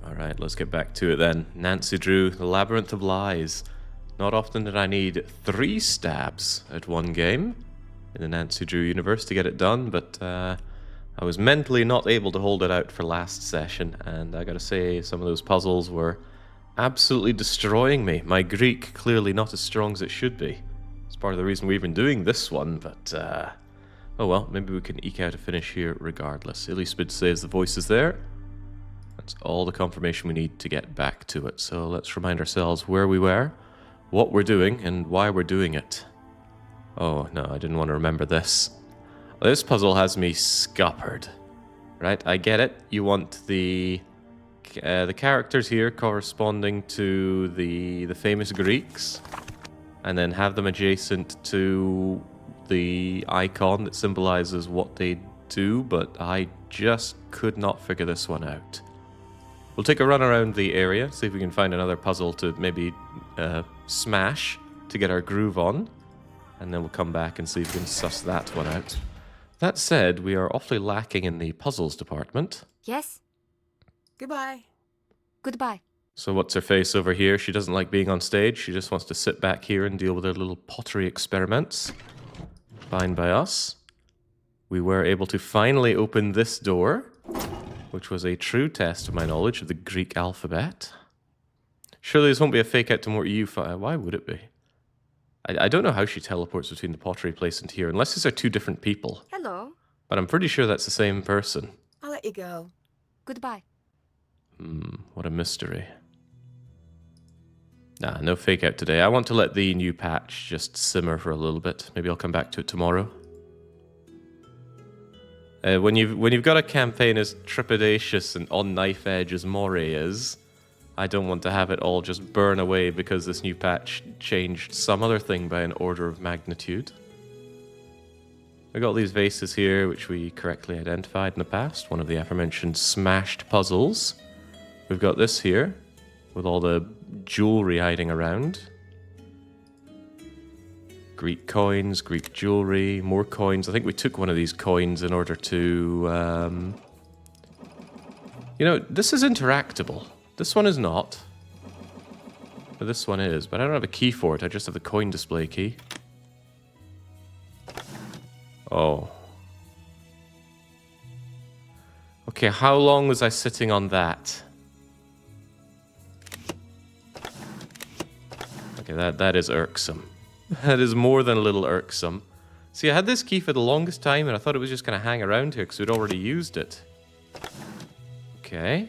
Alright, let's get back to it then. Nancy Drew, the Labyrinth of Lies. Not often did I need 3 stabs at one game in the Nancy Drew universe to get it done, but I was mentally not able to hold it out for last session, and I gotta say, some of those puzzles were absolutely destroying me. My Greek clearly not as strong as it should be. It's part of the reason we've been doing this one, but oh well, maybe we can eke out a finish here regardless. Elizabeth says the voice is there. That's all the confirmation we need to get back to it. So let's remind ourselves where we were, what we're doing, and why we're doing it. Oh, no, I didn't want to remember this. This puzzle has me scuppered. Right, I get it. You want the characters here corresponding to the famous Greeks, and then have them adjacent to the icon that symbolizes what they do, but I just could not figure this one out. We'll take a run around the area, see if we can find another puzzle to maybe smash to get our groove on, and then we'll come back and see if we can suss that one out. That said, we are awfully lacking in the puzzles department. Yes? Goodbye. Goodbye. So what's her face over here? She doesn't like being on stage. She just wants to sit back here and deal with her little pottery experiments. Fine by us. We were able to finally open this door, which was a true test of my knowledge of the Greek alphabet. Surely this won't be a fake out to more EU. Why would it be? I don't know how she teleports between the pottery place and here, unless these are 2 different people. Hello. But I'm pretty sure that's the same person. I'll let you go. Goodbye. What a mystery. Nah, no fake out today. I want to let the new patch just simmer for a little bit. Maybe I'll come back to it tomorrow. When you've got a campaign as trepidatious and on knife edge as Moray is, I don't want to have it all just burn away because this new patch changed some other thing by an order of magnitude. We got these vases here, which we correctly identified in the past, one of the aforementioned smashed puzzles. We've got this here, with all the jewelry hiding around. Greek coins, Greek jewelry, more coins. I think we took one of these coins in order to... You know, this is interactable. This one is not. But this one is. But I don't have a key for it. I just have the coin display key. Oh. Okay, how long was I sitting on that? Okay, that is irksome. That is more than a little irksome. See, I had this key for the longest time, and I thought it was just going to hang around here because we'd already used it. Okay.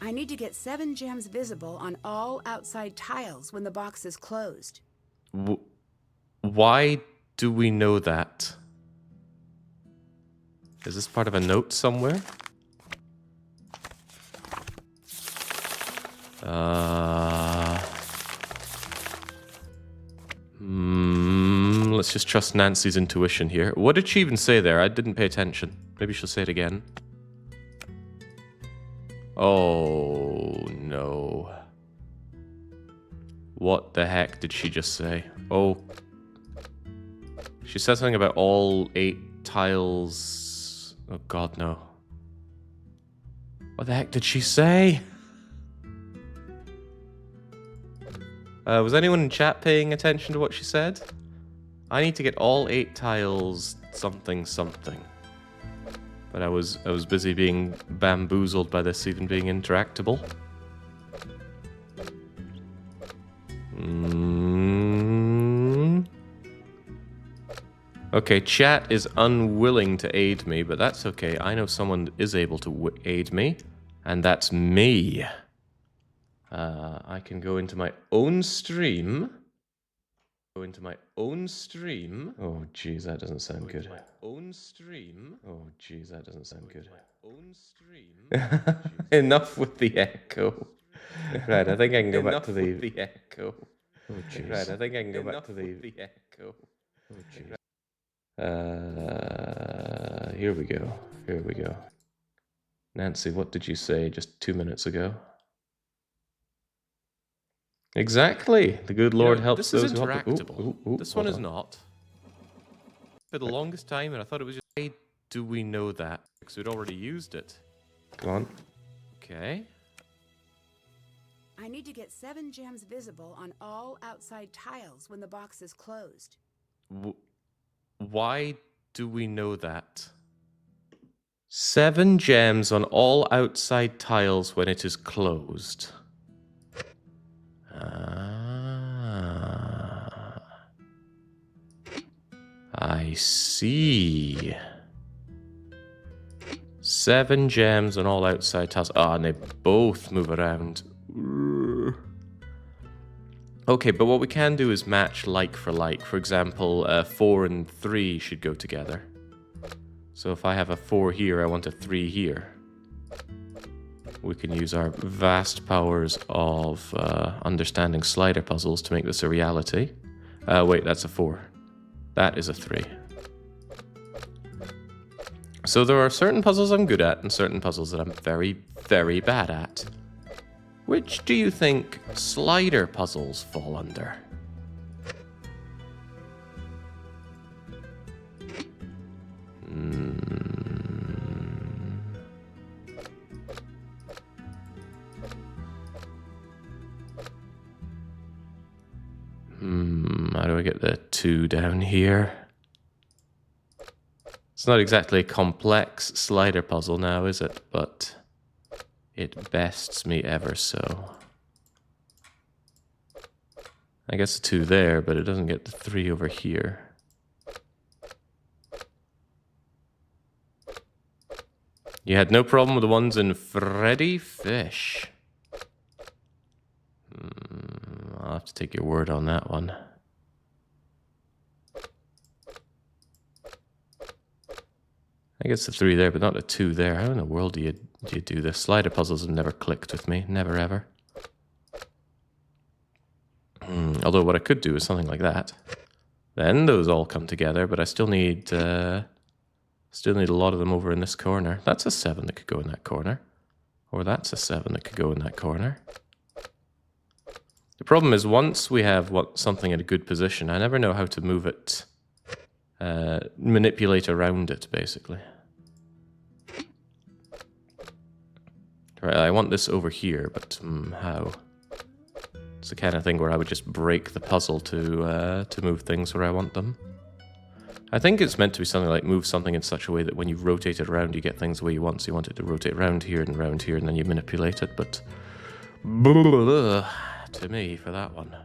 I need to get 7 gems visible on all outside tiles when the box is closed. Why do we know that? Is this part of a note somewhere? Let's just trust Nancy's intuition here. What did she even say there? I didn't pay attention. Maybe she'll say it again. Oh, no. What the heck did she just say? Oh. She said something about all 8 tiles. Oh, God, no. What the heck did she say? Was anyone in chat paying attention to what she said? I need to get all 8 tiles something something. But I was busy being bamboozled by this even being interactable. Okay, chat is unwilling to aid me, but that's okay. I know someone is able to aid me, and that's me. I can go into my own stream. Oh, jeez, that doesn't sound good. Oh, jeez, that doesn't sound good. Enough with the echo. Right, I think I can go back to the echo. Oh, jeez. Right, I think I can go back to the echo. Oh, jeez. Here we go. Here we go. Nancy, what did you say just 2 minutes ago? Exactly. The good Lord helps those who help. This one is not. For the longest time, and I thought it was just... Why do we know that? Because we'd already used it. Come on. Okay. I need to get 7 gems visible on all outside tiles when the box is closed. Why do we know that? 7 gems on all outside tiles when it is closed. Ah. I see. 7 gems on all outside tiles. Ah, and they both move around. Okay, but what we can do is match like for like. For example, 4 and 3 should go together. So if I have a 4 here, I want a 3 here. We can use our vast powers of understanding slider puzzles to make this a reality. Wait, that's a 4. That is a 3. So there are certain puzzles I'm good at and certain puzzles that I'm very, very bad at. Which do you think slider puzzles fall under? How do I get the 2 down here? It's not exactly a complex slider puzzle now, is it? But it bests me ever so. I guess the 2 there, but it doesn't get the 3 over here. You had no problem with the ones in Freddy Fish. I'll have to take your word on that one. I guess the 3 there, but not the 2 there. How in the world do you do this? Slider puzzles have never clicked with me. Never, ever. Although what I could do is something like that. Then those all come together, but I still need a lot of them over in this corner. That's a 7 that could go in that corner. Or that's a 7 that could go in that corner. The problem is once we have something in a good position, I never know how to move it, manipulate around it, basically. Right, I want this over here, but how? It's the kind of thing where I would just break the puzzle to move things where I want them. I think it's meant to be something like move something in such a way that when you rotate it around, you get things the way you want. So you want it to rotate around here, and then you manipulate it, but... to me for that one.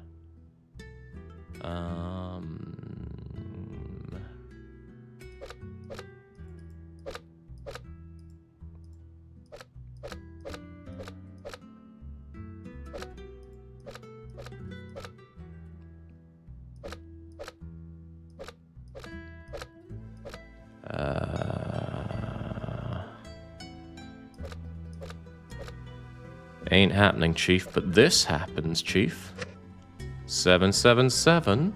Ain't happening, Chief, but this happens, Chief. 777.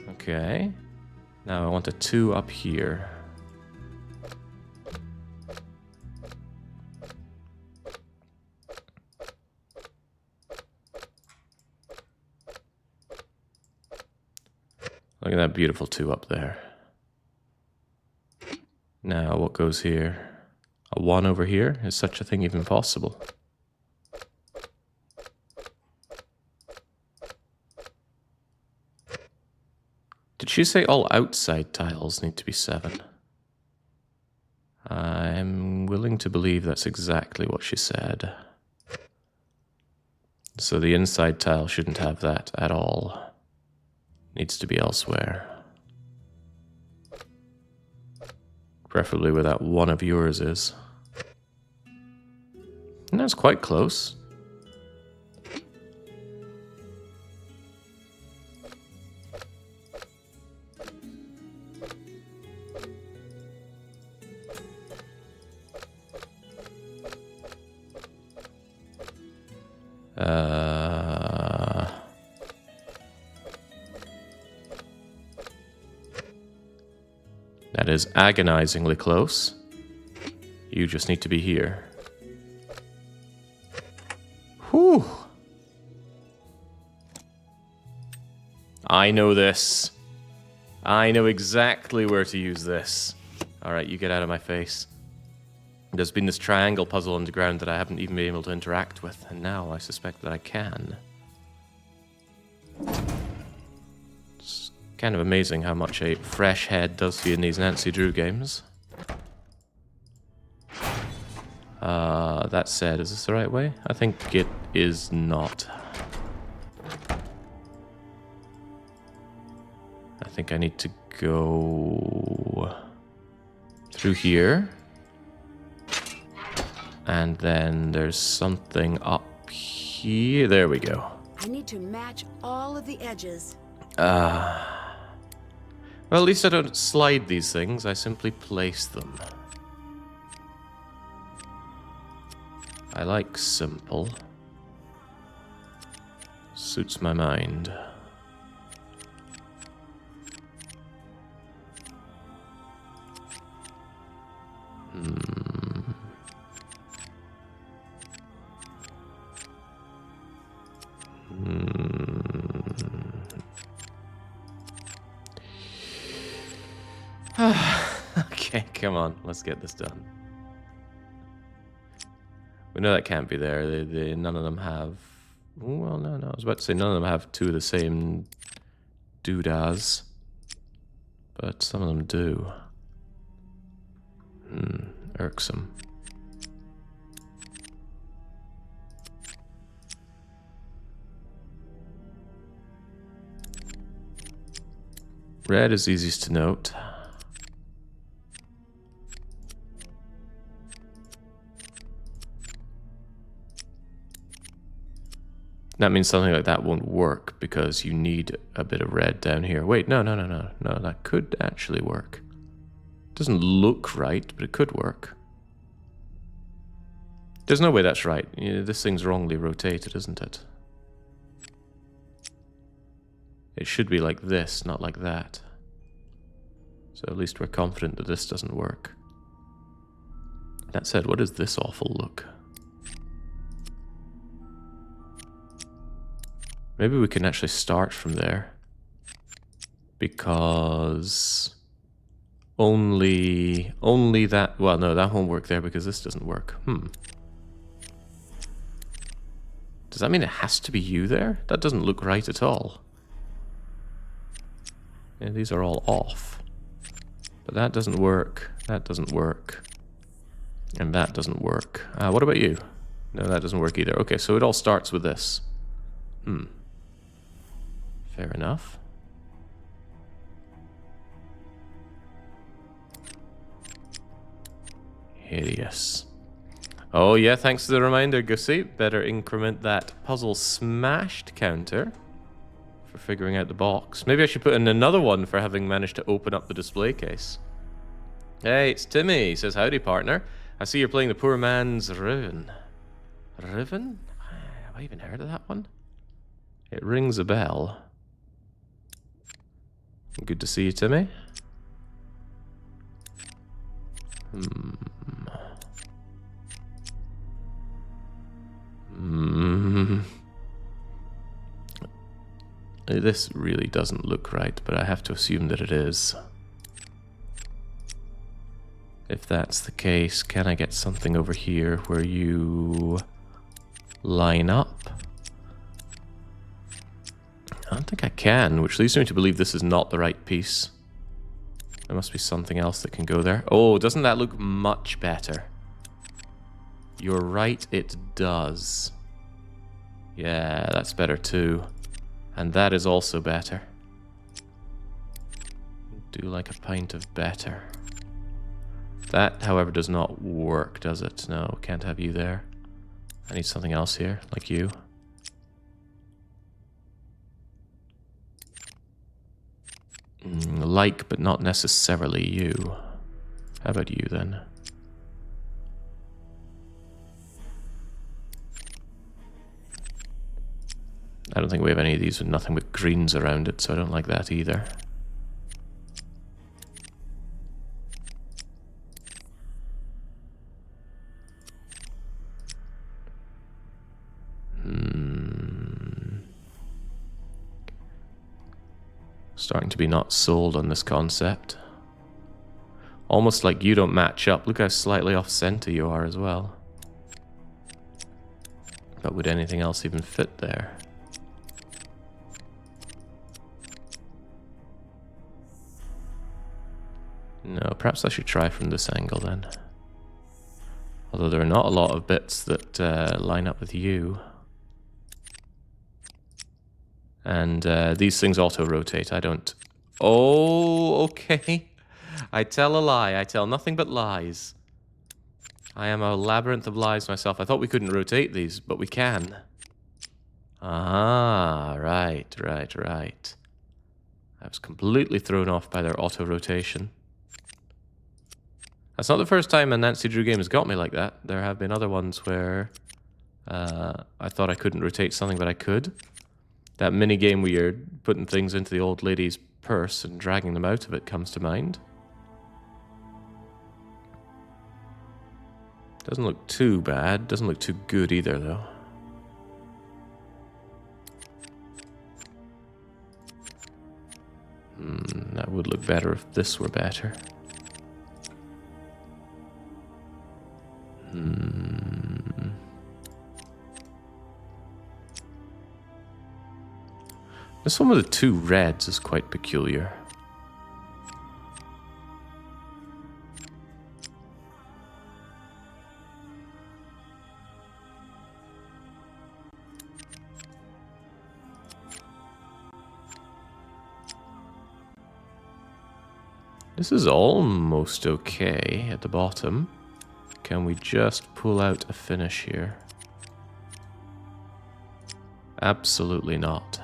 Okay. Now I want a 2 up here. Look at that beautiful 2 up there. Now what goes here? A 1 over here? Is such a thing even possible? Did she say all outside tiles need to be 7? I'm willing to believe that's exactly what she said. So the inside tile shouldn't have that at all. Needs to be elsewhere. Preferably where that 1 of yours is. And that's quite close. That is agonizingly close. You just need to be here. Whew. I know this. I know exactly where to use this. Alright, you get out of my face. There's been this triangle puzzle on the ground that I haven't even been able to interact with, and now I suspect that I can. It's kind of amazing how much a fresh head does for you in these Nancy Drew games. That said, is this the right way? I think it is not. I think I need to go through here. And then there's something up here. There we go. I need to match all of the edges. Well, at least I don't slide these things. I simply place them. I like simple. Suits my mind. Okay, come on, let's get this done. We know that can't be there. None of them have... Well, no, I was about to say none of them have two of the same doodahs. But some of them do. Irksome. Red is easiest to note. That means something like that won't work because you need a bit of red down here. Wait, no, that could actually work. Doesn't look right, but it could work. There's no way that's right. This thing's wrongly rotated, isn't it? It should be like this, not like that. So at least we're confident that this doesn't work. That said, what is this awful look? Maybe we can actually start from there. Because only that, well no, that won't work there because this doesn't work. Does that mean it has to be you there? That doesn't look right at all. Yeah, these are all off. But that doesn't work, that doesn't work, and that doesn't work. What about you? No, that doesn't work either. Okay, so it all starts with this. Fair enough. Hideous. Oh yeah, thanks for the reminder, Gussie. Better increment that puzzle smashed counter for figuring out the box. Maybe I should put in another one for having managed to open up the display case. Hey, it's Timmy. He says, howdy, partner. I see you're playing the poor man's Riven. Riven? Have I even heard of that one? It rings a bell. Good to see you, Timmy. This really doesn't look right, but I have to assume that it is. If that's the case, can I get something over here where you line up? I don't think I can, which leads me to believe this is not the right piece. There must be something else that can go there. Oh, doesn't that look much better? You're right, it does. Yeah, that's better too. And that is also better. Do like a pint of better. That, however, does not work, does it? No, can't have you there. I need something else here, like you. Like, but not necessarily you. How about you, then? I don't think we have any of these with nothing but greens around it, so I don't like that either. Starting to be not sold on this concept. Almost like you don't match up. Look how slightly off center you are as well. But would anything else even fit there? No, perhaps I should try from this angle then. Although there are not a lot of bits that line up with you. And these things auto-rotate. I don't... Oh, okay. I tell a lie. I tell nothing but lies. I am a labyrinth of lies myself. I thought we couldn't rotate these, but we can. Ah, right. I was completely thrown off by their auto-rotation. That's not the first time a Nancy Drew game has got me like that. There have been other ones where I thought I couldn't rotate something, but I could. That mini game where you're putting things into the old lady's purse and dragging them out of it comes to mind. Doesn't look too bad. Doesn't look too good either, though. That would look better if this were better. This one with the two reds is quite peculiar. This is almost okay at the bottom. Can we just pull out a finish here? Absolutely not.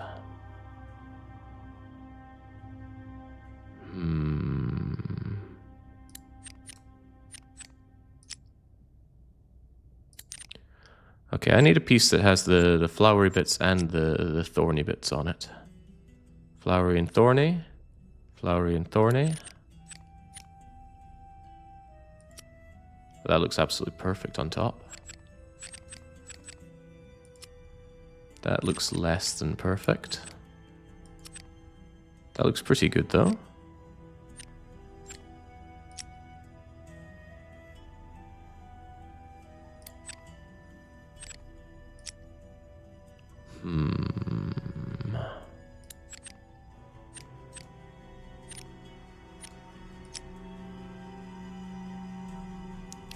Okay, I need a piece that has the flowery bits and the thorny bits on it. Flowery and thorny. Flowery and thorny. That looks absolutely perfect on top. That looks less than perfect. That looks pretty good, though.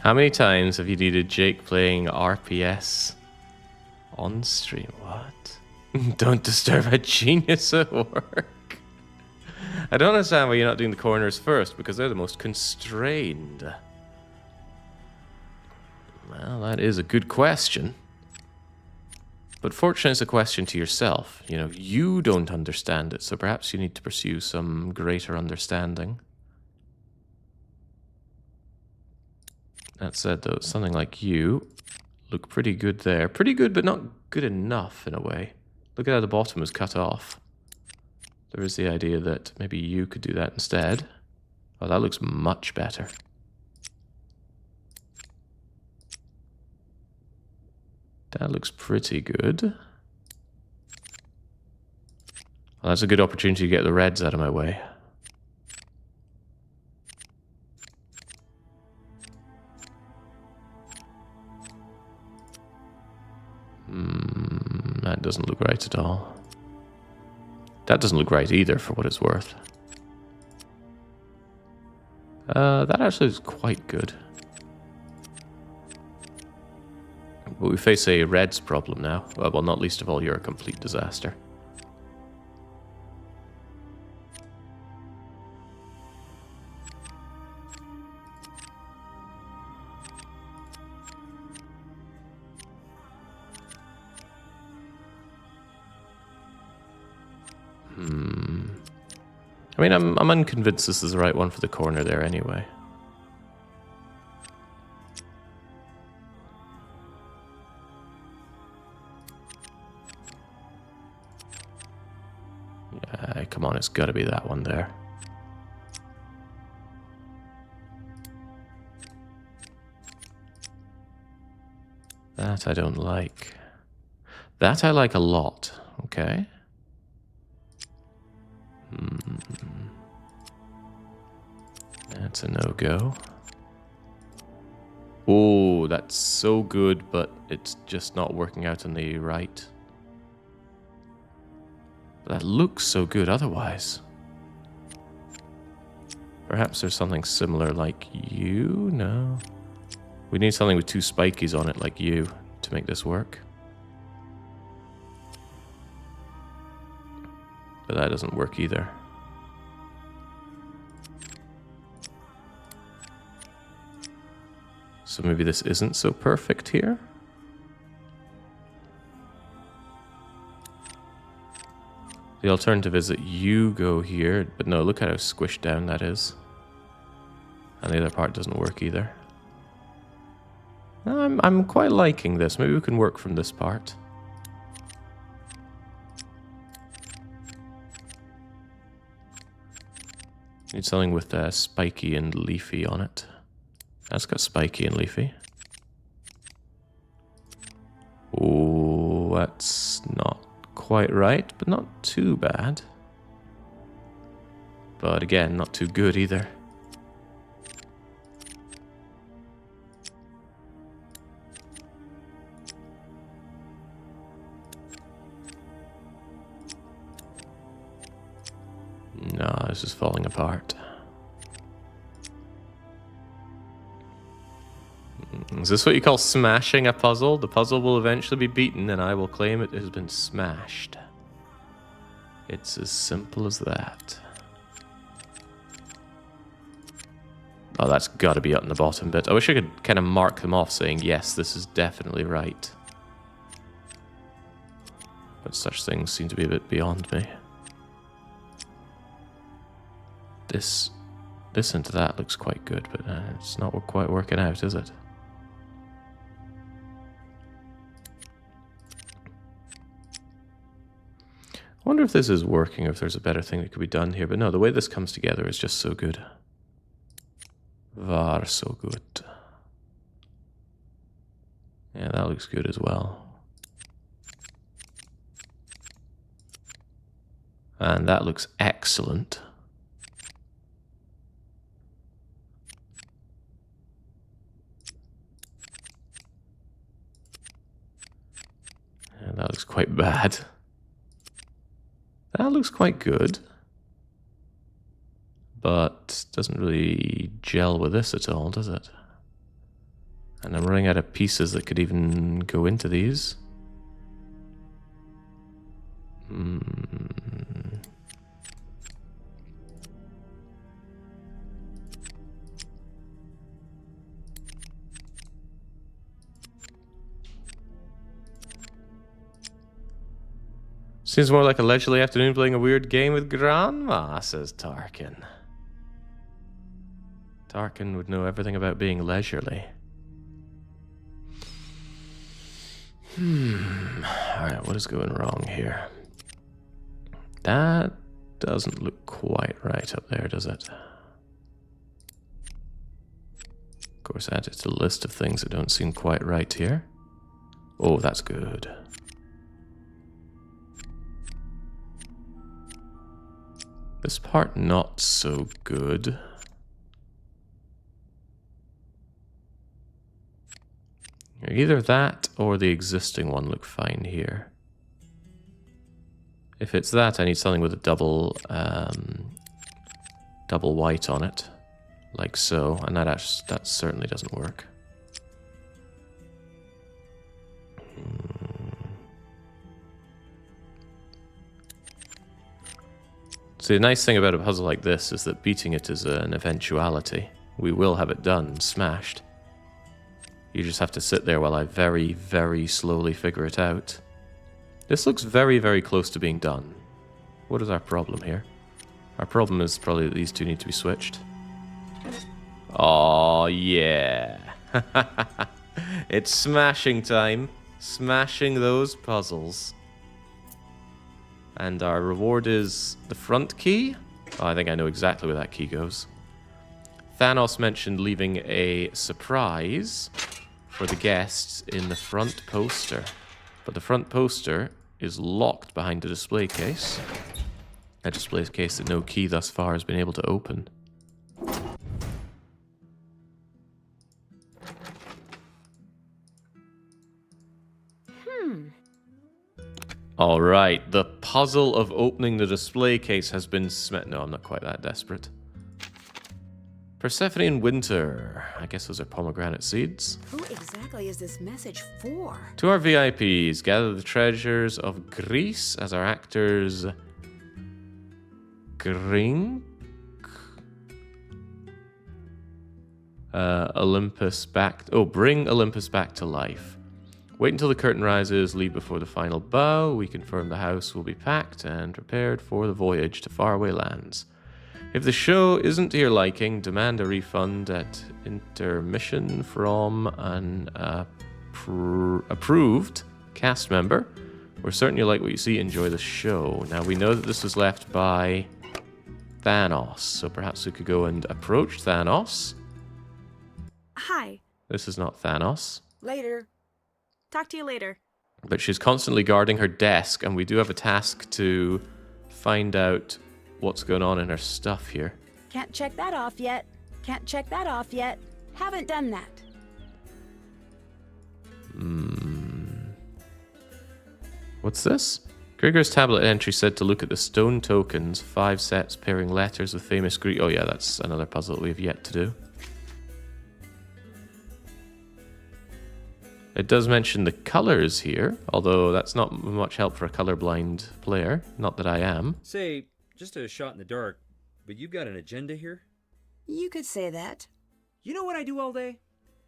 How many times have you needed Jake playing RPS on stream? What? Don't disturb a genius at work. I don't understand why you're not doing the corners first, because they're the most constrained. Well, that is a good question. But fortunately, it's a question to yourself. You know, you don't understand it, so perhaps you need to pursue some greater understanding. That said, though, something like you look pretty good there. Pretty good, but not good enough, in a way. Look at how the bottom is cut off. There is the idea that maybe you could do that instead. Oh, that looks much better. That looks pretty good. Well, that's a good opportunity to get the reds out of my way. That doesn't look right at all. That doesn't look right either, for what it's worth. That actually is quite good. But we face a reds problem now. Well, not least of all, you're a complete disaster. I mean, I'm unconvinced this is the right one for the corner there anyway. Yeah, come on, it's gotta be that one there. That I don't like. That I like a lot, okay? That's a no-go. Oh, that's so good, but it's just not working out on the right. That looks so good otherwise. Perhaps there's something similar like you? No. We need something with 2 spikies on it like you to make this work. But that doesn't work either. So maybe this isn't so perfect here? The alternative is that you go here, but no, look at how squished down that is. And the other part doesn't work either. I'm quite liking this. Maybe we can work from this part. Need something with spiky and leafy on it. That's got spiky and leafy. Oh, that's not quite right, but not too bad. But again, not too good either. No, this is falling apart. Is this what you call smashing a puzzle? The puzzle will eventually be beaten and I will claim it has been smashed. It's as simple as that. Oh, that's got to be up in the bottom bit. I wish I could kind of mark them off saying, yes, this is definitely right. But such things seem to be a bit beyond me. This into that looks quite good, but it's not quite working out, is it? I wonder if this is working, or if there's a better thing that could be done here. But no, the way this comes together is just so good. Var so good. Yeah, that looks good as well. And that looks excellent. And that looks quite bad. That looks quite good. But doesn't really gel with this at all, does it? And I'm running out of pieces that could even go into these. Seems more like a leisurely afternoon playing a weird game with Grandma, says Tarkin. Tarkin would know everything about being leisurely. Alright, what is going wrong here? That doesn't look quite right up there, does it? Of course, add it to the list of things that don't seem quite right here. Oh, that's good. This part not so good. Either that or the existing one look fine here. If it's that, I need something with a double white on it, like so, and that certainly doesn't work. See, the nice thing about a puzzle like this is that beating it is an eventuality. We will have it done, smashed. You just have to sit there while I very, very slowly figure it out. This looks very, very close to being done. What is our problem here? Our problem is probably that these two need to be switched. Oh yeah. It's smashing time. Smashing those puzzles. And our reward is the front key. Oh, I think I know exactly where that key goes. Thanos mentioned leaving a surprise for the guests in the front poster. But the front poster is locked behind a display case. A display case that no key thus far has been able to open. All right, the puzzle of opening the display case has been No, I'm not quite that desperate. Persephone in winter. I guess those are pomegranate seeds. Who exactly is this message for? To our VIPs, gather the treasures of Greece as our actors Grink, Olympus back. Oh, bring Olympus back to life. Wait until the curtain rises, leave before the final bow. We confirm the house will be packed and prepared for the voyage to faraway lands. If the show isn't to your liking, demand a refund at intermission from an approved cast member. We're certain you like what you see. Enjoy the show. Now, we know that this was left by Thanos, so perhaps we could go and approach Thanos. Hi. This is not Thanos. Later. Talk to you later. But she's constantly guarding her desk, and we do have a task to find out what's going on in her stuff here. Can't check that off yet. Can't check that off yet. Haven't done that. What's this? Gregor's tablet entry said to look at the stone tokens, 5 sets pairing letters with famous Greek. Oh yeah, that's another puzzle that we have yet to do. It does mention the colors here, although that's not much help for a colorblind player. Not that I am. Say, just a shot in the dark, but you've got an agenda here? You could say that. You know what I do all day?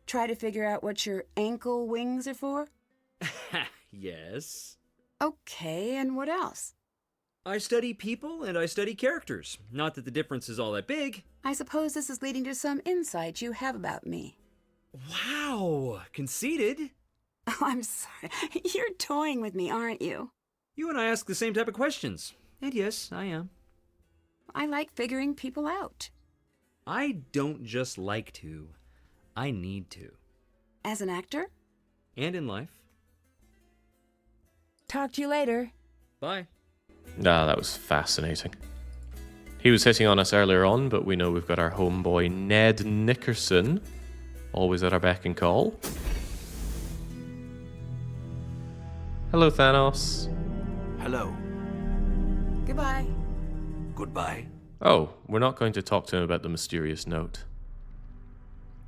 Try to figure out what your ankle wings are for? Yes. Okay, and what else? I study people and I study characters. Not that the difference is all that big. I suppose this is leading to some insight you have about me. Wow, conceited. Oh, I'm sorry. You're toying with me, aren't you? You and I ask the same type of questions. And yes, I am. I like figuring people out. I don't just like to. I need to. As an actor? And in life. Talk to you later. Bye. Ah, that was fascinating. He was hitting on us earlier on, but we know we've got our homeboy Ned Nickerson always at our beck and call. Hello, Thanos. Hello. Goodbye. Goodbye. Oh, we're not going to talk to him about the mysterious note.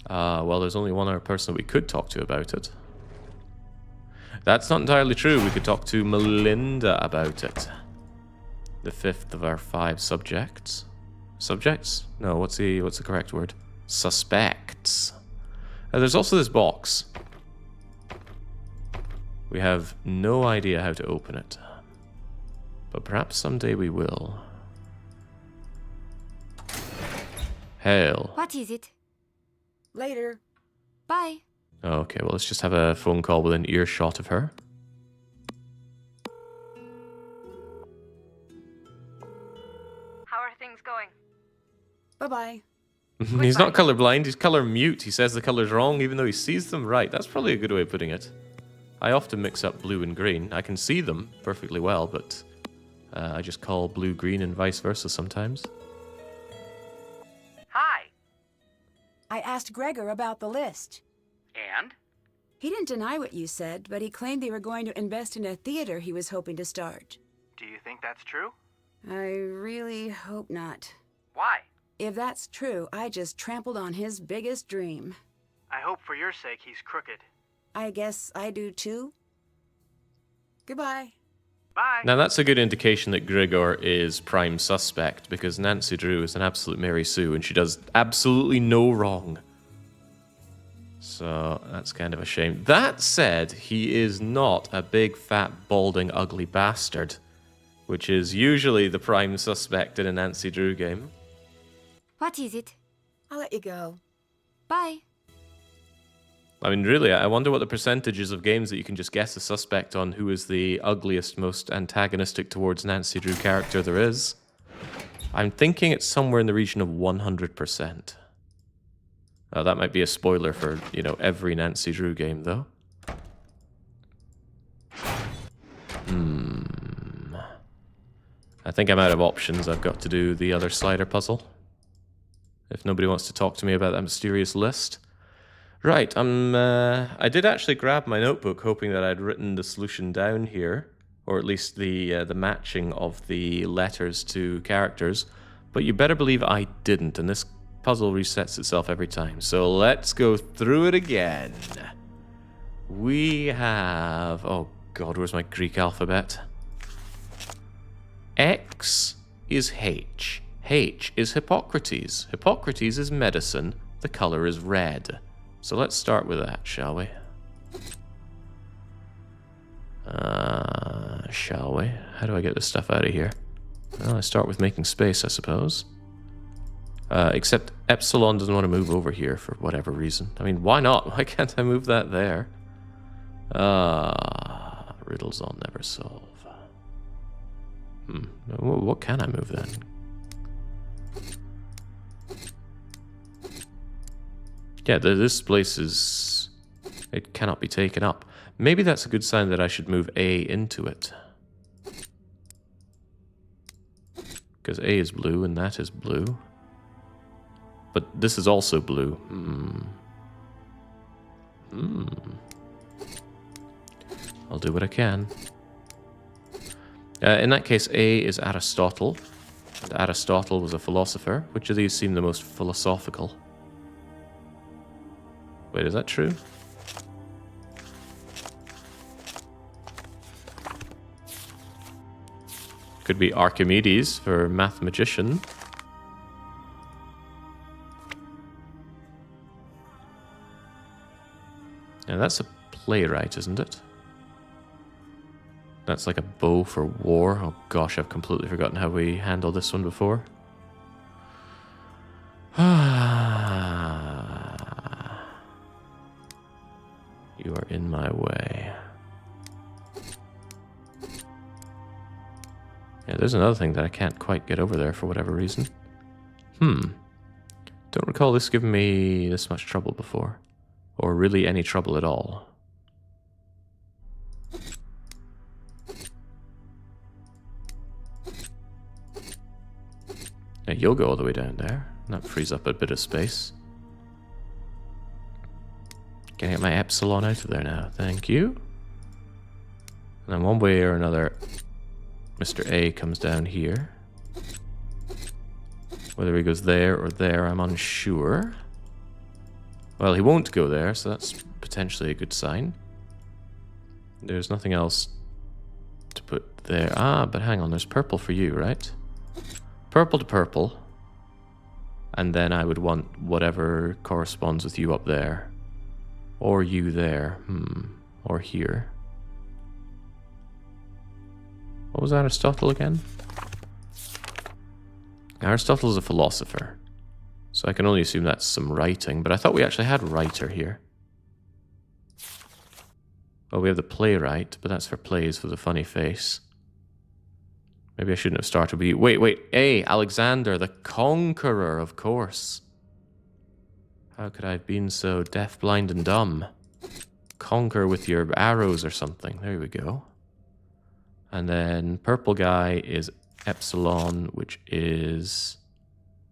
Well, there's only one other person we could talk to about it. That's not entirely true. We could talk to Melinda about it. The 5th of our 5 subjects. Subjects? No, what's the correct word? Suspects. There's also this box. We have no idea how to open it. But perhaps someday we will. Hail. What is it? Later. Bye. Okay, well, let's just have a phone call within earshot of her. How are things going? Bye-bye. He's not colorblind, he's color mute. He says the color's wrong even though he sees them right. That's probably a good way of putting it. I often mix up blue and green. I can see them perfectly well, but I just call blue green and vice versa sometimes. Hi. I asked Gregor about the list. And? He didn't deny what you said, but he claimed they were going to invest in a theater he was hoping to start. Do you think that's true? I really hope not. Why? If that's true, I just trampled on his biggest dream. I hope for your sake he's crooked. I guess I do too. Goodbye. Bye. Now that's a good indication that Gregor is prime suspect, because Nancy Drew is an absolute Mary Sue and she does absolutely no wrong. So that's kind of a shame. That said, he is not a big, fat, balding, ugly bastard, which is usually the prime suspect in a Nancy Drew game. What is it? I'll let you go. Bye. I mean, really, I wonder what the percentages of games that you can just guess a suspect on who is the ugliest, most antagonistic towards Nancy Drew character there is. I'm thinking it's somewhere in the region of 100%. That might be a spoiler for, every Nancy Drew game, though. I think I'm out of options. I've got to do the other slider puzzle. If nobody wants to talk to me about that mysterious list. Right, I did actually grab my notebook hoping that I'd written the solution down here. or at least the matching of the letters to characters, but you better believe I didn't, and this puzzle resets itself every time. So let's go through it again. We have... oh god, where's my Greek alphabet? X is H. H is Hippocrates. Hippocrates is medicine. The color is red. So let's start with that, shall we? Shall we? How do I get this stuff out of here? Well, I start with making space, I suppose. Except Epsilon doesn't want to move over here for whatever reason. I mean, why not? Why can't I move that there? Riddles I'll never solve. What can I move then? Yeah, this place is... it cannot be taken up. Maybe that's a good sign that I should move A into it. Because A is blue and that is blue. But this is also blue. I'll do what I can. In that case, A is Aristotle. And Aristotle was a philosopher. Which of these seem the most philosophical? Wait, is that true? Could be Archimedes for mathematician. Now that's a playwright, isn't it? That's like a bow for war. Oh gosh, I've completely forgotten how we handled this one before. You are in my way. Yeah, there's another thing that I can't quite get over there for whatever reason. Don't recall this giving me this much trouble before. Or really any trouble at all. Now you'll go all the way down there. That frees up a bit of space. Can I get my epsilon out of there now? Thank you. And then one way or another, Mr. A comes down here. Whether he goes there or there, I'm unsure. Well, he won't go there, so that's potentially a good sign. There's nothing else to put there. Ah, but hang on, there's purple for you, right? Purple to purple. And then I would want whatever corresponds with you up there. Or you there. Or here. What was Aristotle again? Aristotle is a philosopher. So I can only assume that's some writing, but I thought we actually had writer here. Well, we have the playwright, but that's for plays with a funny face. Maybe I shouldn't have started with you. Wait, A, Alexander, the Conqueror, of course. How could I have been so deaf, blind, and dumb? Conquer with your arrows or something. There we go. And then purple guy is Epsilon, which is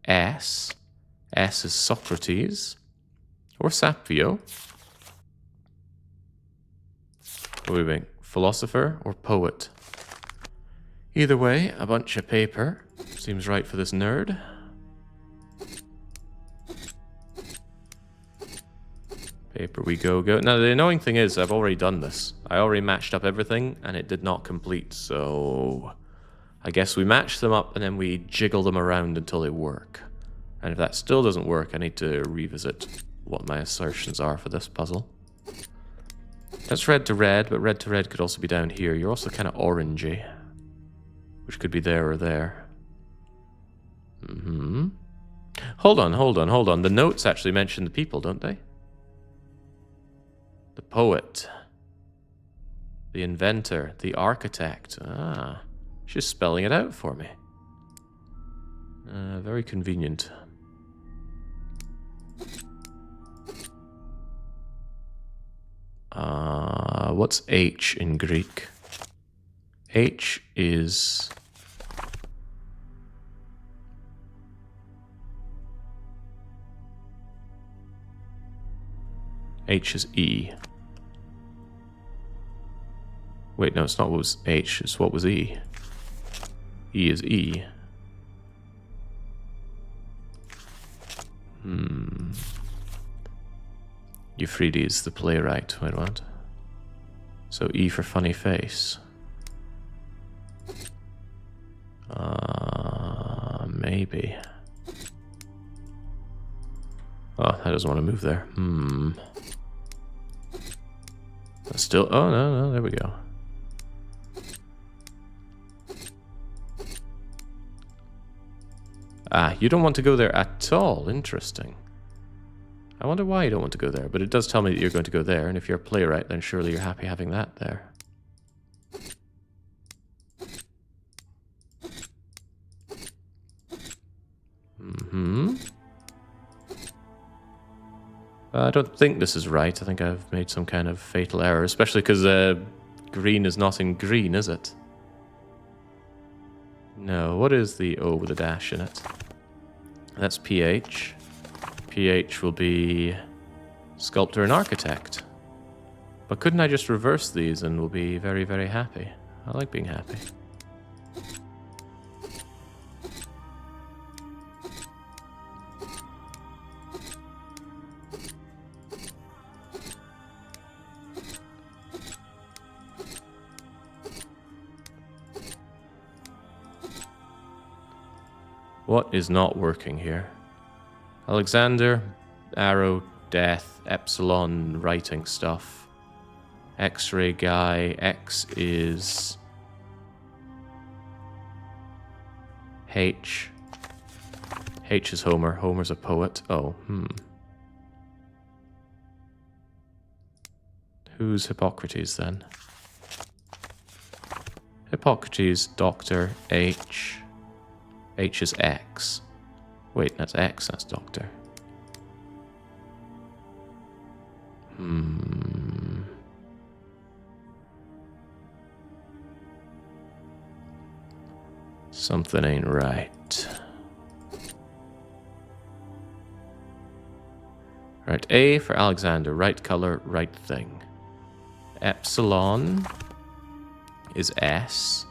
S. S is Socrates. Or Sapphio. What do we think? Philosopher or poet? Either way, a bunch of paper. Seems right for this nerd. Paper we go. Now, the annoying thing is, I've already done this. I already matched up everything, and it did not complete, so... I guess we match them up, and then we jiggle them around until they work. And if that still doesn't work, I need to revisit what my assertions are for this puzzle. That's red to red, but red to red could also be down here. You're also kind of orangey. Which could be there or there. Hold on. The notes actually mention the people, don't they? The poet. The inventor. The architect. Ah. She's spelling it out for me. Very convenient. What's H in Greek? H is... H is E. Wait, no, it's not what was H, it's what was E. E is E. Euphrates is the playwright. Wait, what? So E for funny face. Maybe. Oh, that doesn't want to move there. Still, oh no, there we go. Ah, you don't want to go there at all. Interesting. I wonder why you don't want to go there, but it does tell me that you're going to go there, and if you're a playwright, then surely you're happy having that there. I don't think this is right. I think I've made some kind of fatal error, especially because green is not in green, is it? No, what is the O with a dash in it? That's PH. PH will be sculptor and architect. But couldn't I just reverse these and we'll be very, very happy? I like being happy. What is not working here? Alexander, arrow, death, epsilon, writing stuff. X-ray guy, X is... H. H is Homer. Homer's a poet. Oh, Who's Hippocrates then? Hippocrates, doctor, H. H is X. Wait, that's X, that's doctor. Something ain't right. Right, A for Alexander. Right color, right thing. Epsilon is S.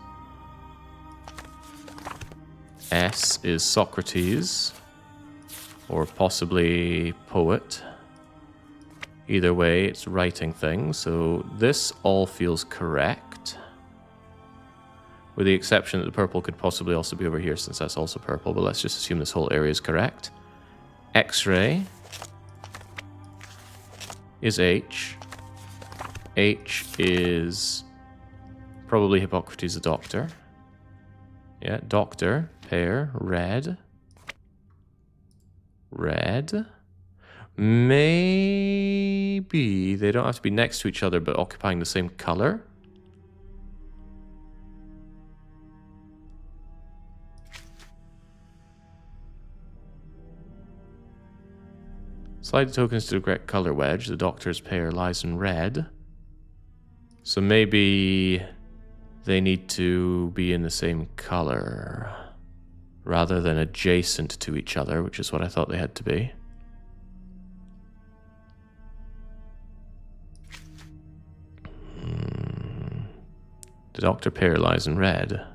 S is Socrates, or possibly poet. Either way, it's writing things, so this all feels correct. With the exception that the purple could possibly also be over here, since that's also purple, but let's just assume this whole area is correct. X-ray is H. H is probably Hippocrates the doctor. Yeah, doctor, pair, red. Red. Maybe they don't have to be next to each other, but occupying the same color. Slide the tokens to the correct color wedge. The doctor's pair lies in red. So maybe they need to be in the same color rather than adjacent to each other, which is what I thought they had to be. The doctor pair lies in red.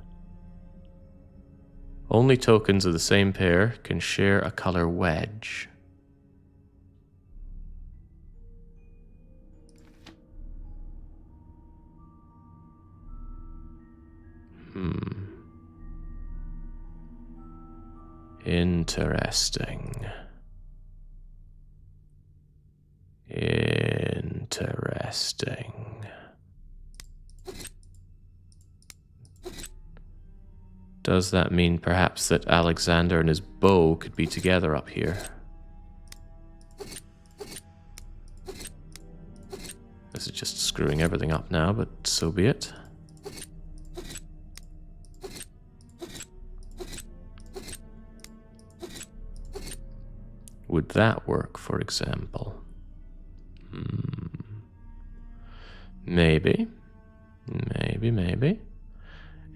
Only tokens of the same pair can share a color wedge. Interesting. Interesting. Does that mean perhaps that Alexander and his bow could be together up here? This is just screwing everything up now, but so be it. Would that work, for example? Maybe. Maybe.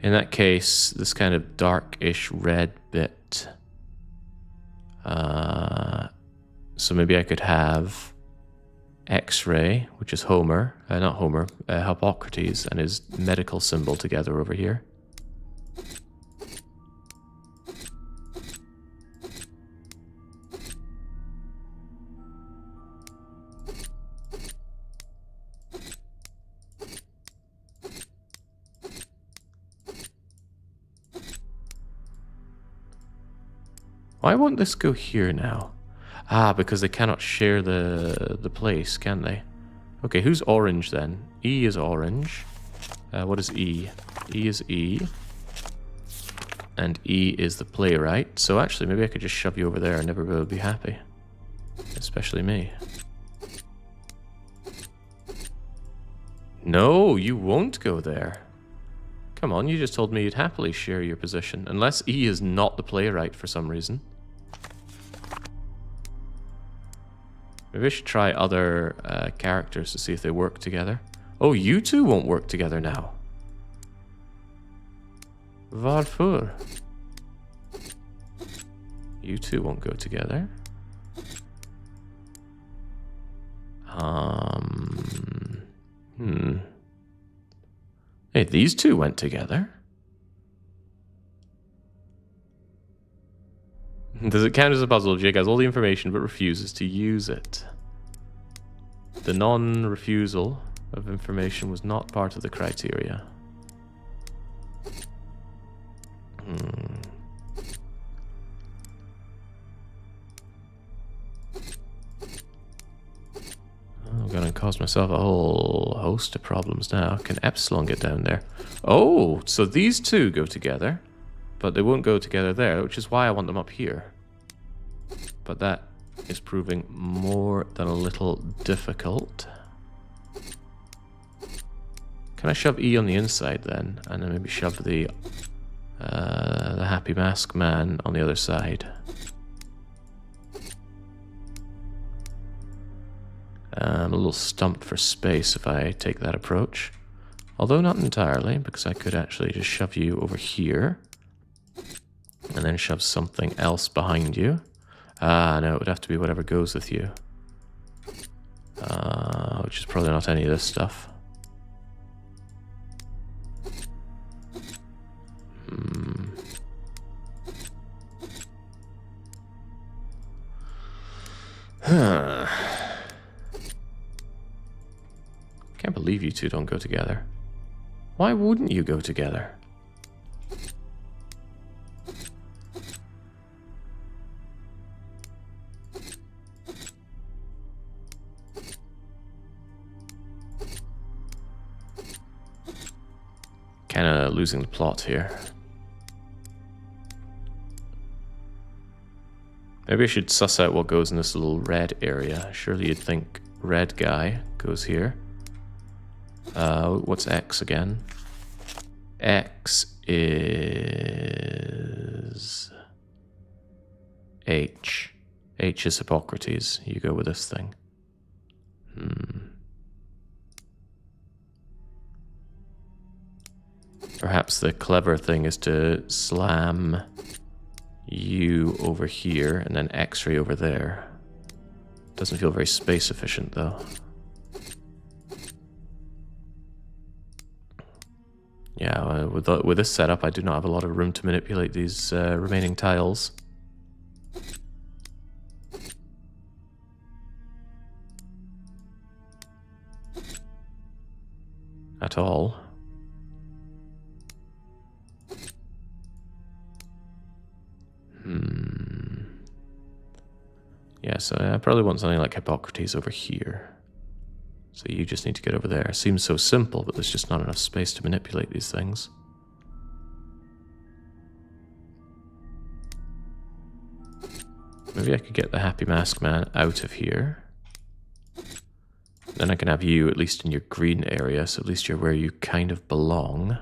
In that case, this kind of darkish red bit. So maybe I could have X-ray, which is Homer, not Homer, Hippocrates and his medical symbol together over here. Why won't this go here now? Ah, because they cannot share the place, can they? Okay, who's orange then? E is orange. What is E? E is E. And E is the playwright. So actually, maybe I could just shove you over there and everybody would be happy. Especially me. No, you won't go there. Come on, you just told me you'd happily share your position. Unless E is not the playwright for some reason. Maybe I should try other characters to see if they work together. Oh, you two won't work together now. Varför? You two won't go together. Hey, these two went together. Does it count as a puzzle? Jake has all the information but refuses to use it. The non-refusal of information was not part of the criteria. I'm gonna cause myself a whole host of problems now. Can Epsilon get down there? Oh, so these two go together, but they won't go together there, which is why I want them up here. But that is proving more than a little difficult. Can I shove E on the inside then, and then maybe shove the Happy Mask Man on the other side? I'm a little stumped for space if I take that approach. Although not entirely, because I could actually just shove you over here. And then shove something else behind you. Ah, no, it would have to be whatever goes with you. Which is probably not any of this stuff. Can't believe you two don't go together. Why wouldn't you go together? Kinda losing the plot here. Maybe I should suss out what goes in this little red area. Surely you'd think red guy goes here. What's X again? X is H. H is Hippocrates. You go with this thing. Perhaps the clever thing is to slam you over here and then X-ray over there. Doesn't feel very space efficient though. Yeah, with this setup, I do not have a lot of room to manipulate these remaining tiles. At all. Yeah, so I probably want something like Hippocrates over here. So you just need to get over there. Seems so simple, but there's just not enough space to manipulate these things. Maybe I could get the Happy Mask Man out of here. Then I can have you at least in your green area, so at least you're where you kind of belong.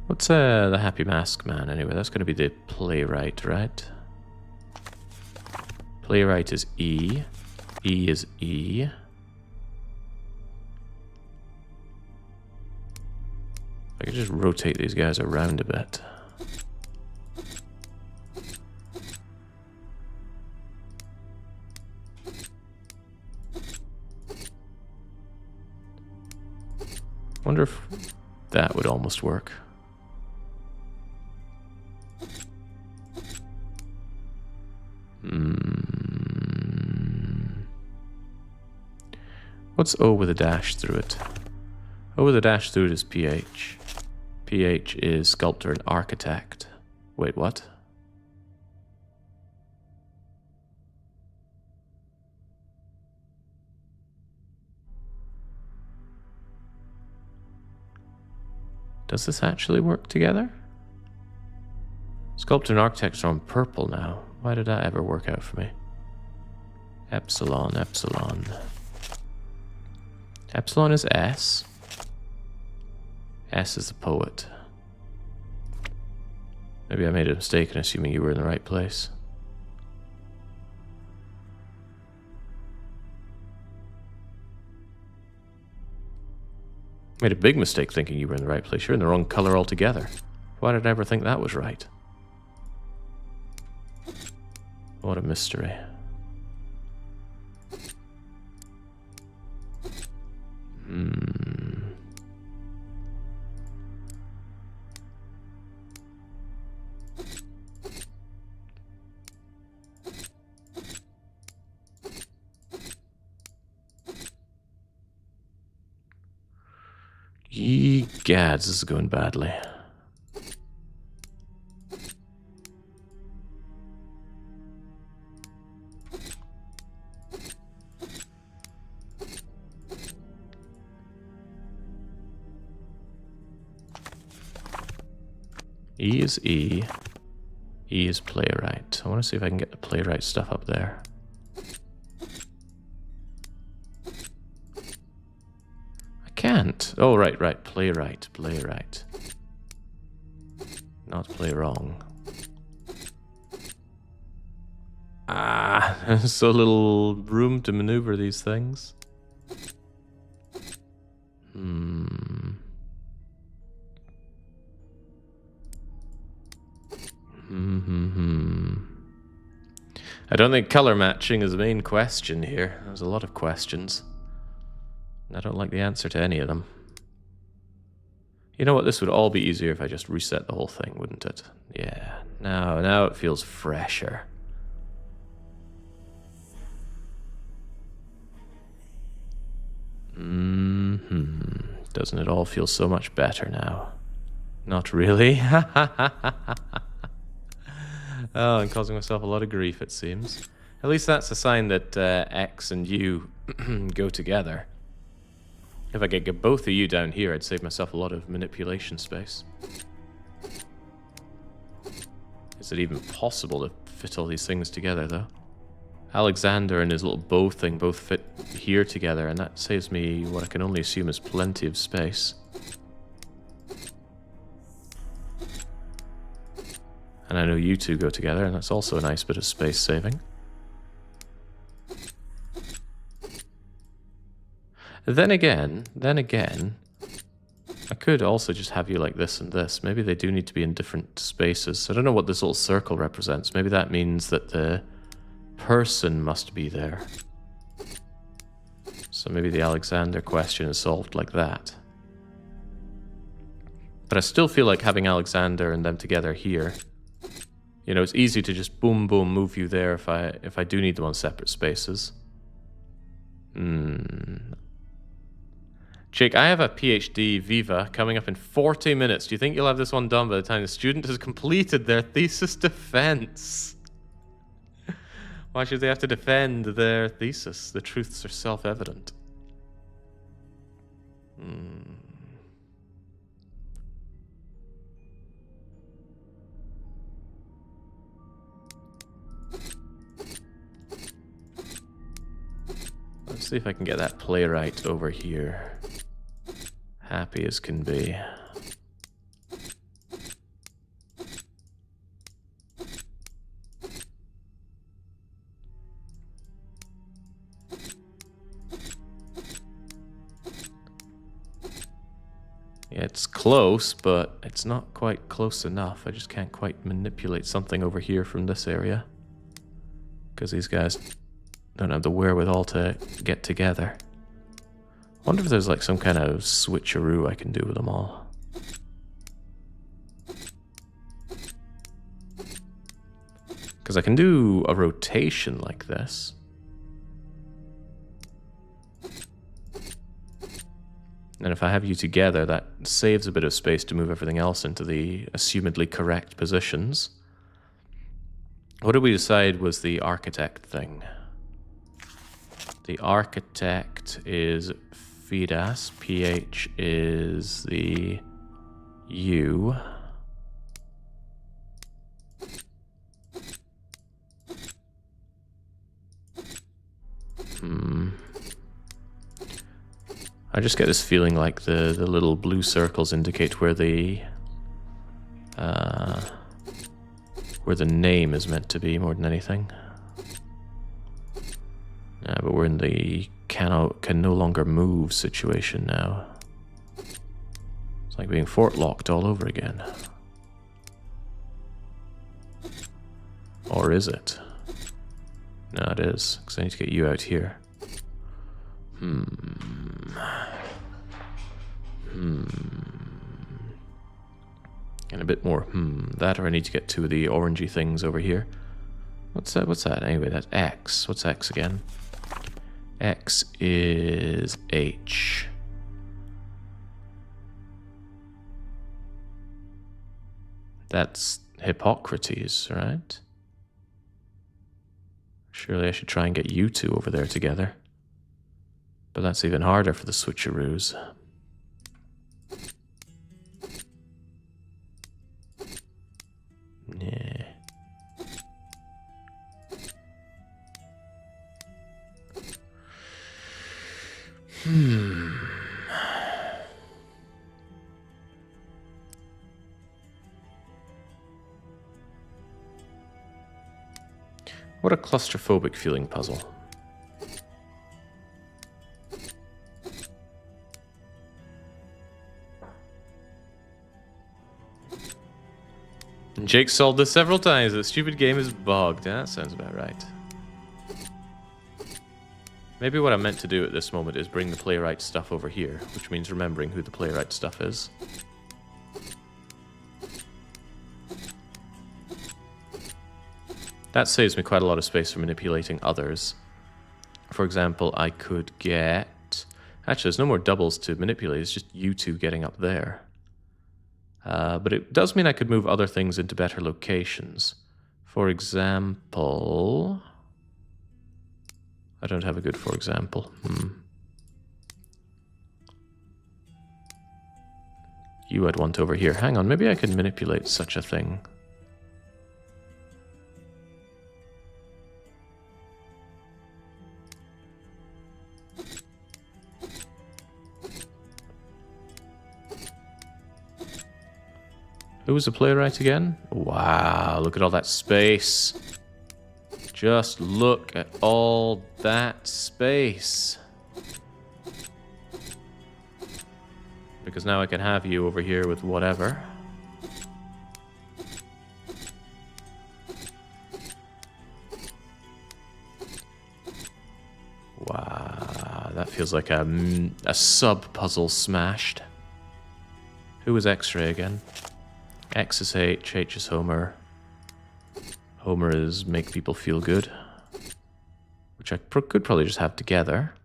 What's the Happy Mask Man anyway? That's going to be the playwright, right? Playwright is E. E is E. I could just rotate these guys around a bit. Wonder if that would almost work. What's O with a dash through it? O with a dash through it is PH. PH is sculptor and architect. Wait, what? Does this actually work together? Sculptor and architects are on purple now. Why did that ever work out for me? Epsilon, epsilon. Epsilon is S. S is the poet. Maybe I made a mistake in assuming you were in the right place. Made a big mistake thinking you were in the right place. You're in the wrong color altogether. Why did I ever think that was right? What a mystery. Ye gads, this is going badly. E is E. E is playwright. I want to see if I can get the playwright stuff up there. I can't. Oh, right. Playwright. Not play wrong. Ah, there's so little room to maneuver these things. I don't think color matching is the main question here. There's a lot of questions. And I don't like the answer to any of them. You know what? This would all be easier if I just reset the whole thing, wouldn't it? Yeah. Now it feels fresher. Doesn't it all feel so much better now? Not really. Oh, I'm causing myself a lot of grief, it seems. At least that's a sign that X and U go together. If I could get both of you down here, I'd save myself a lot of manipulation space. Is it even possible to fit all these things together, though? Alexander and his little bow thing both fit here together, and that saves me what I can only assume is plenty of space. And I know you two go together, and that's also a nice bit of space saving. Then again, I could also just have you like this and this. Maybe they do need to be in different spaces. I don't know what this little circle represents. Maybe that means that the person must be there. So maybe the Alexander question is solved like that. But I still feel like having Alexander and them together here. You know, it's easy to just boom, boom, move you there if I do need them on separate spaces. Jake, I have a PhD Viva coming up in 40 minutes. Do you think you'll have this one done by the time the student has completed their thesis defense? Why should they have to defend their thesis? The truths are self-evident. Let's see if I can get that playwright over here. Happy as can be. Yeah, it's close, but it's not quite close enough. I just can't quite manipulate something over here from this area. Because these guys don't have the wherewithal to get together. Wonder if there's like some kind of switcheroo I can do with them all. Because I can do a rotation like this. And if I have you together, that saves a bit of space to move everything else into the assumedly correct positions. What did we decide was the architect thing? The architect is FIDAS, PH is the U. I just get this feeling like the little blue circles indicate where the name is meant to be more than anything. Yeah, but we're in the can no longer move situation now. It's like being fort locked all over again. Or is it? No, it is, because I need to get you out here. And a bit more that, or I need to get two of the orangey things over here. What's that? Anyway, that's X. What's X again? X is H. That's Hippocrates, right? Surely I should try and get you two over there together. But that's even harder for the switcheroos. Yeah. What a claustrophobic feeling puzzle. Jake solved this several times. The stupid game is bogged. That sounds about right. Maybe what I meant to do at this moment is bring the playwright stuff over here, which means remembering who the playwright stuff is. That saves me quite a lot of space for manipulating others. For example, I could get... Actually, there's no more doubles to manipulate. It's just you two getting up there. But it does mean I could move other things into better locations. For example... I don't have a good for example. You I'd want over here. Hang on, maybe I could manipulate such a thing. Who was the playwright again? Wow, look at all that space. Just look at all that space. Because now I can have you over here with whatever. Wow, that feels like a sub-puzzle smashed. Who was X-Ray again? X is H, H is Homer. Homer is make people feel good. Which I could probably just have together.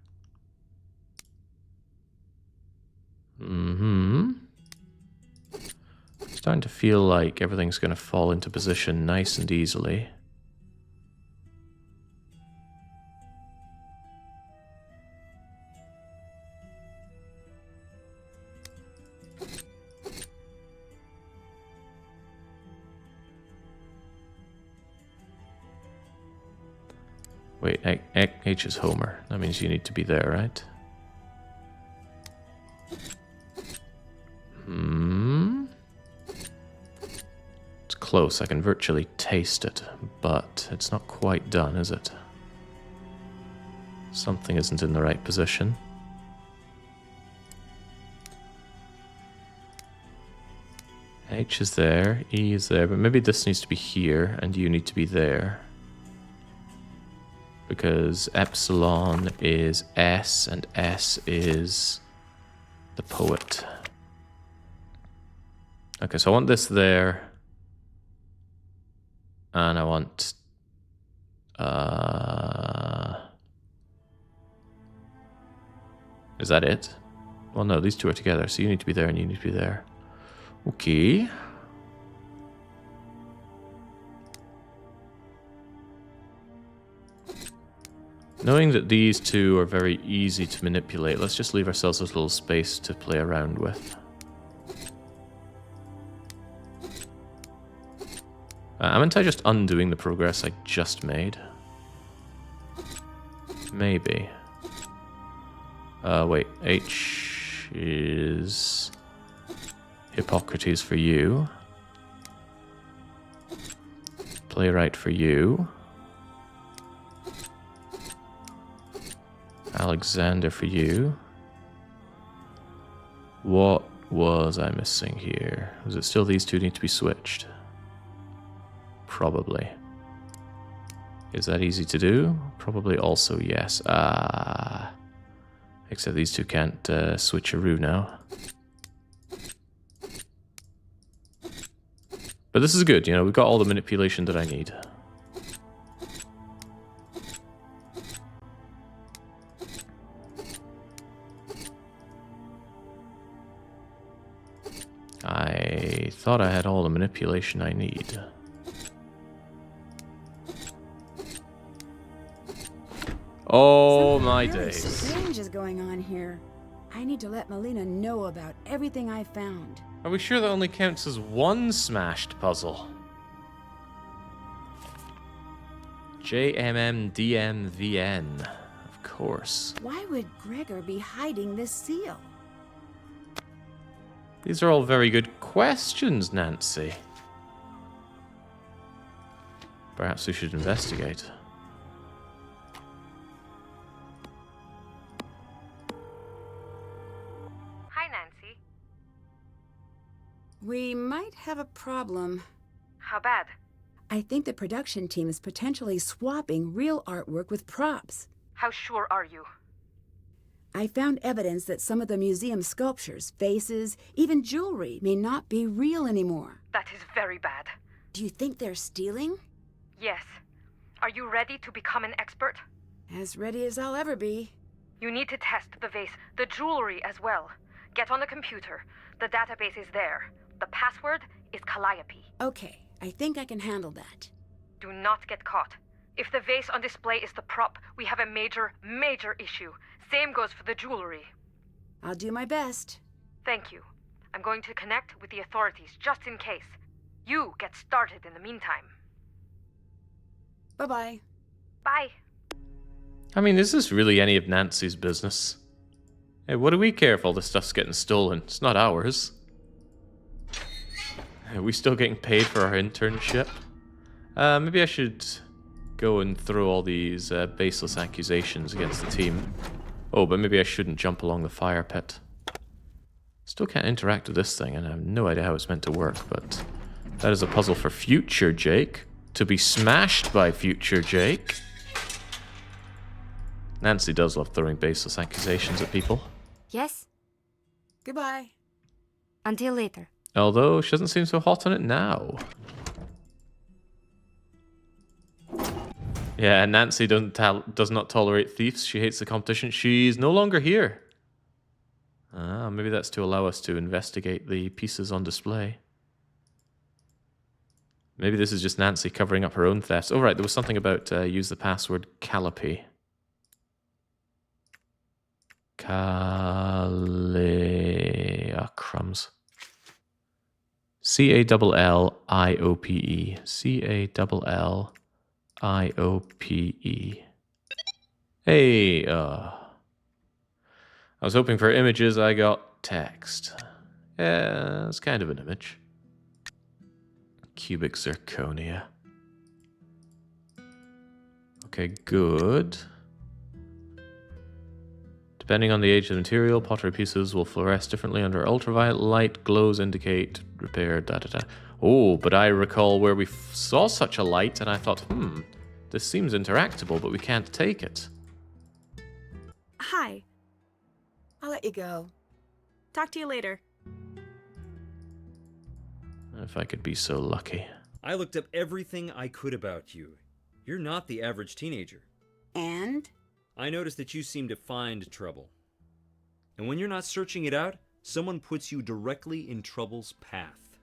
Starting to feel like everything's going to fall into position nice and easily. Wait, H is Homer. That means you need to be there, right? It's close. I can virtually taste it, but it's not quite done, is it? Something isn't in the right position. H is there, E is there, but maybe this needs to be here, and you need to be there. Because epsilon is S, and S is the poet. Okay, so I want this there. And I want... Is that it? Well, no, these two are together, so you need to be there and you need to be there. Okay. Knowing that these two are very easy to manipulate, let's just leave ourselves a little space to play around with. Am I just undoing the progress I just made? Maybe. Wait, H is Hippocrates for you. Playwright for you. Alexander for you. What was I missing here? Was it still these two need to be switched? Probably. Is that easy to do? Probably also yes. Except these two can't switcheroo now. But this is good, you know, we've got all the manipulation that I need. I thought I had all the manipulation I need. Oh my Something really days. strange is going on here. I need to let Melina know about everything I found. Are we sure that only counts as one smashed puzzle? JMMDMVN. Of course. Why would Gregor be hiding this seal? These are all very good questions, Nancy. Perhaps we should investigate. Hi, Nancy. We might have a problem. How bad? I think the production team is potentially swapping real artwork with props. How sure are you? I found evidence that some of the museum sculptures, faces, even jewelry may not be real anymore. That is very bad. Do you think they're stealing? Yes. Are you ready to become an expert? As ready as I'll ever be. You need to test the vase, the jewelry as well. Get on the computer. The database is there. The password is Calliope. Okay, I think I can handle that. Do not get caught. If the vase on display is the prop, we have a major issue. Same goes for the jewelry. I'll do my best. Thank you. I'm going to connect with the authorities just in case. You get started in the meantime. Bye-bye. Bye. I mean, is this really any of Nancy's business? Hey, what do we care if all this stuff's getting stolen? It's not ours. Are we still getting paid for our internship? Maybe I should go and throw all these baseless accusations against the team. Oh, but maybe I shouldn't jump along the fire pit. Still can't interact with this thing, and I have no idea how it's meant to work, but that is a puzzle for future Jake. To be smashed by future Jake. Nancy does love throwing baseless accusations at people. Yes? Goodbye. Until later. Although, she doesn't seem so hot on it now. Yeah, Nancy does not tolerate thieves. She hates the competition. She's no longer here. Maybe that's to allow us to investigate the pieces on display. Maybe this is just Nancy covering up her own thefts. Oh, right, there was something about use the password Calliope. Crumbs. Calliope. Calliope. Hey, I was hoping for images, I got text. Yeah, it's kind of an image. Cubic zirconia. Okay, good. Depending on the age of the material, pottery pieces will fluoresce differently under ultraviolet light. Glows indicate repair, da da da. Oh, but I recall where we saw such a light and I thought, This seems interactable, but we can't take it. Hi. I'll let you go. Talk to you later. If I could be so lucky. I looked up everything I could about you. You're not the average teenager. And? I noticed that you seem to find trouble. And when you're not searching it out, someone puts you directly in trouble's path.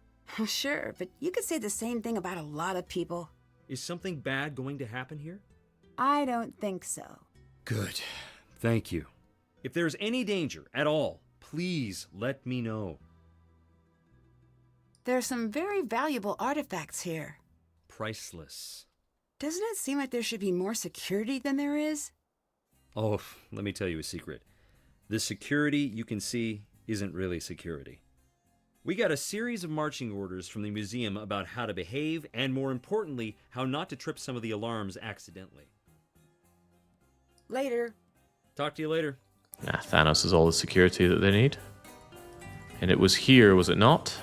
Sure, but you could say the same thing about a lot of people. Is something bad going to happen here? I don't think so. Good. Thank you. If there's any danger at all, please let me know. There's some very valuable artifacts here. Priceless. Doesn't it seem like there should be more security than there is? Oh, let me tell you a secret. The security you can see isn't really security. We got a series of marching orders from the museum about how to behave and, more importantly, how not to trip some of the alarms accidentally. Later. Talk to you later. Nah, Thanos is all the security that they need. And it was here, was it not?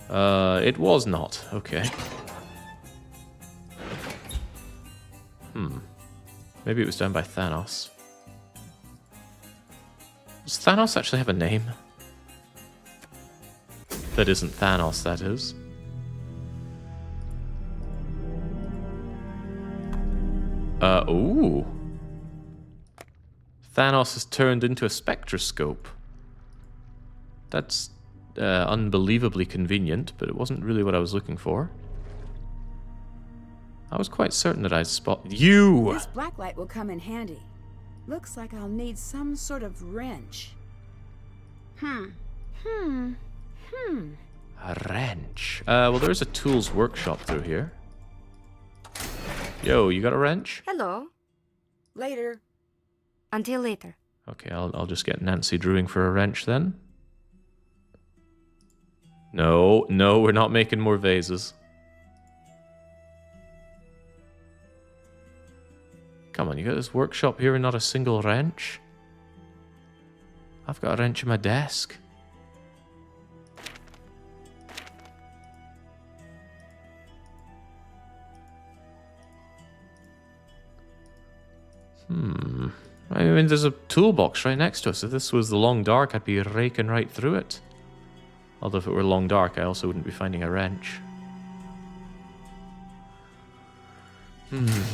It was not. Okay. Maybe it was down by Thanos. Does Thanos actually have a name? That isn't Thanos, that is. Ooh. Thanos has turned into a spectroscope. That's unbelievably convenient, but it wasn't really what I was looking for. I was quite certain that I'd spot you! This blacklight will come in handy. Looks like I'll need some sort of wrench. A wrench. Well, there's a tools workshop through here. Yo, you got a wrench? Hello. Later. Until later. Okay, I'll just get Nancy Drewing for a wrench then. No, we're not making more vases. Come on, you got this workshop here and not a single wrench? I've got a wrench in my desk. I mean, there's a toolbox right next to us. If this was the Long Dark, I'd be raking right through it. Although if it were Long Dark, I also wouldn't be finding a wrench.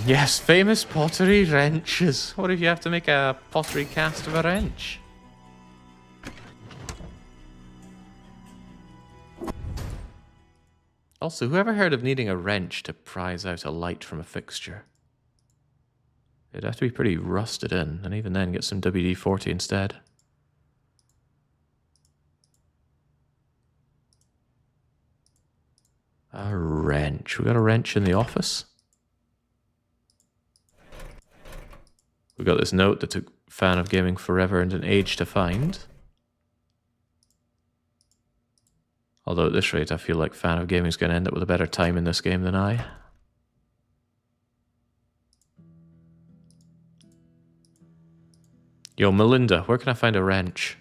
Yes, famous pottery wrenches. What if you have to make a pottery cast of a wrench? Also, whoever heard of needing a wrench to prise out a light from a fixture? It'd have to be pretty rusted in, and even then get some WD-40 instead. A wrench. We got a wrench in the office. We got this note that took Fan of Gaming forever and an age to find. Although at this rate, I feel like Fan of Gaming's going to end up with a better time in this game than I. Yo, Melinda, where can I find a wrench?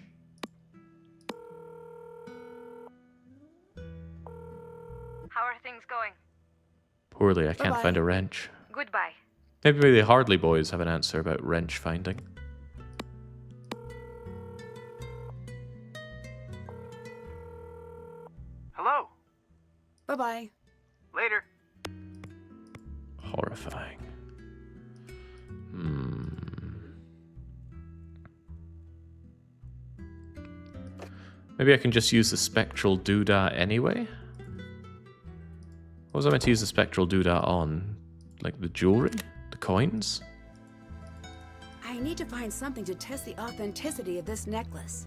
How are things going? Poorly, I can't Bye-bye. find a wrench. Goodbye. Maybe the Hardley boys have an answer about wrench finding. Hello. Bye-bye. Later. Horrifying. Maybe I can just use the spectral doodah anyway? What was I meant to use the spectral doodah on? Like the jewelry? The coins? I need to find something to test the authenticity of this necklace.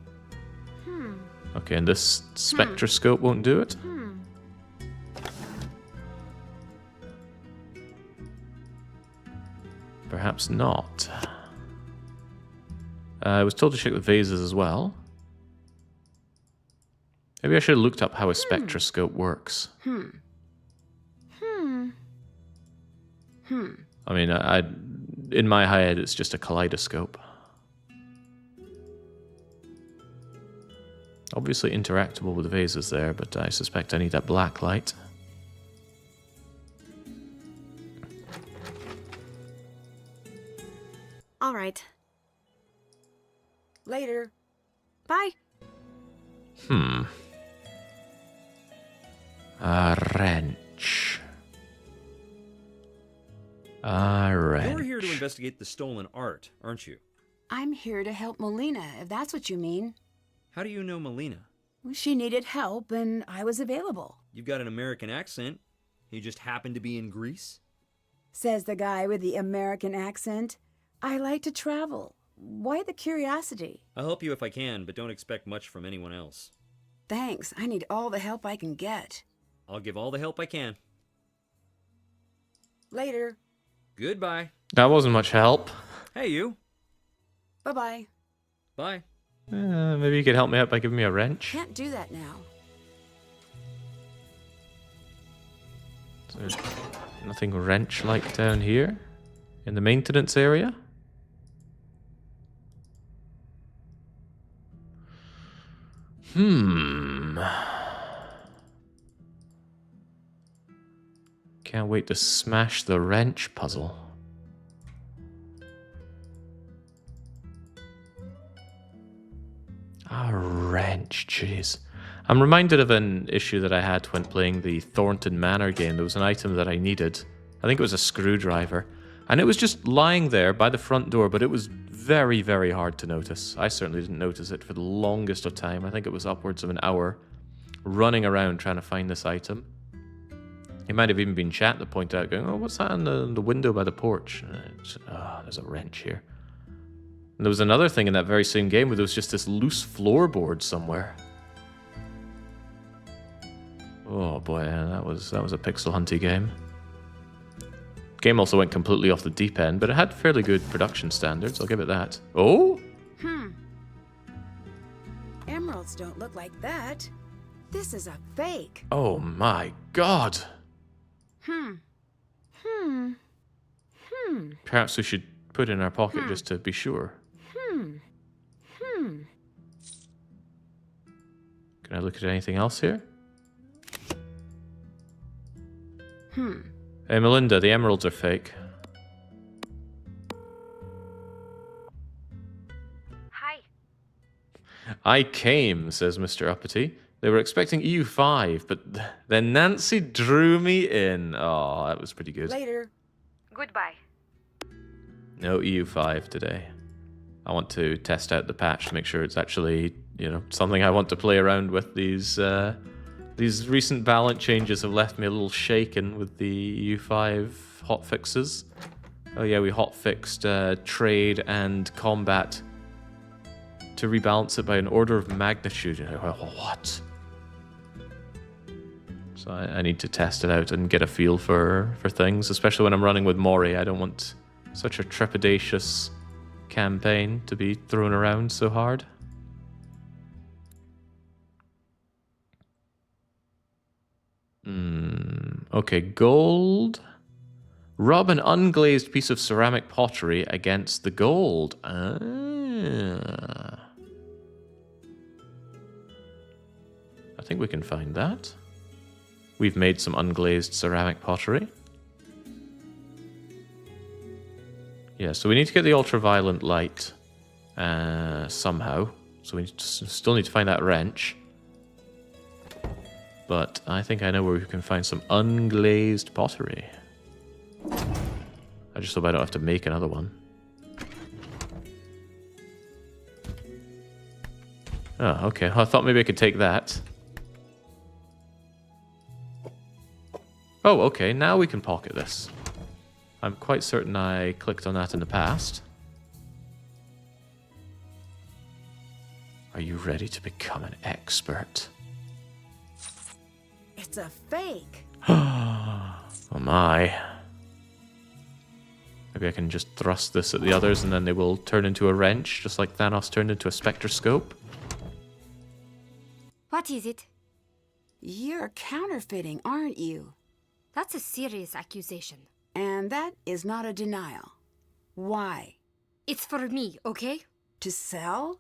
Okay, and this spectroscope won't do it? Perhaps not. I was told to check the vases as well. Maybe I should have looked up how a spectroscope works. I mean, in my head, it's just a kaleidoscope. Obviously interactable with the vases there, but I suspect I need that black light. All right. Later. Bye. A wrench. A wrench. You're here to investigate the stolen art, aren't you? I'm here to help Molina, if that's what you mean. How do you know Melina? She needed help, and I was available. You've got an American accent. You just happen to be in Greece? Says the guy with the American accent. I like to travel. Why the curiosity? I'll help you if I can, but don't expect much from anyone else. Thanks. I need all the help I can get. I'll give all the help I can. Later. Goodbye. That wasn't much help. Hey, you. Bye-bye. Bye. Maybe you could help me out by giving me a wrench. Can't do that now. So there's nothing wrench-like down here? In the maintenance area? Can't wait to smash the wrench puzzle. A wrench, jeez. I'm reminded of an issue that I had when playing the Thornton Manor game. There was an item that I needed. I think it was a screwdriver. And it was just lying there by the front door, but it was very, very hard to notice. I certainly didn't notice it for the longest of time. I think it was upwards of an hour running around trying to find this item. It might have even been chat that pointed out, going, oh, what's that on the window by the porch? There's a wrench here. And there was another thing in that very same game where there was just this loose floorboard somewhere. Oh boy, yeah, that was a pixel hunty game. Game also went completely off the deep end, but it had fairly good production standards, I'll give it that. Oh? Emeralds don't look like that. This is a fake. Oh my god! Perhaps we should put it in our pocket just to be sure. Can I look at anything else here? Hey Melinda, the emeralds are fake. Hi. I came, says Mr. Uppity. They were expecting EU5, but then Nancy drew me in. Oh, that was pretty good. Later. Goodbye. No EU5 today. I want to test out the patch to make sure it's actually, something I want to play around with. These recent balance changes have left me a little shaken with the EU5 hotfixes. Oh yeah, we hotfixed trade and combat to rebalance it by an order of magnitude. What? So I need to test it out and get a feel for things, especially when I'm running with Mori. I don't want such a trepidatious campaign to be thrown around so hard. Okay, gold. Rub an unglazed piece of ceramic pottery against the gold. I think we can find that. We've made some unglazed ceramic pottery. Yeah, so we need to get the ultraviolet light somehow. So we still need to find that wrench. But I think I know where we can find some unglazed pottery. I just hope I don't have to make another one. Oh, okay. Well, I thought maybe I could take that. Oh, okay. Now we can pocket this. I'm quite certain I clicked on that in the past. Are you ready to become an expert? It's a fake. Oh my. Maybe I can just thrust this at the others and then they will turn into a wrench, just like Thanos turned into a spectroscope. What is it? You're counterfeiting, aren't you? That's a serious accusation. And that is not a denial. Why? It's for me, okay? To sell?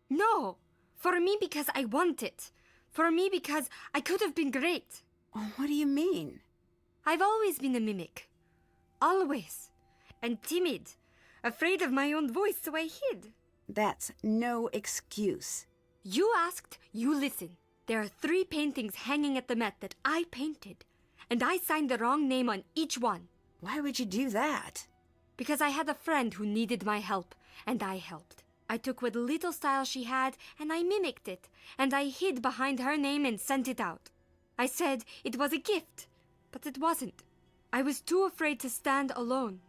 No! For me because I want it. For me because I could have been great. Oh, what do you mean? I've always been a mimic. Always. And timid. Afraid of my own voice, so I hid. That's no excuse. You asked, you listen. There are 3 paintings hanging at the Met that I painted, and I signed the wrong name on each one. Why would you do that? Because I had a friend who needed my help, and I helped. I took what little style she had, and I mimicked it, and I hid behind her name and sent it out. I said it was a gift, but it wasn't. I was too afraid to stand alone.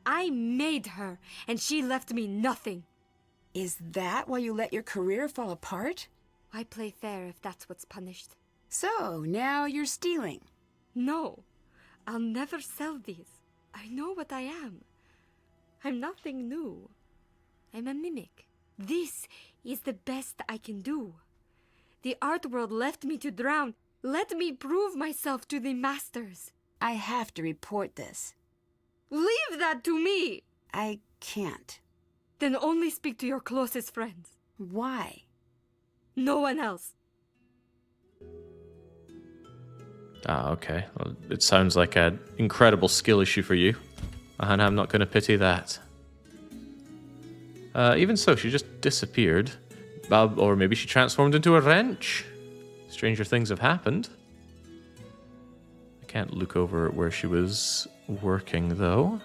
I made her, and she left me nothing. Is that why you let your career fall apart? I play fair if that's what's punished. So, now you're stealing. No, I'll never sell these. I know what I am. I'm nothing new. I'm a mimic. This is the best I can do. The art world left me to drown. Let me prove myself to the masters. I have to report this. Leave that to me! I can't. Then only speak to your closest friends. Why? No one else. Ah, okay. Well, it sounds like an incredible skill issue for you, and I'm not going to pity that. Even so, she just disappeared. Or maybe she transformed into a wrench. Stranger things have happened. I can't look over at where she was working, though.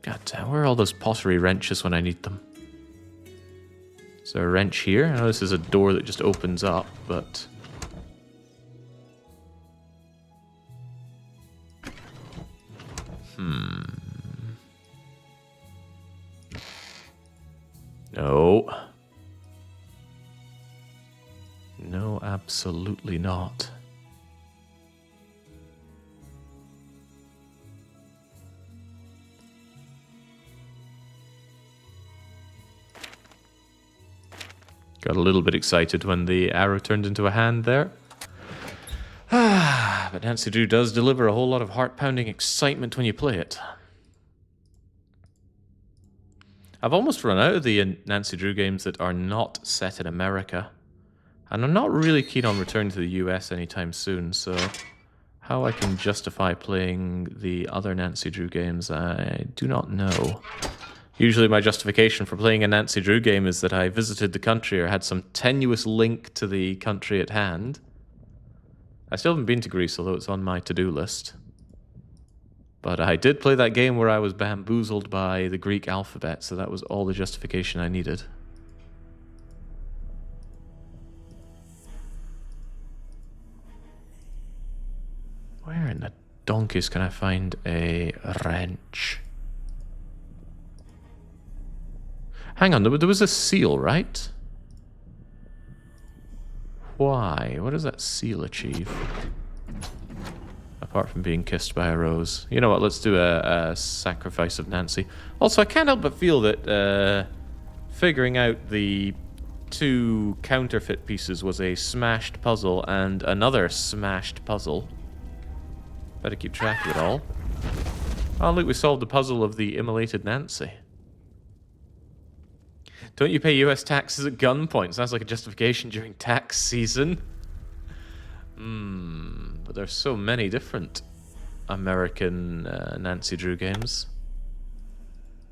God damn, where are all those pottery wrenches when I need them? Is there a wrench here? I know this is a door that just opens up, but... No. No, absolutely not. Got a little bit excited when the arrow turned into a hand there. But Nancy Drew does deliver a whole lot of heart-pounding excitement when you play it. I've almost run out of the Nancy Drew games that are not set in America. And I'm not really keen on returning to the US anytime soon, so how I can justify playing the other Nancy Drew games, I do not know. Usually my justification for playing a Nancy Drew game is that I visited the country or had some tenuous link to the country at hand. I still haven't been to Greece, although it's on my to-do list. But I did play that game where I was bamboozled by the Greek alphabet, so that was all the justification I needed. Where in the donkeys can I find a wrench? Hang on, there was a seal, right? Why? What does that seal achieve? Apart from being kissed by a rose. You know what, let's do a sacrifice of Nancy. Also, I can't help but feel that figuring out the 2 counterfeit pieces was a smashed puzzle and another smashed puzzle. Better keep track of it all. Oh, look, we solved the puzzle of the immolated Nancy. Don't you pay US taxes at gunpoint? Sounds like a justification during tax season. But there's so many different American Nancy Drew games.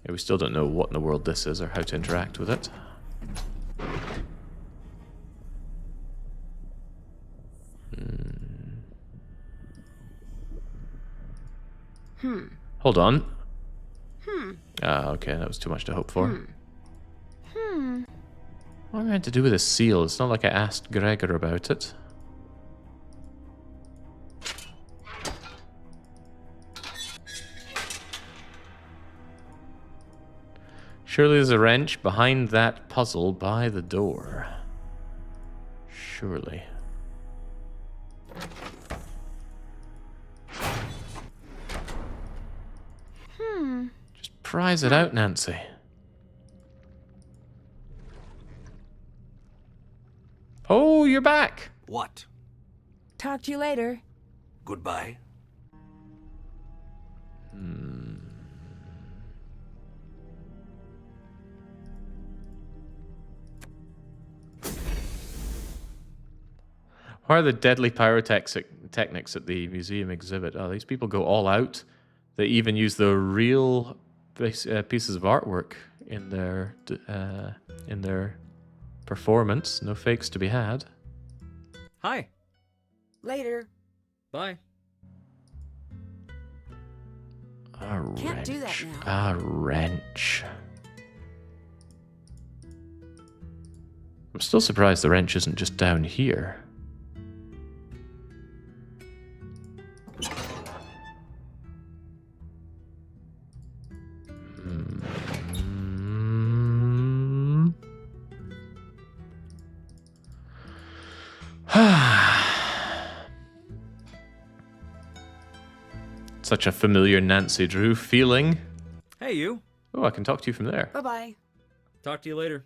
Yeah, we still don't know what in the world this is or how to interact with it. Hold on. Ah, okay, that was too much to hope for. What am I meant to do with a seal? It's not like I asked Gregor about it. Surely there's a wrench behind that puzzle by the door. Surely. Just prize it out, Nancy. Oh, you're back. What? Talk to you later. Goodbye? Why are the deadly pyrotechnics at the museum exhibit? Oh, these people go all out They even use the real pieces of artwork in their performance. No fakes to be had. Hi. Later. Bye. A wrench. Can't do that now. A wrench. I'm still surprised the wrench isn't just down here. Such a familiar Nancy Drew feeling. Hey, you. Oh, I can talk to you from there. Bye-bye. Talk to you later.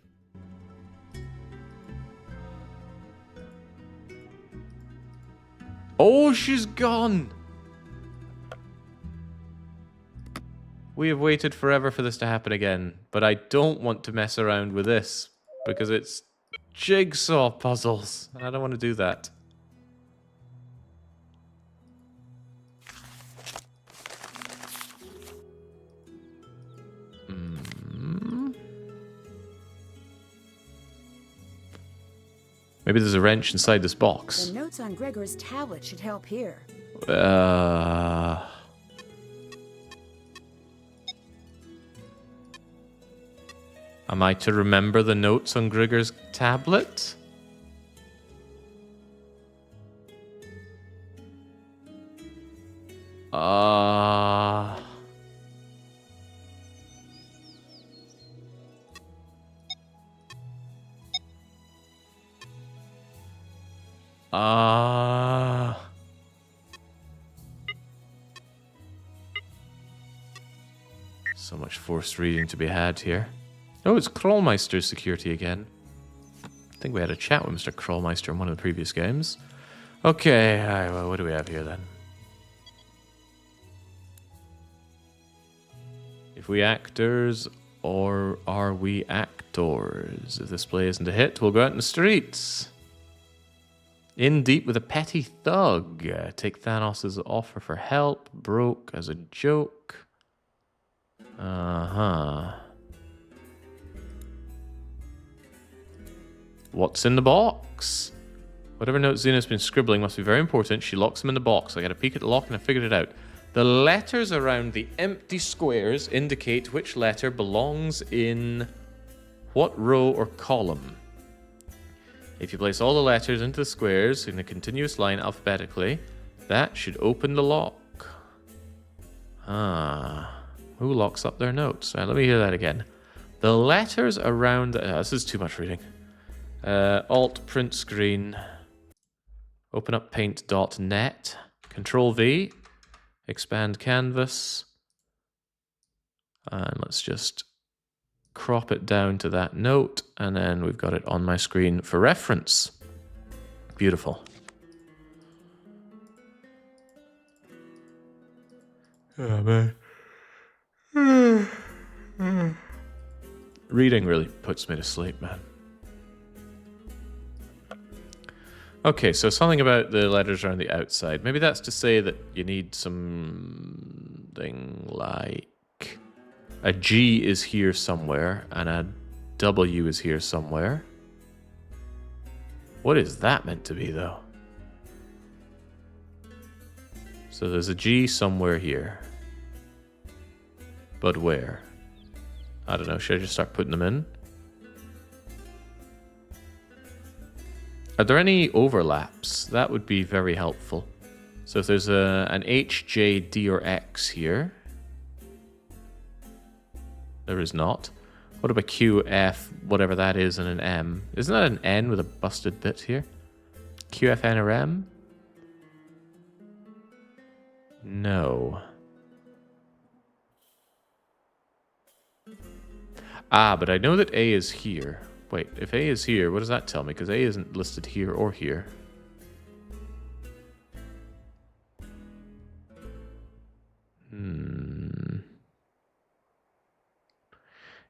Oh, she's gone! We have waited forever for this to happen again, but I don't want to mess around with this because it's jigsaw puzzles, and I don't want to do that. Maybe there's a wrench inside this box. The notes on Gregor's tablet should help here. Am I to remember the notes on Gregor's tablet? So much forced reading to be had here. Oh, it's Krollmeister's security again. I think we had a chat with Mr. Krollmeister in one of the previous games. Okay, well, what do we have here then? If we actors, or are we actors? If this play isn't a hit, we'll go out in the streets. In deep with a petty thug. Take Thanos' offer for help. Broke as a joke. What's in the box? Whatever note Xena's been scribbling must be very important. She locks them in the box. I got a peek at the lock and I figured it out. The letters around the empty squares indicate which letter belongs in what row or column. If you place all the letters into the squares in a continuous line alphabetically, that should open the lock. Who locks up their notes? Right, let me hear that again. The letters around... this is too much reading. Alt print screen. Open up paint.net. Control V. Expand canvas. And let's just crop it down to that note. And then we've got it on my screen for reference. Beautiful. Oh, man. Reading really puts me to sleep, man. Okay, so something about the letters around the outside. Maybe that's to say that you need something like a G is here somewhere and a W is here somewhere. What is that meant to be, though? So there's a G somewhere here. But where? I don't know. Should I just start putting them in? Are there any overlaps? That would be very helpful. So if there's an H, J, D, or X here. There is not. What about Q, F, whatever that is, and an M? Isn't that an N with a busted bit here? Q, F, N, or M? No. But I know that A is here. Wait, if A is here, what does that tell me? Because A isn't listed here or here.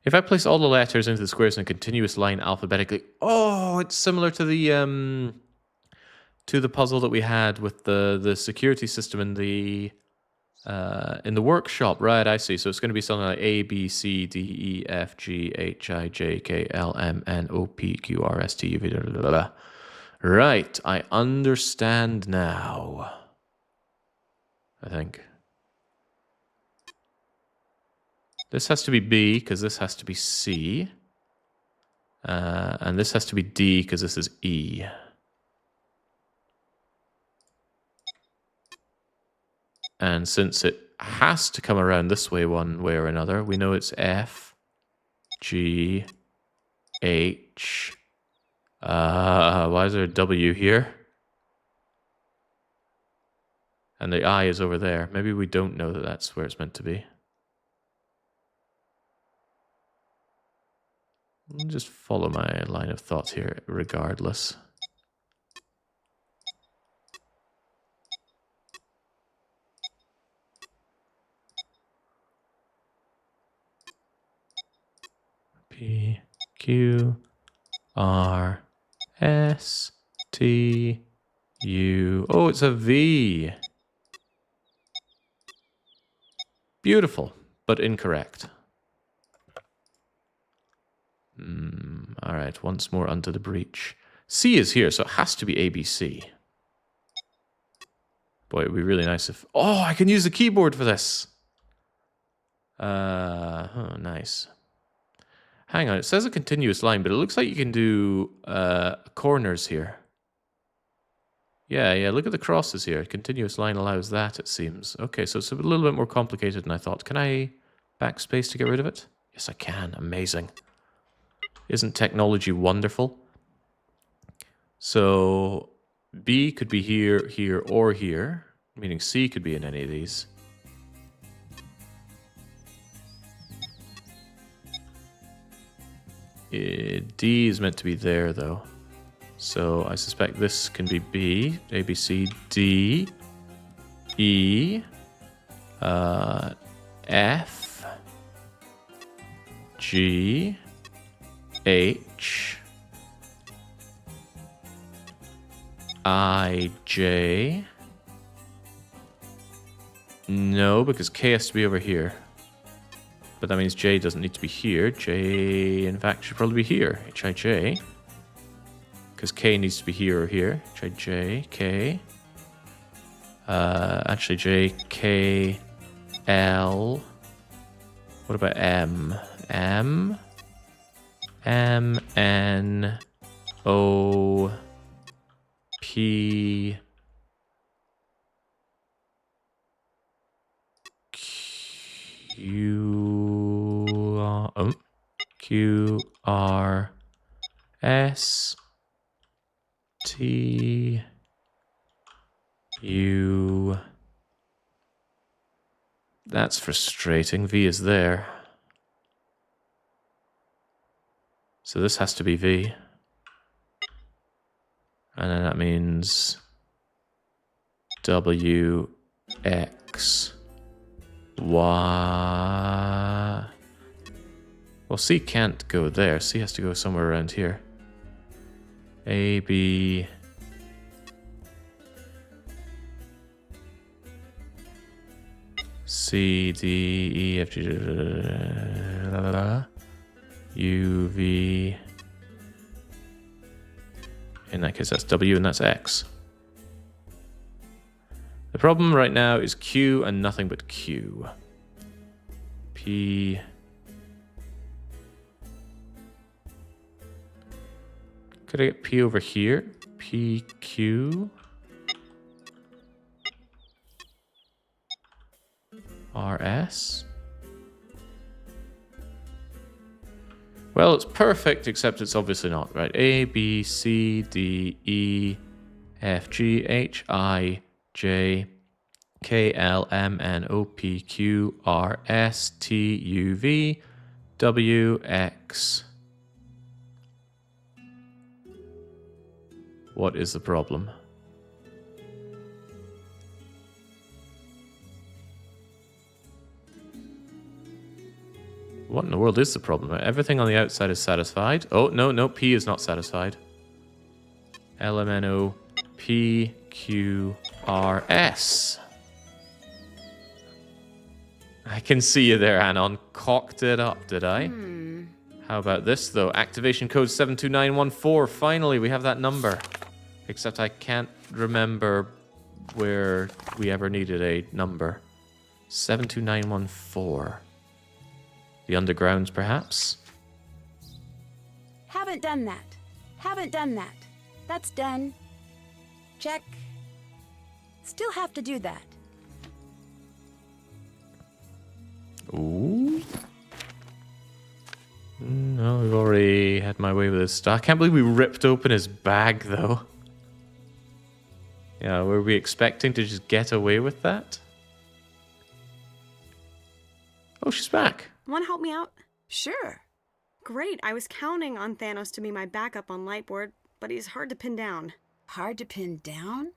If I place all the letters into the squares in a continuous line alphabetically... Oh, it's similar to the puzzle that we had with the security system in the In the workshop, right, I see. So it's going to be something like A, B, C, D, E, F, G, H, I, J, K, L, M, N, O, P, Q, R, S, T, U, V, blah, blah, blah, blah. Right, I understand now. I think. This has to be B, because this has to be C. And this has to be D, because this is E. And since it has to come around this way one way or another, we know it's F, G, H. Why is there a W here? And the I is over there. Maybe we don't know that that's where it's meant to be. I'll just follow my line of thought here, regardless. P, Q, R, S, T, U. Oh, it's a V. Beautiful, but incorrect. All right, once more under the breach. C is here, so it has to be ABC. Boy, it would be really nice if... Oh, I can use the keyboard for this. Nice. Hang on, it says a continuous line, but it looks like you can do corners here. Yeah, look at the crosses here. A continuous line allows that, it seems. Okay, so it's a little bit more complicated than I thought. Can I backspace to get rid of it? Yes, I can. Amazing. Isn't technology wonderful? So B could be here, here, or here, meaning C could be in any of these. D is meant to be there, though. So I suspect this can be B, A, B, C, D, E, F, G, H, I, J. No, because K has to be over here. But that means J doesn't need to be here. J, in fact, should probably be here. H, I, J. Because K needs to be here or here. H, I, J, K. Actually, J, K, L. What about M? M, N, O, P, Q, R, S, T, U. That's frustrating. V is there. So this has to be V. And then that means W, X, Y. Well, C can't go there. C has to go somewhere around here. A, B. C, D, E, F, G, U, V. In that case, that's W and that's X. The problem right now is Q and nothing but Q. P. Could I get P over here? P, Q. R, S. Well, it's perfect, except it's obviously not, right? A, B, C, D, E, F, G, H, I, J, K, L, M, N, O, P, Q, R, S, T, U, V, W, X. What is the problem? What in the world is the problem? Everything on the outside is satisfied. Oh, no, P is not satisfied. L, M, N, O, P, Q, R, S. I can see you there, Anon. Cocked it up, did I? How about this, though? Activation code 72914. Finally, we have that number. Except I can't remember where we ever needed a number. 72914. The undergrounds, perhaps? Haven't done that. Haven't done that. That's done. Check. Still have to do that. Ooh. No, we've already had my way with this stuff. I can't believe we ripped open his bag, though. Yeah, were we expecting to just get away with that? Oh, she's back. Want to help me out? Sure. Great, I was counting on Thanos to be my backup on Lightboard, but he's hard to pin down. Hard to pin down?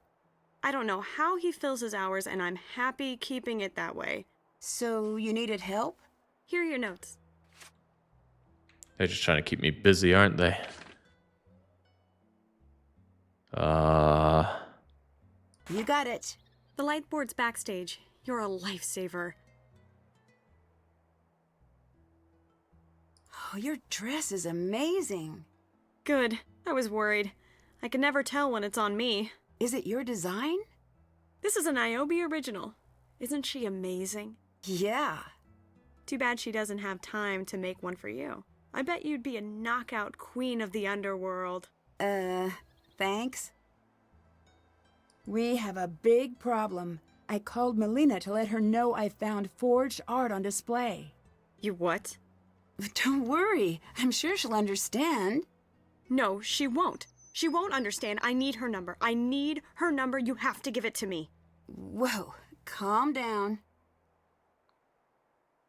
I don't know how he fills his hours, and I'm happy keeping it that way. So you needed help? Here are your notes. They're just trying to keep me busy, aren't they? You got it. The Lightboard's backstage. You're a lifesaver. Oh, your dress is amazing. Good. I was worried. I can never tell when it's on me. Is it your design? This is an Niobe original. Isn't she amazing? Yeah. Too bad she doesn't have time to make one for you. I bet you'd be a knockout queen of the underworld. Thanks. We have a big problem. I called Melina to let her know I found forged art on display. You what? Don't worry. I'm sure she'll understand. No, she won't. She won't understand. I need her number. I need her number. You have to give it to me. Whoa, calm down.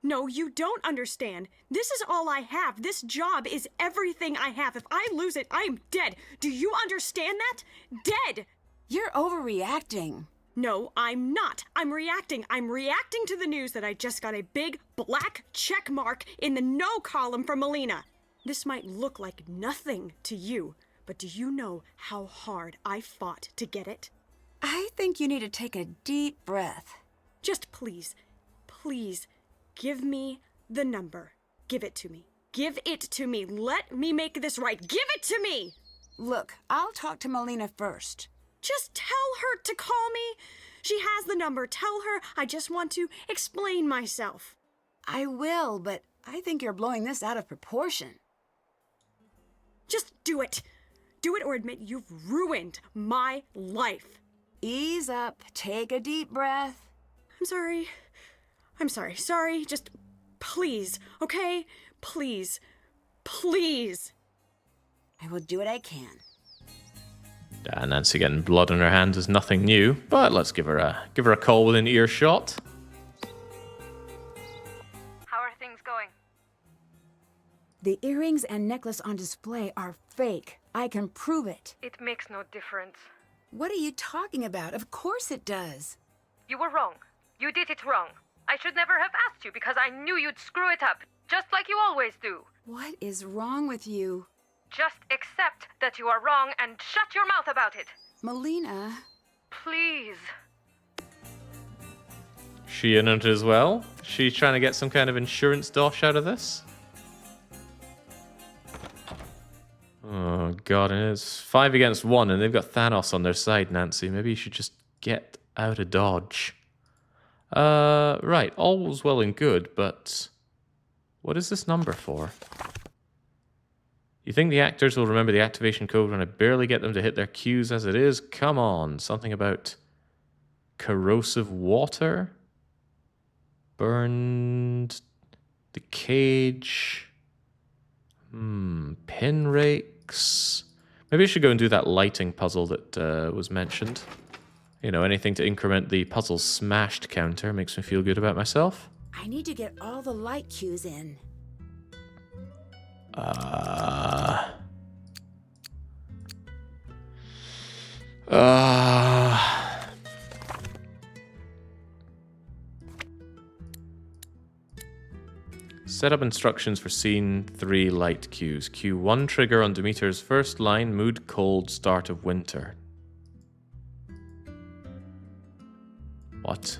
No, you don't understand. This is all I have. This job is everything I have. If I lose it, I am dead. Do you understand that? Dead! You're overreacting. No, I'm not. I'm reacting. I'm reacting to the news that I just got a big black check mark in the no column from Melina. This might look like nothing to you, but do you know how hard I fought to get it? I think you need to take a deep breath. Just please, please, give me the number. Give it to me. Give it to me. Let me make this right. Give it to me! Look, I'll talk to Melina first. Just tell her to call me. She has the number. Tell her I just want to explain myself. I will, but I think you're blowing this out of proportion. Just do it. Do it or admit you've ruined my life. Ease up. Take a deep breath. I'm sorry. I'm sorry. Sorry. Just please, okay? Please. Please. I will do what I can. Nancy getting blood on her hands is nothing new, but let's give her a call within earshot. How are things going? The earrings and necklace on display are fake. I can prove it. It makes no difference. What are you talking about? Of course it does. You were wrong. You did it wrong. I should never have asked you because I knew you'd screw it up, just like you always do. What is wrong with you? Just accept that you are wrong and shut your mouth about it. Melina. Please. She in it as well? She trying to get some kind of insurance dosh out of this? Oh god, and it's 5 against 1 and they've got Thanos on their side, Nancy. Maybe you should just get out of Dodge. Right, all was well and good, but what is this number for? You think the actors will remember the activation code when I barely get them to hit their cues as it is? Come on, something about corrosive water? Burned the cage? Pin rakes? Maybe I should go and do that lighting puzzle that was mentioned. You know, anything to increment the puzzle's smashed counter makes me feel good about myself. I need to get all the light cues in. Set up instructions for scene 3 light cues. Cue 1 trigger on Demeter's first line, mood cold, start of winter. What?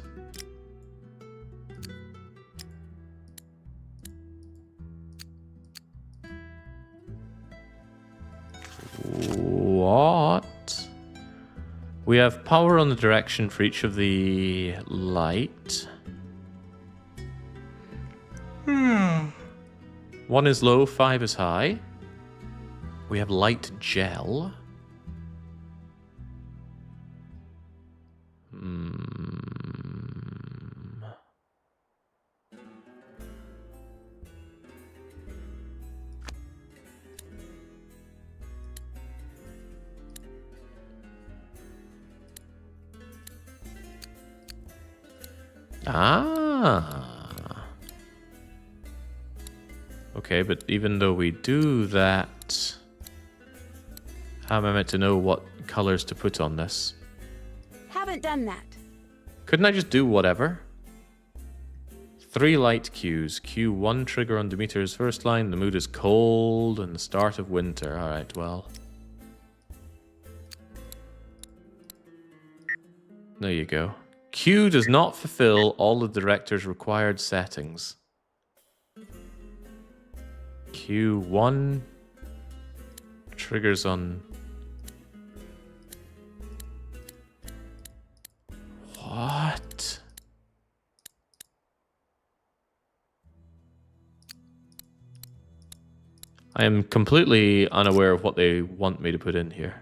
We have power on the direction for each of the light. One is low, 5 is high. We have light gel. Ah. Okay, but even though we do that, how am I meant to know what colors to put on this? Haven't done that. Couldn't I just do whatever? 3 light cues. Cue 1 trigger on Demeter's first line. The mood is cold and the start of winter. Alright, well. There you go. Q does not fulfill all the director's required settings. Q1 triggers on... What? I am completely unaware of what they want me to put in here.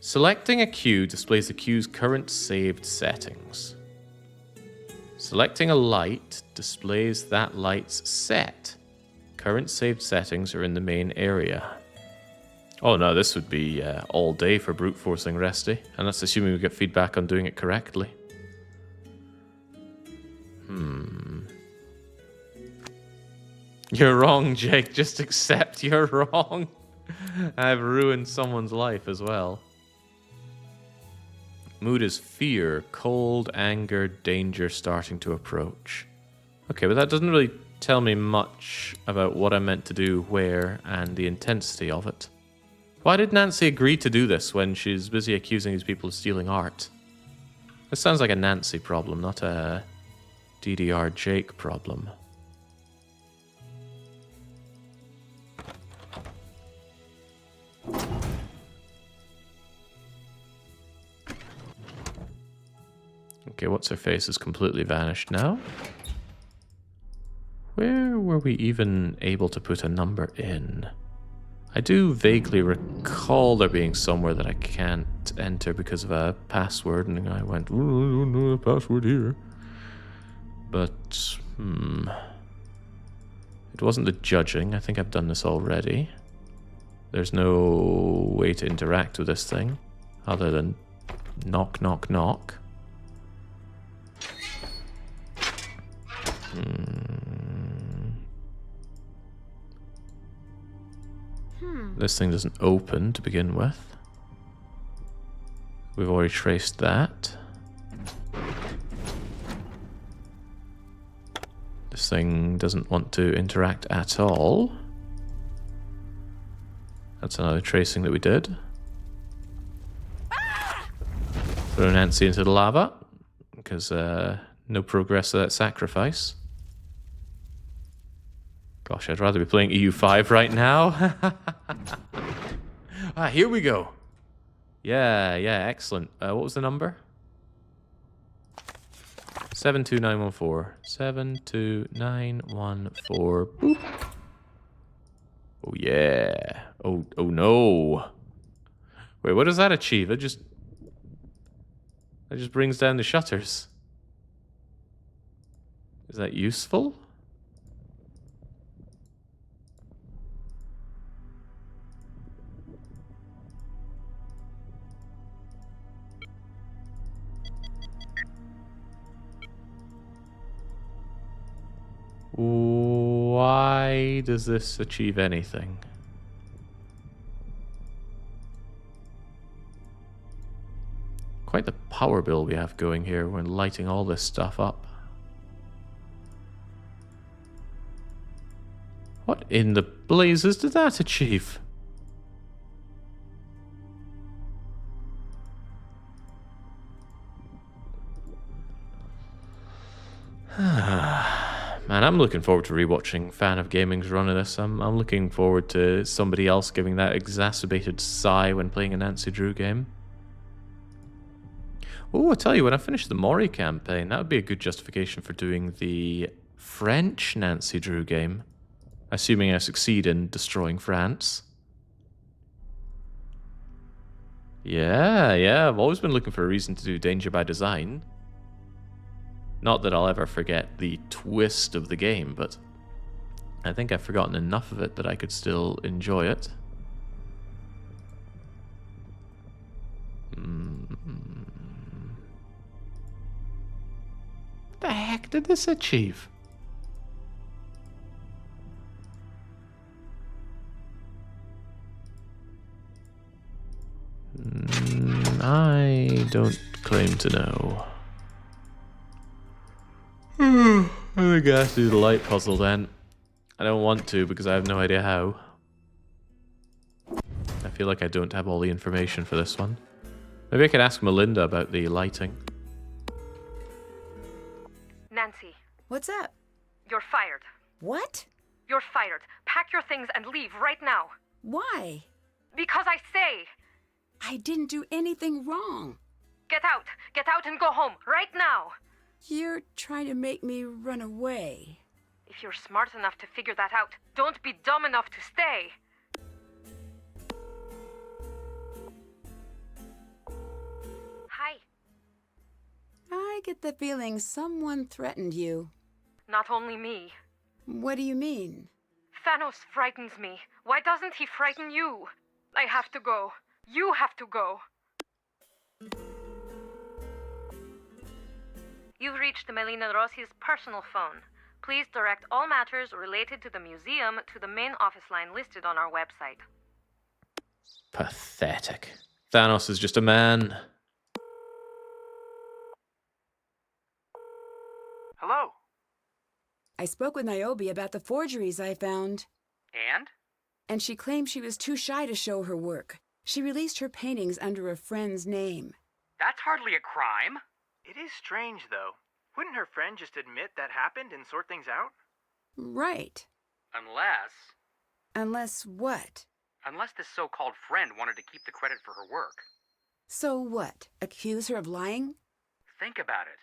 Selecting a cue displays the cue's current saved settings. Selecting a light displays that light's set. Current saved settings are in the main area. Oh no, this would be all day for brute forcing Resty, and that's assuming we get feedback on doing it correctly. You're wrong, Jake. Just accept you're wrong. I've ruined someone's life as well. Mood is fear, cold, anger, danger starting to approach. Okay, but that doesn't really tell me much about what I'm meant to do, where, and the intensity of it. Why did Nancy agree to do this when she's busy accusing these people of stealing art? This sounds like a Nancy problem, not a DDR Jake problem. Okay, what's her face has completely vanished now. Where were we even able to put a number in? I do vaguely recall there being somewhere that I can't enter because of a password, and I went, oh, I don't know the password here. But, it wasn't the judging. I think I've done this already. There's no way to interact with this thing other than knock, knock, knock. This thing doesn't open to begin with. We've already traced that. This thing doesn't want to interact at all. That's another tracing that we did. Throw Nancy into the lava, because no progress without sacrifice. Gosh, I'd rather be playing EU5 right now. Ah, here we go. Yeah, excellent. What was the number? 72914. 72914. Boop. Oh, yeah. Oh no. Wait, what does that achieve? That just brings down the shutters. Is that useful? Why does this achieve anything? Quite the power bill we have going here when lighting all this stuff up. What in the blazes did that achieve? Man, I'm looking forward to rewatching Fan of Gaming's run of this. I'm looking forward to somebody else giving that exacerbated sigh when playing a Nancy Drew game. Oh, I tell you, when I finish the Mori campaign, that would be a good justification for doing the French Nancy Drew game. Assuming I succeed in destroying France. Yeah, I've always been looking for a reason to do Danger by Design. Not that I'll ever forget the twist of the game, but I think I've forgotten enough of it that I could still enjoy it. What the heck did this achieve? I don't claim to know. I think I have to do the light puzzle then. I don't want to because I have no idea how. I feel like I don't have all the information for this one. Maybe I can ask Melinda about the lighting. Nancy, What's up? you're fired. What? You're fired. Pack your things and leave right now. Why? Because I say, I didn't do anything wrong. get out. Get out and go home right now. You're trying to make me run away. If you're smart enough to figure that out, don't be dumb enough to stay. Hi. I get the feeling someone threatened you. Not only me. What do you mean? Thanos frightens me. Why doesn't he frighten you? I have to go. You have to go. You've reached Melina Rossi's personal phone. Please direct all matters related to the museum to the main office line listed on our website. Pathetic. Thanos is just a man. Hello. I spoke with Niobe about the forgeries I found, And? she claimed she was too shy to show her work. She released her paintings under a friend's name. That's hardly a crime. It is strange, though. Wouldn't her friend just admit that happened and sort things out? Right. Unless Unless what? this so-called friend wanted to keep the credit for her work. So what? Accuse her of lying? Think about it.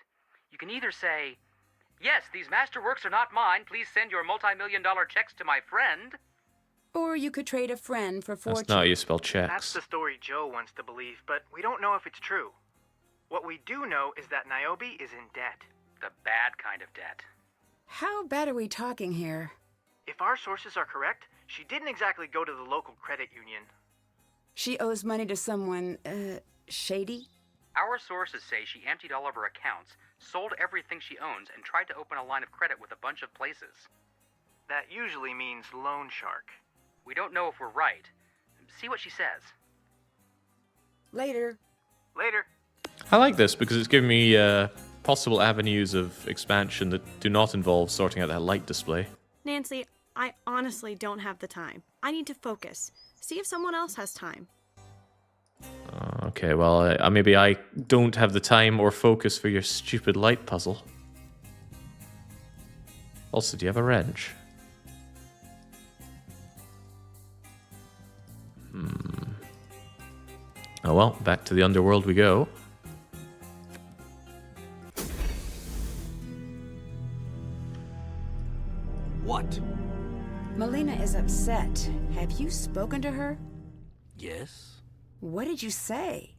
You can either say, yes, these masterworks are not mine. Please send your multi-million-dollar checks to my friend. Or you could trade a friend for fortune. That's not how you spell That's checks. the story Joe wants to believe, but we don't know if it's true. What we do know is that Niobe is in debt. The bad kind of debt. How bad are we talking here? If our sources are correct, she didn't exactly go to the local credit union. She owes money to someone, shady? Our sources say she emptied all of her accounts, sold everything she owns, and tried to open a line of credit with a bunch of places. That usually means loan shark. We don't know if we're right. See what she says. Later. Later. I like this because it's giving me possible avenues of expansion that do not involve sorting out that light display. Nancy, I honestly don't have the time. I need to focus. See if someone else has time. Okay, well, maybe I don't have the time or focus for your stupid light puzzle. Also, do you have a wrench? Oh well, back to the underworld we go. What? Melina is upset. Have you spoken to her? Yes? What did you say?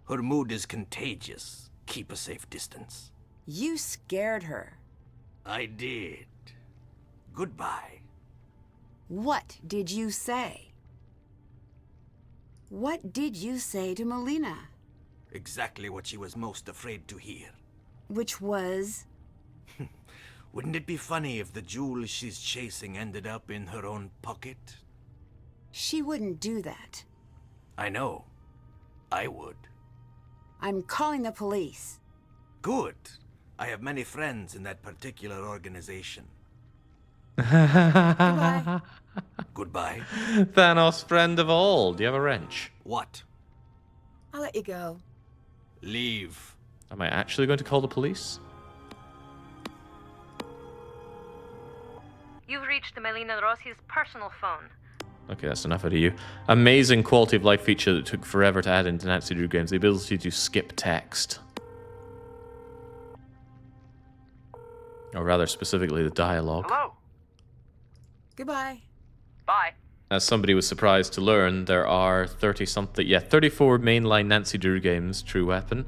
Her mood is contagious. Keep a safe distance. You scared her. I did. Goodbye. What did you say? What did you say to Melina? Exactly what she was most afraid to hear. Which was? Wouldn't it be funny if the jewel she's chasing ended up in her own pocket? She wouldn't do that. I know. I would. I'm calling the police. Good. I have many friends in that particular organization. Goodbye. Goodbye. Thanos, friend of all. Do you have a wrench? What? I'll let you go. Leave. Am I actually going to call the police? You've reached Melina Rossi's personal phone. Okay, that's enough out of you. Amazing quality of life feature that took forever to add into Nancy Drew games. The ability to skip text. Or rather, specifically the dialogue. Hello? Goodbye. Bye. As somebody was surprised to learn, there are 34 mainline Nancy Drew games, True Weapon.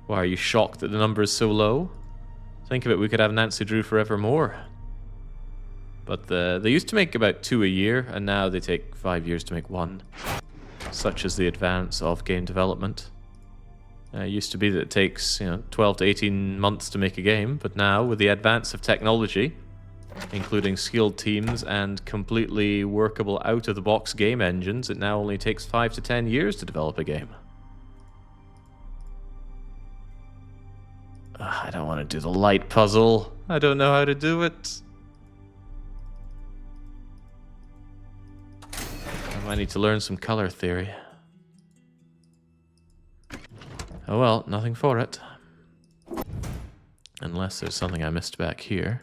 Why, are you shocked that the number is so low? Think of it, we could have Nancy Drew forevermore. But they used to make about 2 a year, and now they take 5 years to make one. Such is the advance of game development. It used to be that it takes 12 to 18 months to make a game, but now, with the advance of technology, including skilled teams and completely workable out-of-the-box game engines, it now only takes 5 to 10 years to develop a game. I don't want to do the light puzzle. I don't know how to do it. I might need to learn some color theory. Oh well, nothing for it. Unless there's something I missed back here.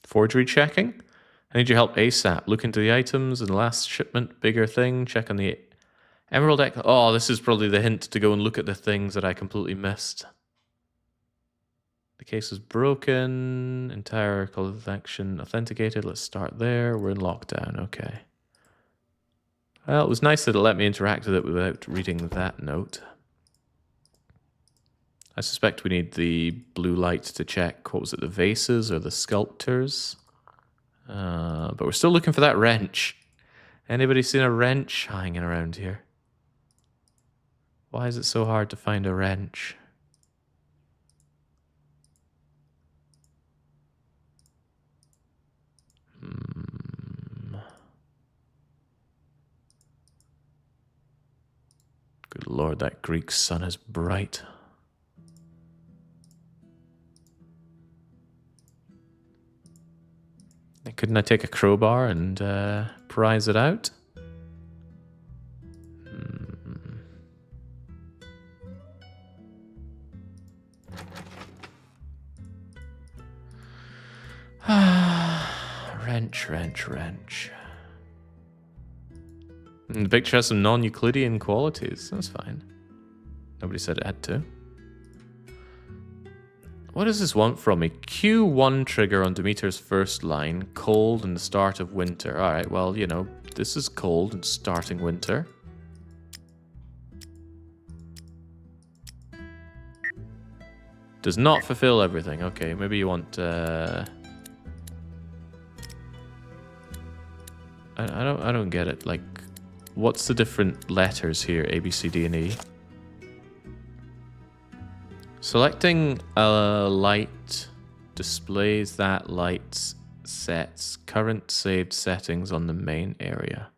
Forgery checking? I need your help ASAP. Look into the items and last shipment, bigger thing. Check on the Emerald deck. Oh, this is probably the hint to go and look at the things that I completely missed. The case is broken. Entire collection authenticated. Let's start there. We're in lockdown. Okay. Well, it was nice that it let me interact with it without reading that note. I suspect we need the blue light to check, what was it, the vases or the sculptors? But we're still looking for that wrench. Anybody seen a wrench hanging around here? Why is it so hard to find a wrench? Good lord, that Greek sun is bright. Couldn't I take a crowbar and prise it out? Wrench. And the picture has some non-Euclidean qualities. That's fine. Nobody said it had to. What does this want from me? Q1 trigger on Demeter's first line. Cold and the start of winter. Alright, well, this is cold and starting winter. Does not fulfill everything. Okay, maybe you want... I don't get it. Like, what's the different letters here? A, B, C, D, and E. Selecting a light displays that light sets current saved settings on the main area.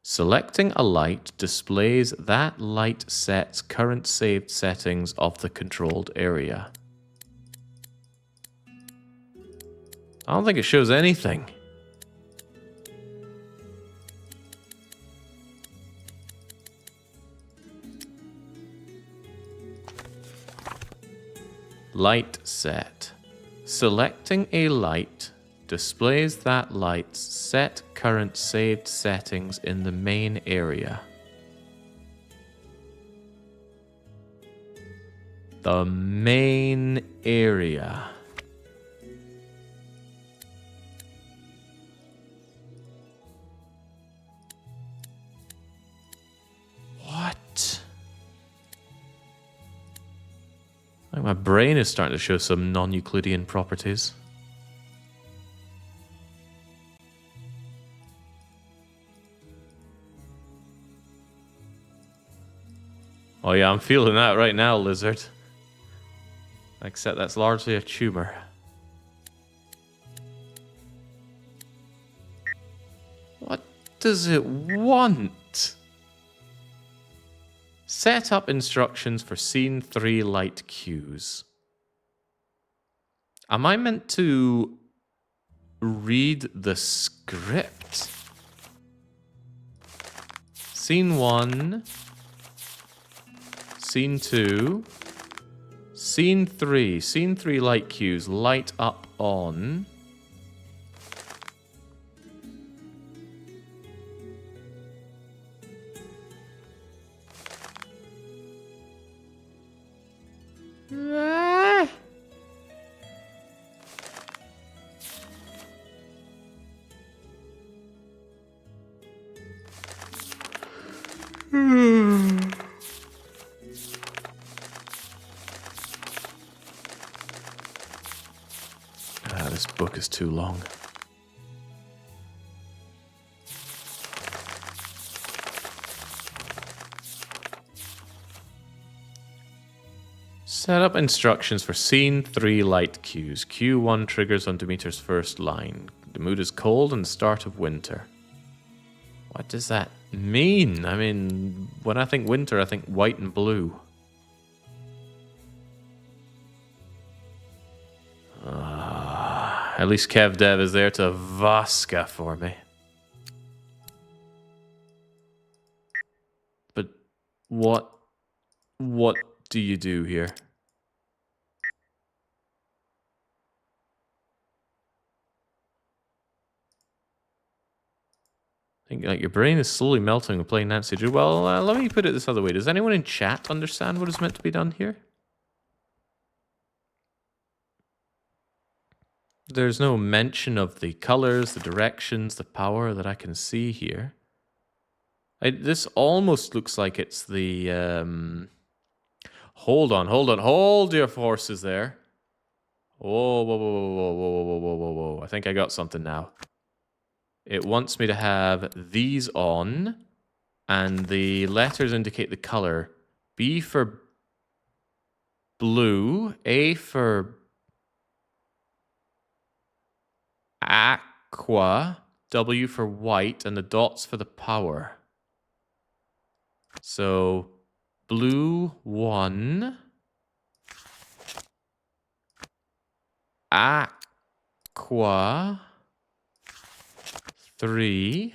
Selecting a light displays that light sets current saved settings of the controlled area. I don't think it shows anything. Light set. Selecting a light displays that light's set current saved settings in the main area. The main area. What? Like my brain is starting to show some non-Euclidean properties. Oh yeah, I'm feeling that right now, lizard. Except that's largely a tumor. What does it want? Set up instructions for scene 3 light cues. Am I meant to read the script? Scene 1. Scene 2. Scene 3. Scene 3 light cues. Light up on. This book is too long. Set up instructions for Scene 3 light cues. Q1 triggers on Demeter's first line. The mood is cold and the start of winter. What does that mean? I mean, when I think winter, I think white and blue. At least KevDev is there to Vaska for me. But what do you do here? I think like your brain is slowly melting and playing Nancy Drew. Well, let me put it this other way. Does anyone in chat understand what is meant to be done here? There's no mention of the colors, the directions, the power that I can see here. This almost looks like it's the... Hold your horses there. Whoa, whoa, whoa, whoa, whoa, whoa, whoa, whoa, whoa, whoa. I think I got something now. It wants me to have these on, and the letters indicate the color. B for blue, A for aqua, W for white, and the dots for the power. So, blue 1, aqua 3,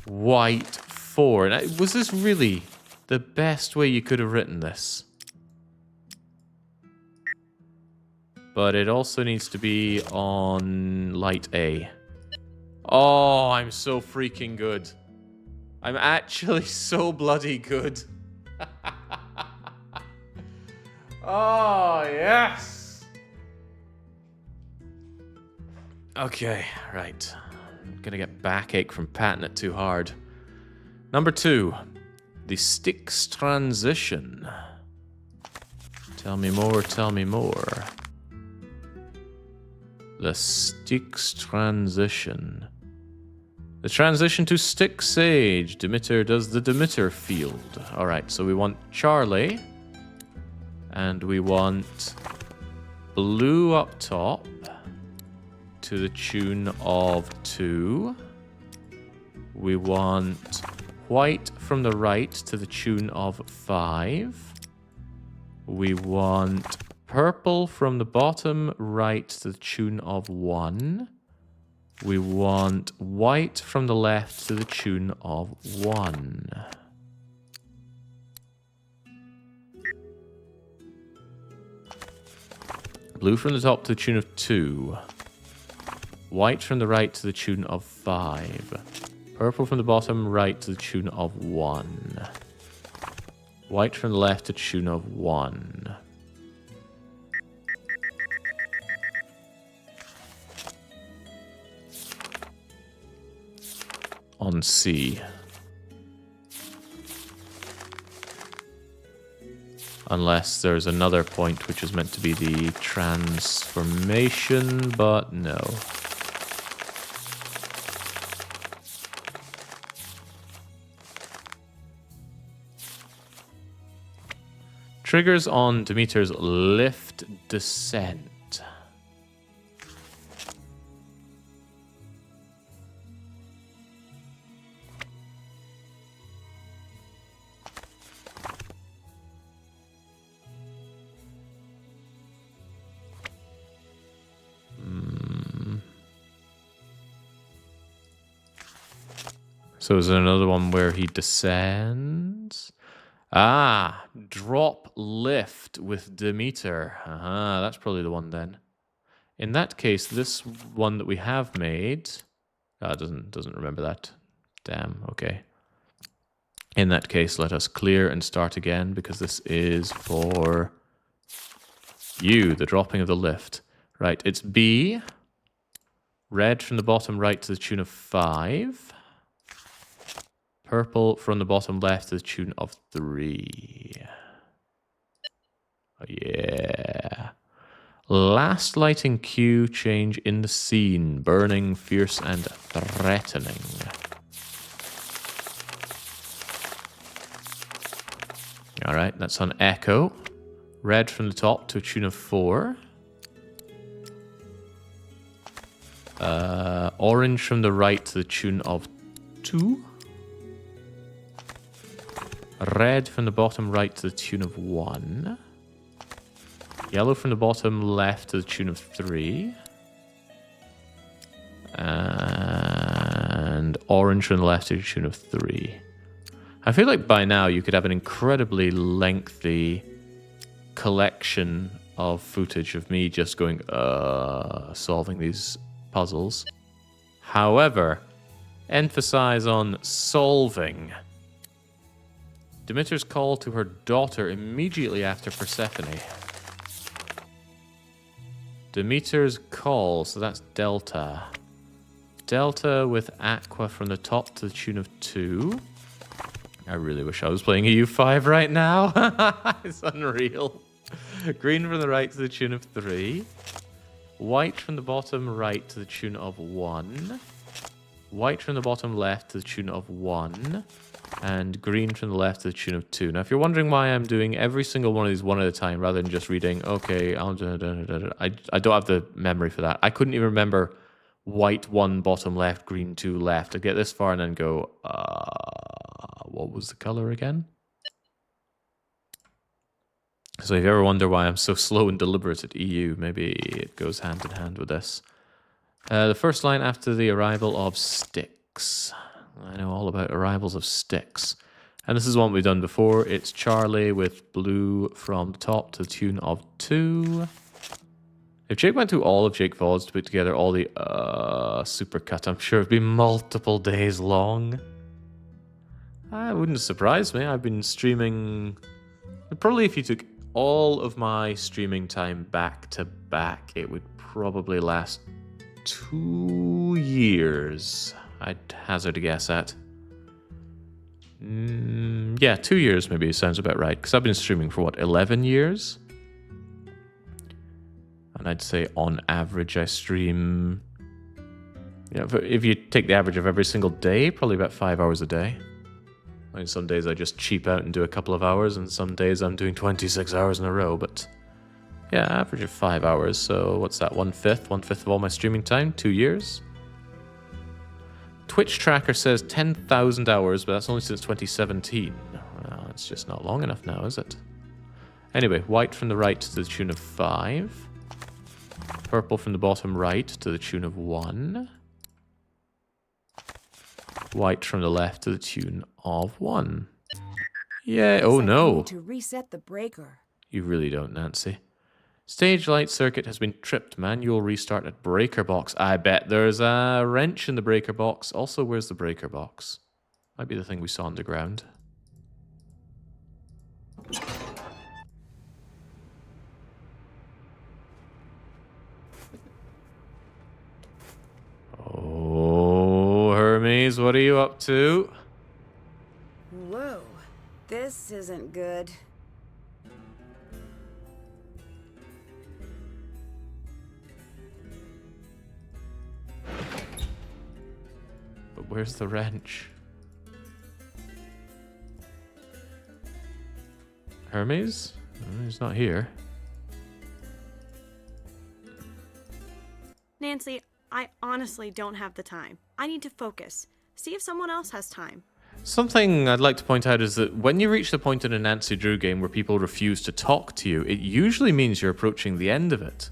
white 4. And was this really the best way you could have written this? But it also needs to be on light A. Oh, I'm so freaking good. I'm actually so bloody good. Oh, yes. Okay, right. I'm gonna get backache from patting it too hard. Number 2, the Styx transition. Tell me more, tell me more. The Styx transition. The transition to Styx Sage. Demeter does the Demeter field. Alright, so we want Charlie. And we want blue up top to the tune of 2. We want white from the right to the tune of 5. We want purple from the bottom right to the tune of 1. We want white from the left to the tune of 1. Blue from the top to the tune of 2. White from the right to the tune of 5. Purple from the bottom right to the tune of 1. White from the left to the tune of 1. On C. Unless there's another point which is meant to be the transformation, but no. Triggers on Demeter's lift descent. So is there another one where he descends? Ah, drop lift with Demeter. That's probably the one then. In that case, this one that we have made... doesn't remember that. Damn, okay. In that case, let us clear and start again, because this is for you, the dropping of the lift. Right, it's B. Red from the bottom right to the tune of 5. Purple from the bottom left to the tune of 3. Oh, yeah. Last lighting cue change in the scene. Burning, fierce, and threatening. Alright, that's on Echo. Red from the top to a tune of 4. Orange from the right to the tune of 2. Red from the bottom right to the tune of 1. Yellow from the bottom left to the tune of 3. And orange from the left to the tune of 3. I feel like by now you could have an incredibly lengthy collection of footage of me just going, solving these puzzles. However, emphasize on solving. Demeter's call to her daughter immediately after Persephone. Demeter's call, so that's Delta. Delta with Aqua from the top to the tune of 2. I really wish I was playing a U5 right now. It's unreal. Green from the right to the tune of 3. White from the bottom right to the tune of 1. White from the bottom left to the tune of 1. And green from the left to the tune of 2. Now, if you're wondering why I'm doing every single one of these one at a time rather than just reading, okay, I don't have the memory for that. I couldn't even remember white 1, bottom left, green 2, left. I get this far and then go, what was the color again? So if you ever wonder why I'm so slow and deliberate at EU, maybe it goes hand in hand with this. The first line after the arrival of Styx. I know all about arrivals of Styx. And this is one we've done before. It's Charlie with blue from the top to the tune of 2. If Jake went through all of Jake VODs to put together all the supercut, I'm sure it'd be multiple days long. It wouldn't surprise me. I've been streaming... Probably if you took all of my streaming time back to back, it would probably last 2 years. I'd hazard a guess at. Yeah, 2 years maybe sounds about right. Because I've been streaming for, 11 years? And I'd say on average I stream... if you take the average of every single day, probably about 5 hours a day. I mean, some days I just cheap out and do a couple of hours, and some days I'm doing 26 hours in a row, but... Yeah, average of 5 hours, so what's that, 1/5? 1/5 of all my streaming time? 2 years? Twitch tracker says 10,000 hours, but that's only since 2017. Well, it's just not long enough now, is it? Anyway, white from the right to the tune of 5. Purple from the bottom right to the tune of 1. White from the left to the tune of 1. Yeah, oh no. To reset the breaker. You really don't, Nancy. Stage light circuit has been tripped. Manual restart at breaker box. I bet there's a wrench in the breaker box. Also, where's the breaker box? Might be the thing we saw underground. Oh, Hermes, what are you up to? Whoa, this isn't good. But where's the wrench? Hermes? Oh, he's not here. Nancy, I honestly don't have the time. I need to focus. See if someone else has time. Something I'd like to point out is that when you reach the point in a Nancy Drew game where people refuse to talk to you, it usually means you're approaching the end of it.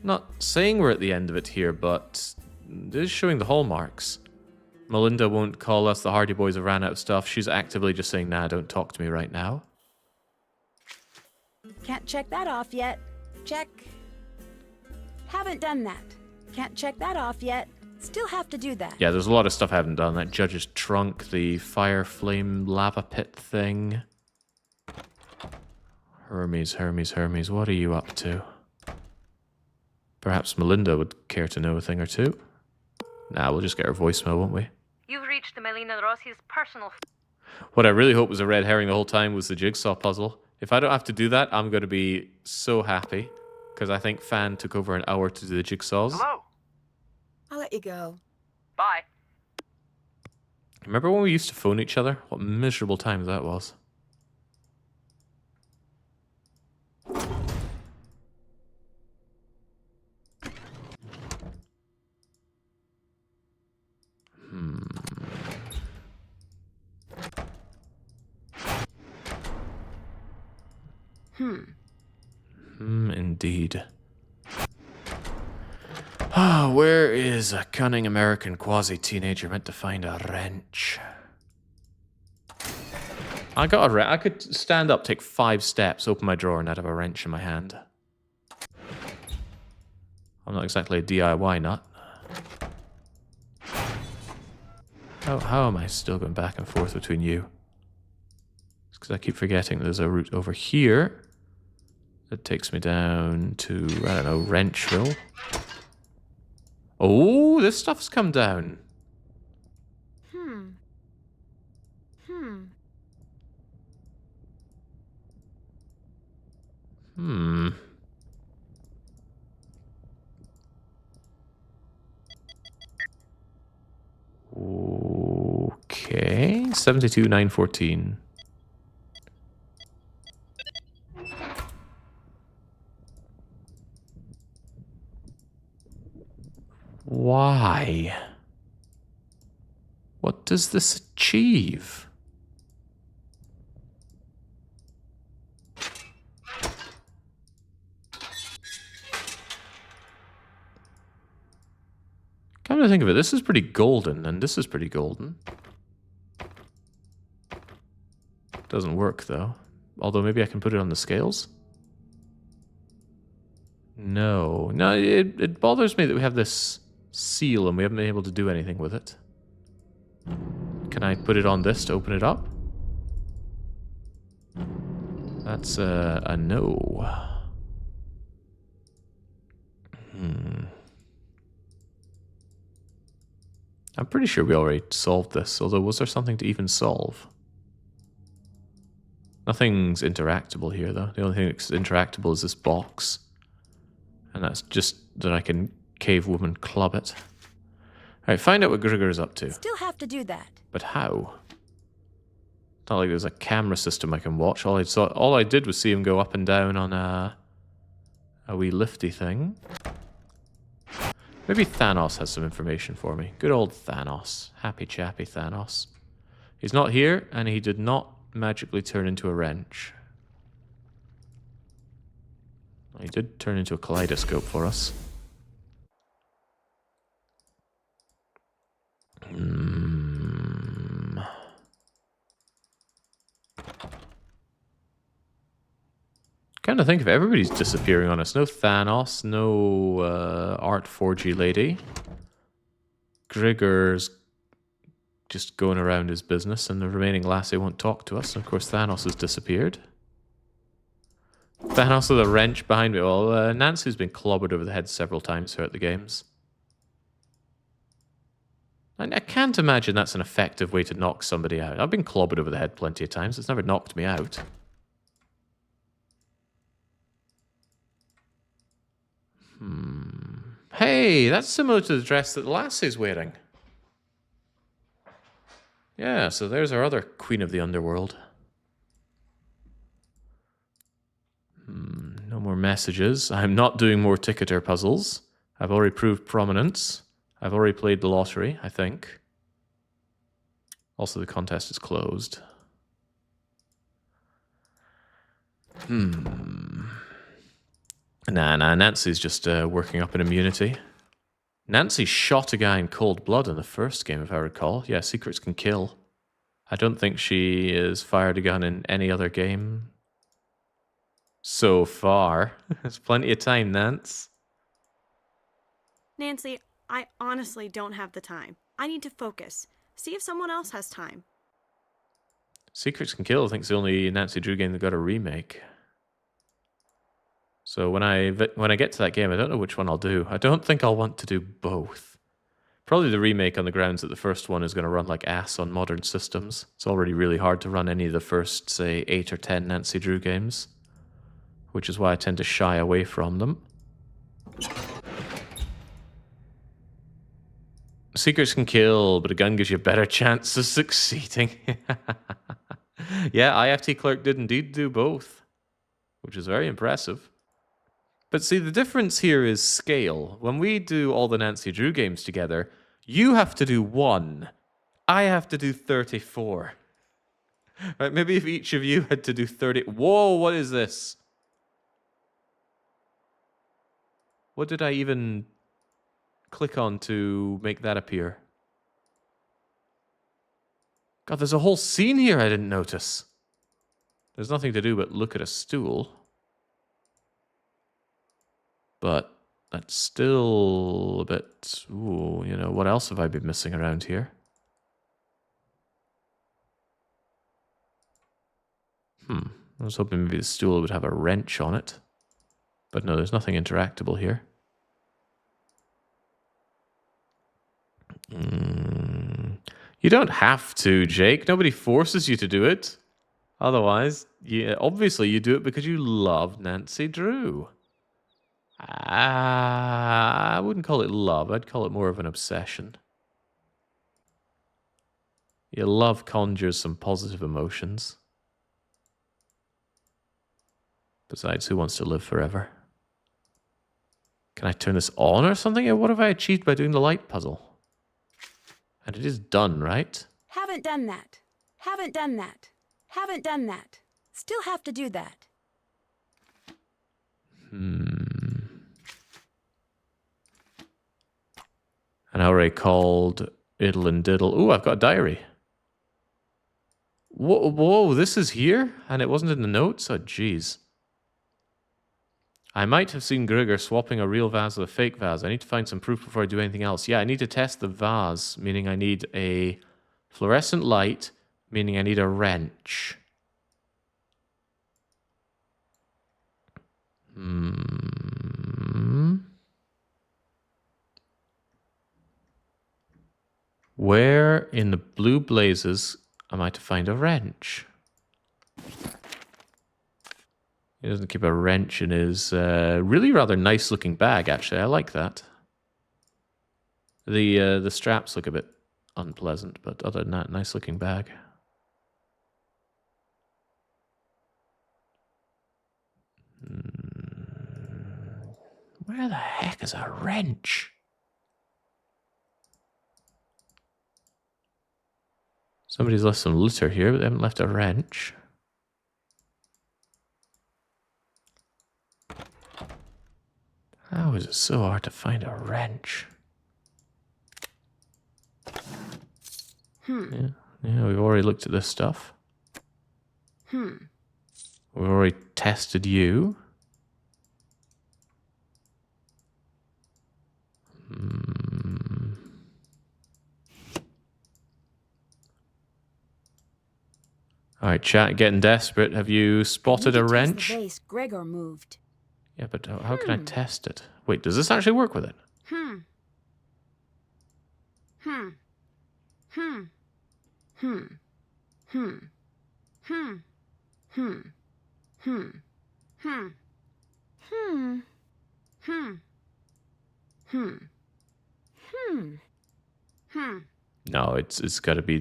Not saying we're at the end of it here, but it is showing the hallmarks. Melinda won't call us the Hardy Boys have ran out of stuff. She's actively just saying, nah, don't talk to me right now. Can't check that off yet. Check. Haven't done that. Can't check that off yet. Still have to do that. Yeah, there's a lot of stuff I haven't done. That judge's trunk, the fire flame lava pit thing. Hermes, what are you up to? Perhaps Melinda would care to know a thing or two. Nah, we'll just get her voicemail, won't we? You've reached Melina Rossi's personal... What I really hope was a red herring the whole time was the jigsaw puzzle. If I don't have to do that, I'm going to be so happy. Because I think Fan took over an hour to do the jigsaws. Hello? I'll let you go. Bye. Remember when we used to phone each other? What miserable times that was. Indeed. Ah, where is a cunning American quasi-teenager meant to find a wrench? I got a wrench. I could stand up, take 5 steps, open my drawer, and I'd have a wrench in my hand. I'm not exactly a DIY nut. How am I still going back and forth between you? It's because I keep forgetting there's a route over here that takes me down to, I don't know, Wrenchville. Oh, this stuff's come down. Okay, 72,914. Why? What does this achieve? Come to think of it, this is pretty golden, and this is pretty golden. Doesn't work, though. Although maybe I can put it on the scales? No. No, it bothers me that we have this seal and we haven't been able to do anything with it. Can I put it on this to open it up? That's a no. I'm pretty sure we already solved this, although was there something to even solve? Nothing's interactable here, though. The only thing that's interactable is this box. And that's just that I can cave woman club it. Alright, find out what Grigor's up to. Still have to do that. But how? It's not like there's a camera system I can watch. All I did was see him go up and down on a wee lifty thing. Maybe Thanos has some information for me. Good old Thanos. Happy chappy Thanos. He's not here, and he did not magically turn into a wrench. He did turn into a kaleidoscope for us. Kind of think of everybody's disappearing on us. No Thanos, no Art 4G lady. Grigor's just going around his business, and the remaining lassie won't talk to us. And of course, Thanos has disappeared. Thanos with a wrench behind me. Well, Nancy's been clobbered over the head several times throughout the games. And I can't imagine that's an effective way to knock somebody out. I've been clobbered over the head plenty of times. It's never knocked me out. Hey, that's similar to the dress that Lassie's wearing. Yeah, so there's our other queen of the underworld. No more messages. I'm not doing more ticketer puzzles. I've already proved prominence. I've already played the lottery, I think. Also, the contest is closed. Nah, Nancy's just working up an immunity. Nancy shot a guy in cold blood in the first game, if I recall. Yeah, secrets can kill. I don't think she has fired a gun in any other game so far. There's plenty of time, Nance. Nancy, I honestly don't have the time. I need to focus. See if someone else has time. Secrets Can Kill, I think, is the only Nancy Drew game that got a remake. So when I get to that game, I don't know which one I'll do. I don't think I'll want to do both. Probably the remake on the grounds that the first one is going to run like ass on modern systems. It's already really hard to run any of the first, say, 8 or 10 Nancy Drew games, which is why I tend to shy away from them. Secrets can kill, but a gun gives you a better chance of succeeding. Yeah, IFT Clerk did indeed do both, which is very impressive. But see, the difference here is scale. When we do all the Nancy Drew games together, you have to do 1. I have to do 34. Right, maybe if each of you had to do 30... Whoa, what is this? What did I even click on to make that appear? God, there's a whole scene here I didn't notice. There's nothing to do but look at a stool. But that's still a bit... Ooh, you know, what else have I been missing around here? I was hoping maybe the stool would have a wrench on it. But no, there's nothing interactable here. You don't have to, Jake. Nobody forces you to do it. Otherwise, obviously you do it because you love Nancy Drew. I wouldn't call it love. I'd call it more of an obsession. Your love conjures some positive emotions. Besides, who wants to live forever? Can I turn this on or something? What have I achieved by doing the light puzzle? And it is done, right? Haven't done that. Haven't done that. Haven't done that. Still have to do that. An array called Iddle and Diddle. Ooh, I've got a diary. Whoa, this is here? And it wasn't in the notes? Oh, jeez. I might have seen Grigor swapping a real vase with a fake vase. I need to find some proof before I do anything else. Yeah, I need to test the vase, meaning I need a fluorescent light, meaning I need a wrench. Where in the blue blazes am I to find a wrench? He doesn't keep a wrench in his really rather nice looking bag, actually. I like that. The straps look a bit unpleasant, but other than that, nice looking bag. Where the heck is a wrench? Somebody's left some litter here, but they haven't left a wrench. How is it so hard to find a wrench? Yeah, we've already looked at this stuff. We've already tested you. Alright, chat, getting desperate. Have you spotted a wrench? The vase Gregor moved. Yeah, but how can I test it? Wait, does this actually work with it? No, it's got to be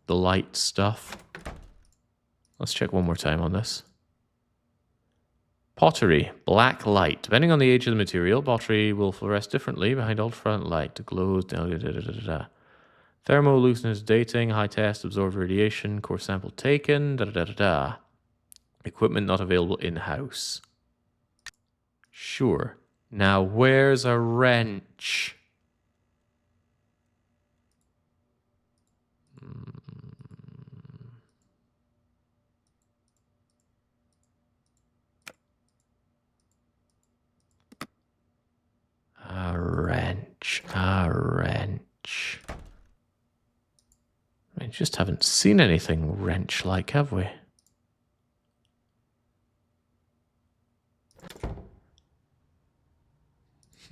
the light stuff. Let's check one more time on this. Pottery, black light. Depending on the age of the material, pottery will fluoresce differently behind ultraviolet light. It glows. Thermolucenous dating, high test, absorbed radiation, core sample taken. Equipment not available in-house. Sure. Now, where's a wrench? A wrench. A wrench. I just haven't seen anything wrench-like, have we?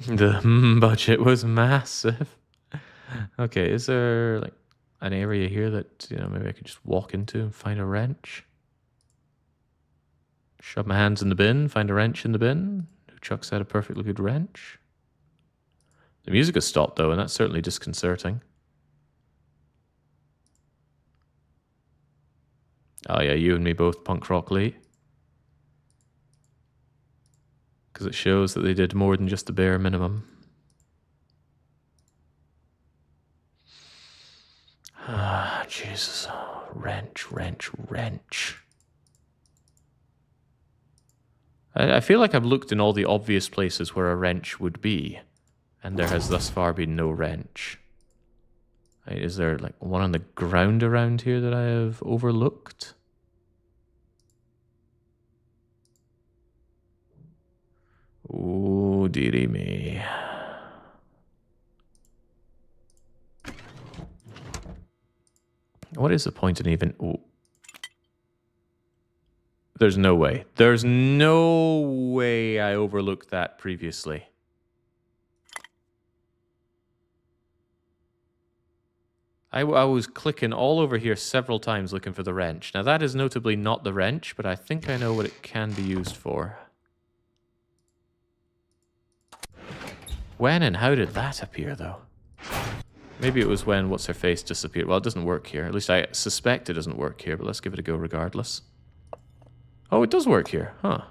The budget was massive. Okay, is there like an area here that, you know, maybe I could just walk into and find a wrench? Shove my hands in the bin, find a wrench in the bin. Who chucks out a perfectly good wrench? The music has stopped though, and that's certainly disconcerting. Oh yeah, you and me both, Punk Rock Lee. Because it shows that they did more than just the bare minimum. Ah, Jesus. Wrench, wrench, wrench. I feel like I've looked in all the obvious places where a wrench would be, and there has thus far been no wrench. Is there like one on the ground around here that I have overlooked? Oh, dearie me. What is the point in even... Oh. There's no way. There's no way I overlooked that previously. I was clicking all over here several times looking for the wrench. Now that is notably not the wrench, but I think I know what it can be used for. When and how did that appear, though? Maybe it was when What's-Her-Face disappeared. Well, it doesn't work here. At least I suspect it doesn't work here, but let's give it a go regardless. Oh, it does work here. Huh.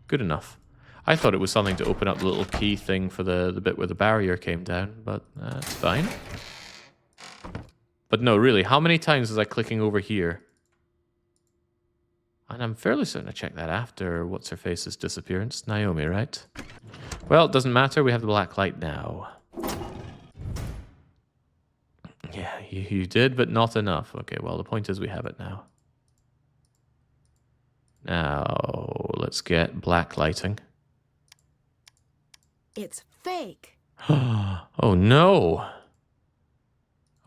Good enough. I thought it was something to open up the little key thing for the bit where the barrier came down, but it's fine. But no, really, how many times was I clicking over here? And I'm fairly certain I checked that after What's-Her-Face's disappearance. Naomi, right? Well, it doesn't matter. We have the black light now. Yeah, you did, but not enough. Okay, well, the point is we have it now. Now, let's get black lighting. It's fake. Oh, no.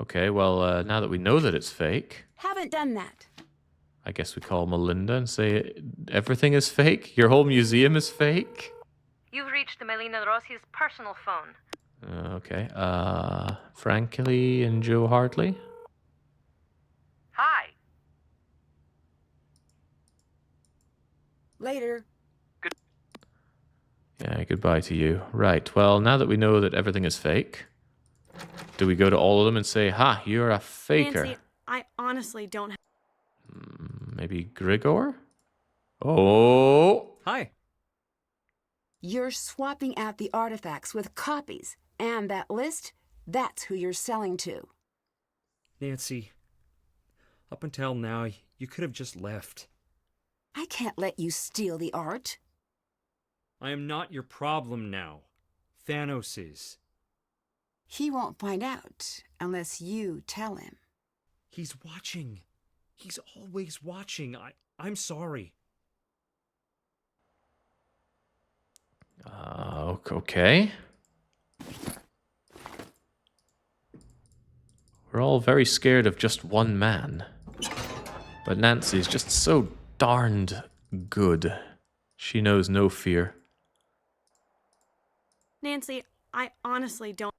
Okay, well, now that we know that it's fake... Haven't done that. I guess we call Melinda and say everything is fake? Your whole museum is fake? You've reached the Melina Rossi's personal phone. Okay, Frankly and Joe Hartley? Hi. Later. Yeah, goodbye to you. Right, well, now that we know that everything is fake, do we go to all of them and say, ha, you're a faker? Nancy, I honestly don't have... Maybe Grigor? Oh! Hi. You're swapping out the artifacts with copies, and that list, that's who you're selling to. Nancy, up until now, you could have just left. I can't let you steal the art. I am not your problem now. Thanos is. He won't find out unless you tell him. He's watching. He's always watching. I'm sorry. Okay. We're all very scared of just one man. But Nancy's just so darned good. She knows no fear. Nancy, I honestly don't...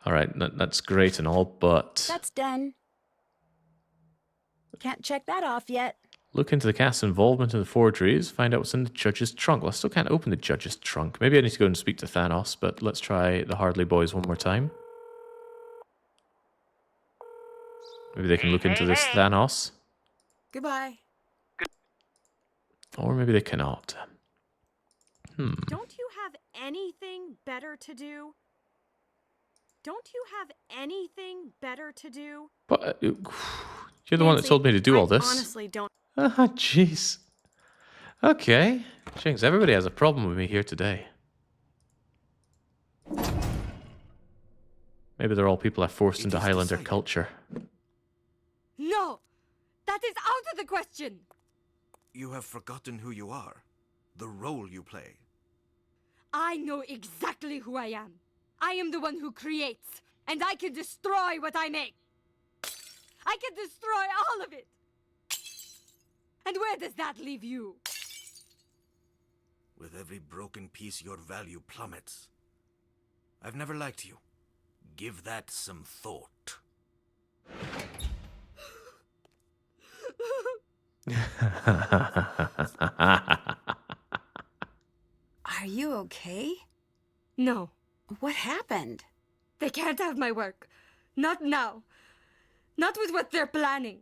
Alright, that's great and all, but... That's done. Can't check that off yet. Look into the cast's involvement in the forgeries, find out what's in the judge's trunk. Well, I still can't open the judge's trunk. Maybe I need to go and speak to Thanos, but let's try the Hardley boys one more time. Maybe they can look into this Thanos. Goodbye. Or maybe they cannot. Don't you have anything better to do? Don't you have anything better to do? But you're the one that told me to do all this. I honestly don't... Ah, jeez. Okay. Jinx, everybody has a problem with me here today. Maybe they're all people I forced It into is Highlander decided. culture. No! That is out of the question! You have forgotten who you are, the role you play. I know exactly who I am. I am the one who creates, and I can destroy what I make. I can destroy all of it. And where does that leave you? With every broken piece, your value plummets. I've never liked you. Give that some thought. Are you okay? No, What happened? they can't have my work. Not now. Not with what they're planning.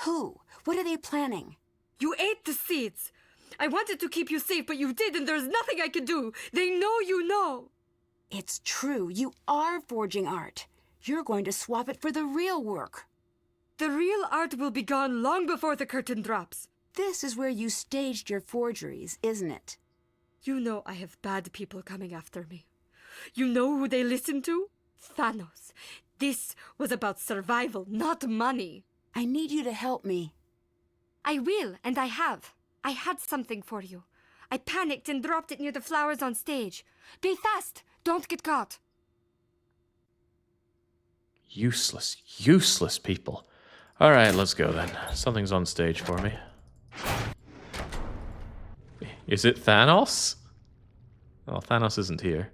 Who? What are they planning? You ate the seeds. I wanted to keep you safe, but you did, and there's nothing I could do. They know you know. It's true. You are forging art. You're going to swap it for the real work. The real art will be gone long before the curtain drops. This is where you staged your forgeries, isn't it? You know I have bad people coming after me. You know who they listen to? Thanos. This was about survival, not money. I need you to help me. I will, and I have. I had something for you. I panicked and dropped it near the flowers on stage. Be fast! Don't get caught. Useless, useless people. Alright, let's go then. Something's on stage for me. Is it Thanos? Well, Thanos isn't here.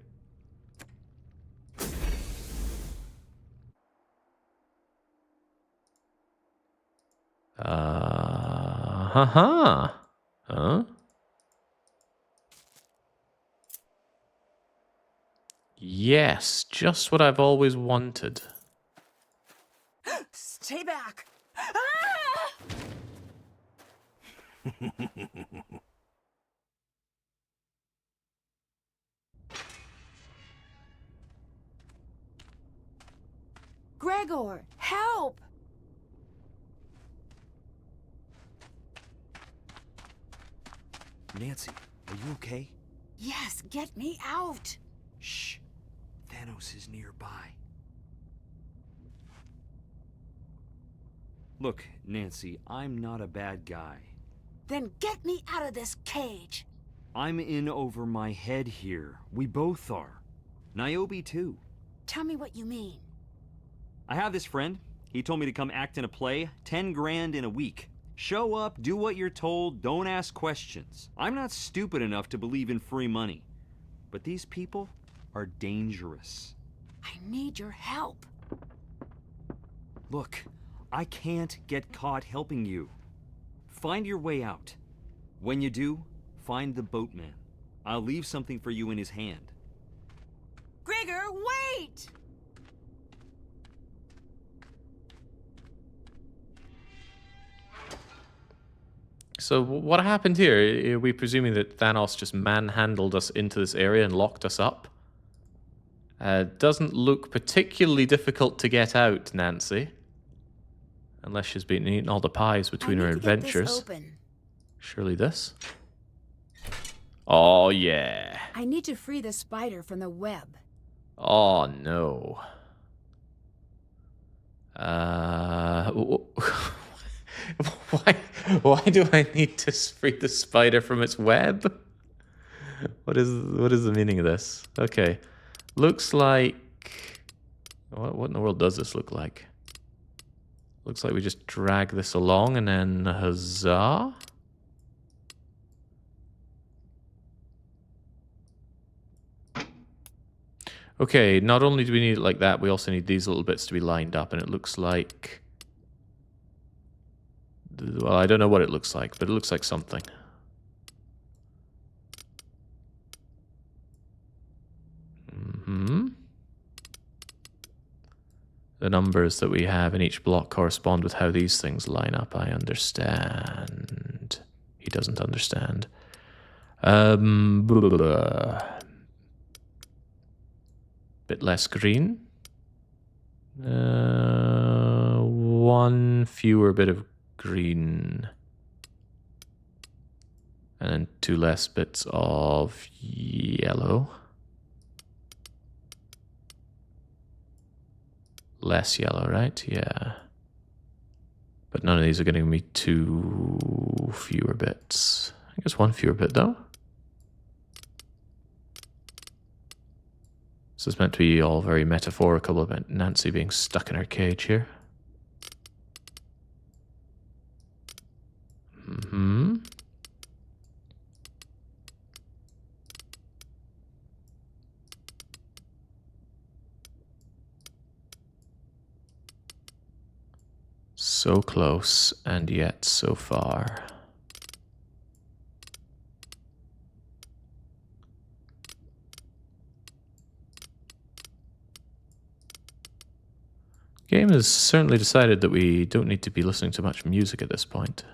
Huh? Yes, just what I've always wanted. Stay back! Gregor, help! Nancy, are you okay? Yes, get me out! Shh. Thanos is nearby. Look, Nancy, I'm not a bad guy. Then get me out of this cage! I'm in over my head here. We both are. Niobe, too. Tell me what you mean. I have this friend. He told me to come act in a play, 10 grand in a week. Show up, do what you're told, don't ask questions. I'm not stupid enough to believe in free money. But these people are dangerous. I need your help. Look, I can't get caught helping you. Find your way out. When you do, find the boatman. I'll leave something for you in his hand. Gregor, wait! So what happened here? Are we presuming that Thanos just manhandled us into this area and locked us up? Doesn't look particularly difficult to get out, Nancy. Unless she's been eating all the pies between her adventures. Surely this? Oh, yeah. I need to free the spider from the web. Oh, no. Why do I need to free the spider from its web? What is the meaning of this? Okay. Looks like... What in the world does this look like? Looks like we just drag this along and then huzzah. Okay, not only do we need it like that, we also need these little bits to be lined up, and it looks like... Well, I don't know what it looks like, but it looks like something. The numbers that we have in each block correspond with how these things line up. I understand. He doesn't understand. Bit less green. One fewer bit of green. And then 2 less bits of yellow. less yellow, right? Yeah. But none of these are getting me 2 fewer bits. I guess 1 fewer bit, though. This is meant to be all very metaphorical about Nancy being stuck in her cage here. Mm-hmm. So close, and yet so far. Game has certainly decided that we don't need to be listening to much music at this point.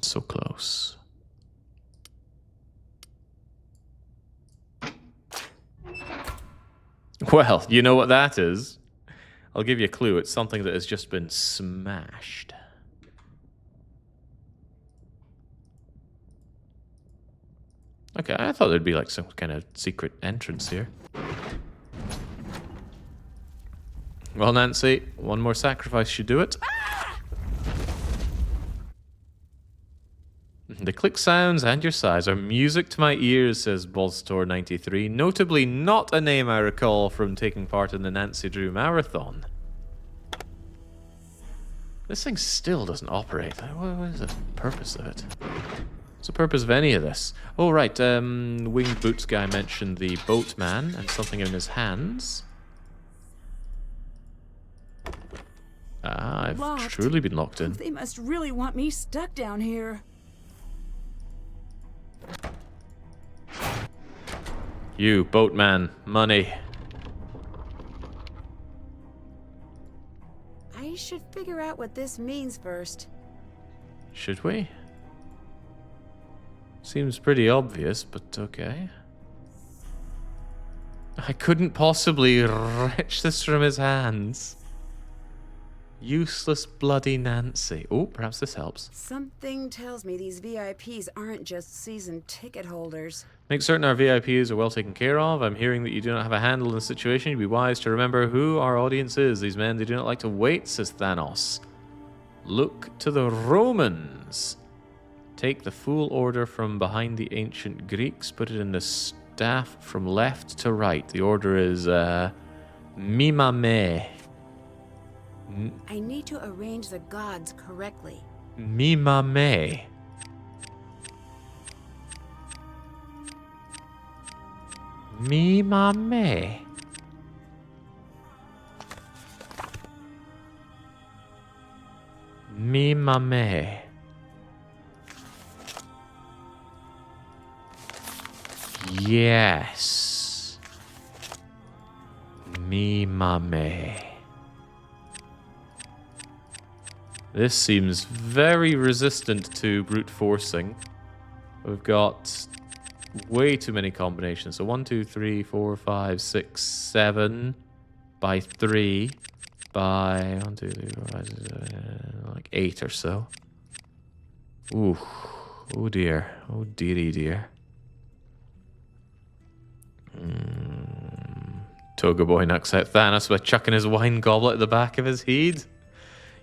So close. Well, you know what that is? I'll give you a clue. It's something that has just been smashed. Okay, I thought there'd be like some kind of secret entrance here. Well, Nancy, one more sacrifice should do it. The click sounds and your sighs are music to my ears, says Bolstor93. Notably not a name I recall from taking part in the Nancy Drew Marathon. This thing still doesn't operate. What is the purpose of it? What's the purpose of any of this? Oh, right. Winged Boots guy mentioned the boatman and something in his hands. Ah, I've Locked. truly been locked in. They must really want me stuck down here. You, boatman, money. I should figure out what this means first. Should we? Seems pretty obvious, but okay. I couldn't possibly wrench this from his hands. Useless bloody Nancy. Oh, perhaps this helps. Something tells me these VIPs aren't just season ticket holders. Make certain our VIPs are well taken care of. I'm hearing that you do not have a handle on the situation. You'd be wise to remember who our audience is. These men, they do not like to wait, says Thanos. Look to the Romans. Take the full order from behind the ancient Greeks. Put it in the staff from left to right. The order is Mimame. I need to arrange the gods correctly. Mimame. Mimame. Mimame. Yes. Mimame. This seems very resistant to brute forcing. We've got way too many combinations. So 1, 2, 3, 4, 5, 6, 7 by 3 by 1, 2, 3, 4, 5, 6, 7, like 8 or so. Ooh. Oh dear. Oh dearie dear. Toga Boy knocks out Thanos by chucking his wine goblet at the back of his head.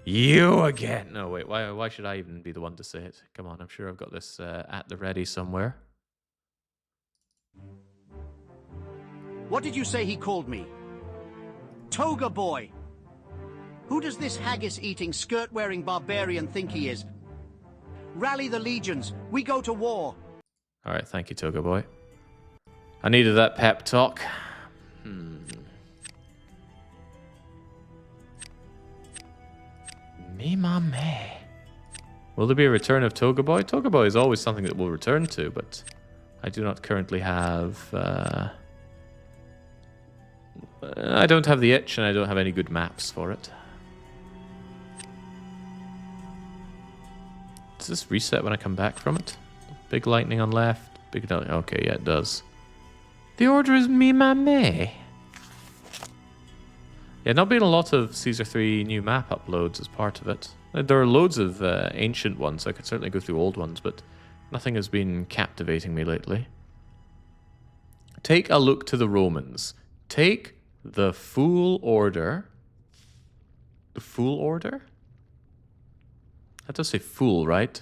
You again. No, wait. Why should I even be the one to say it? Come on, I'm sure I've got this at the ready somewhere. What did you say he called me? Toga Boy. Who does this haggis-eating, skirt-wearing barbarian think he is? Rally the legions. We go to war. All right, thank you, Toga Boy. I needed that pep talk. Mimame. Will there be a return of Toga Boy? Toga Boy is always something that we'll return to, but I do not currently have... I don't have the itch, and I don't have any good maps for it. Does this reset when I come back from it? Big lightning on left. Big... Okay, yeah, it does. The order is Mimame. Yeah, not been a lot of Caesar 3 new map uploads as part of it. There are loads of ancient ones. I could certainly go through old ones, but nothing has been captivating me lately. Take a look to the Romans. Take the full order. The full order? That does say fool, right?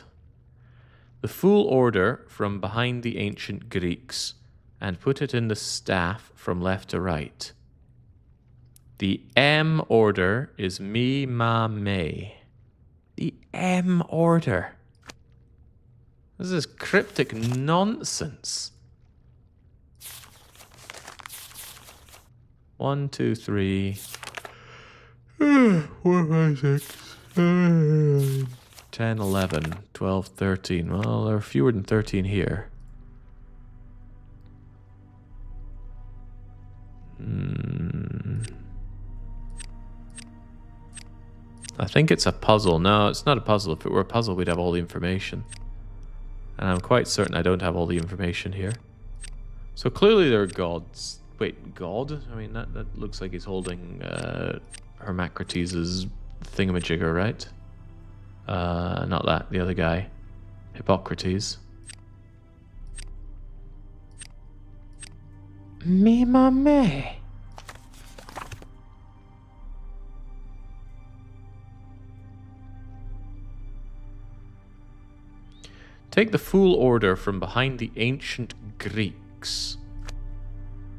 The full order from behind the ancient Greeks and put it in the staff from left to right. The M order is me, ma, me. The M order. This is cryptic nonsense. 1, 2, 3, 4, 5, 6, 7, 10, 11, 12, 13. Well, there are fewer than 13 here. I think it's a puzzle. No, it's not a puzzle. If it were a puzzle, we'd have all the information. And I'm quite certain I don't have all the information here. So clearly there are gods. Wait, God? I mean, that looks like he's holding Hermocrates' thingamajigger, right? Not that. The other guy. Hippocrates. Me, ma, me. Take the full order from behind the ancient Greeks.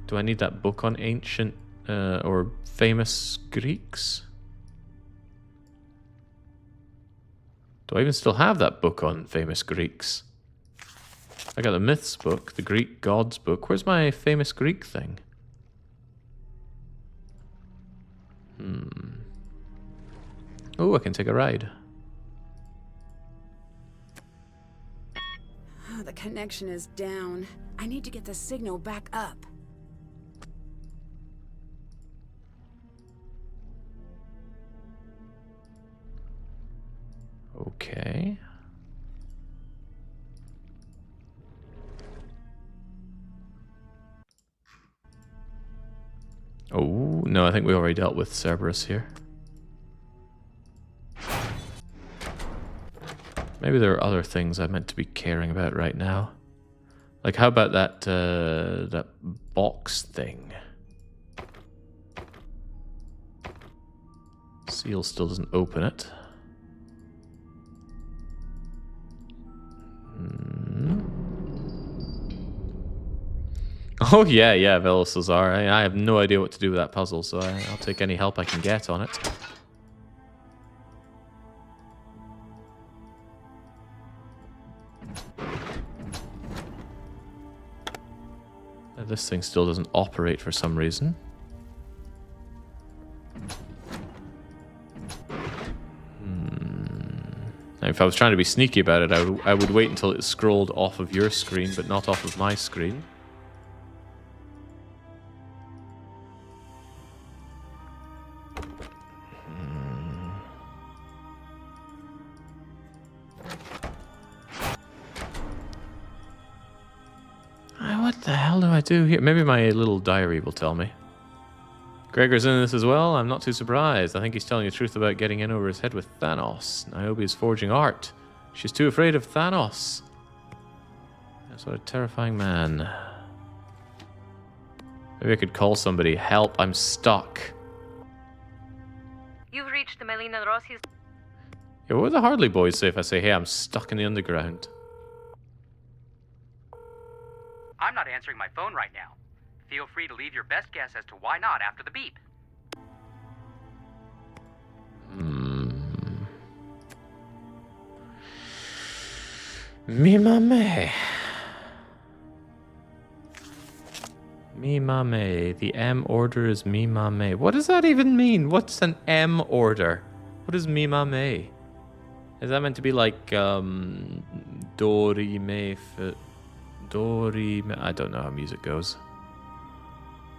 Do I need that book on ancient or famous Greeks? Do I even still have that book on famous Greeks? I got the myths book, the Greek gods book. Where's my famous Greek thing? Oh, I can take a ride. Oh, the connection is down. I need to get the signal back up. Okay. Oh, no, I think we already dealt with Cerberus here. Maybe there are other things I'm meant to be caring about right now. Like, how about that box thing? Seal still doesn't open it. Oh, yeah, Velasazar. I have no idea what to do with that puzzle, so I'll take any help I can get on it. This thing still doesn't operate for some reason. Now, if I was trying to be sneaky about it, I would wait until it scrolled off of your screen, but not off of my screen. What the hell do I do here? Maybe my little diary will tell me. Gregor's in this as well. I'm not too surprised. I think he's telling the truth about getting in over his head with Thanos. Niobe is forging art. She's too afraid of Thanos. That's what a terrifying man. Maybe I could call somebody. Help, I'm stuck. You've reached the Melina Rossi's. Yeah, what would the Hardley boys say if I say, hey, I'm stuck in the underground? I'm not answering my phone right now. Feel free to leave your best guess as to why not after the beep. Me mame. Me mame. The M order is me mame. What does that even mean? What's an M order? What is me mame? Is that meant to be like do re me fa do re me? I don't know how music goes.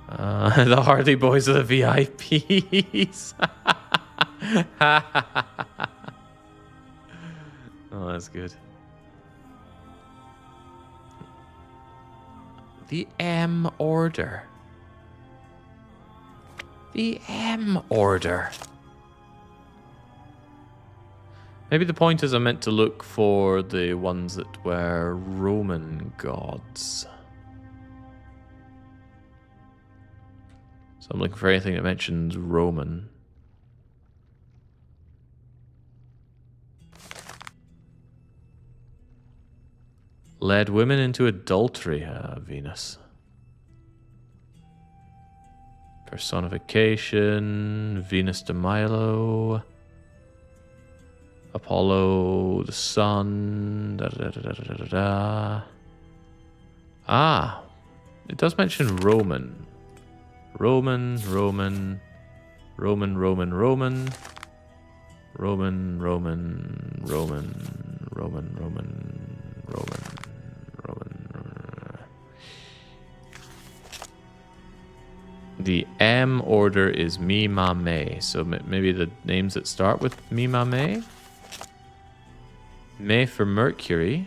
The Hardy Boys are the VIPs. Oh, that's good. The M order. The M order. Maybe the point is I meant to look for the ones that were Roman gods. So I'm looking for anything that mentions Roman. Led women into adultery, Venus. Personification, Venus de Milo. Apollo, the sun. Da, da, da, da, da, da, da. Ah, it does mention Roman. Roman. Roman, Roman, Roman, Roman. Roman, Roman, Roman, Roman, Roman, Roman. The M order is Mi Ma Me, so maybe the names that start with Mi Ma Me. Me for Mercury.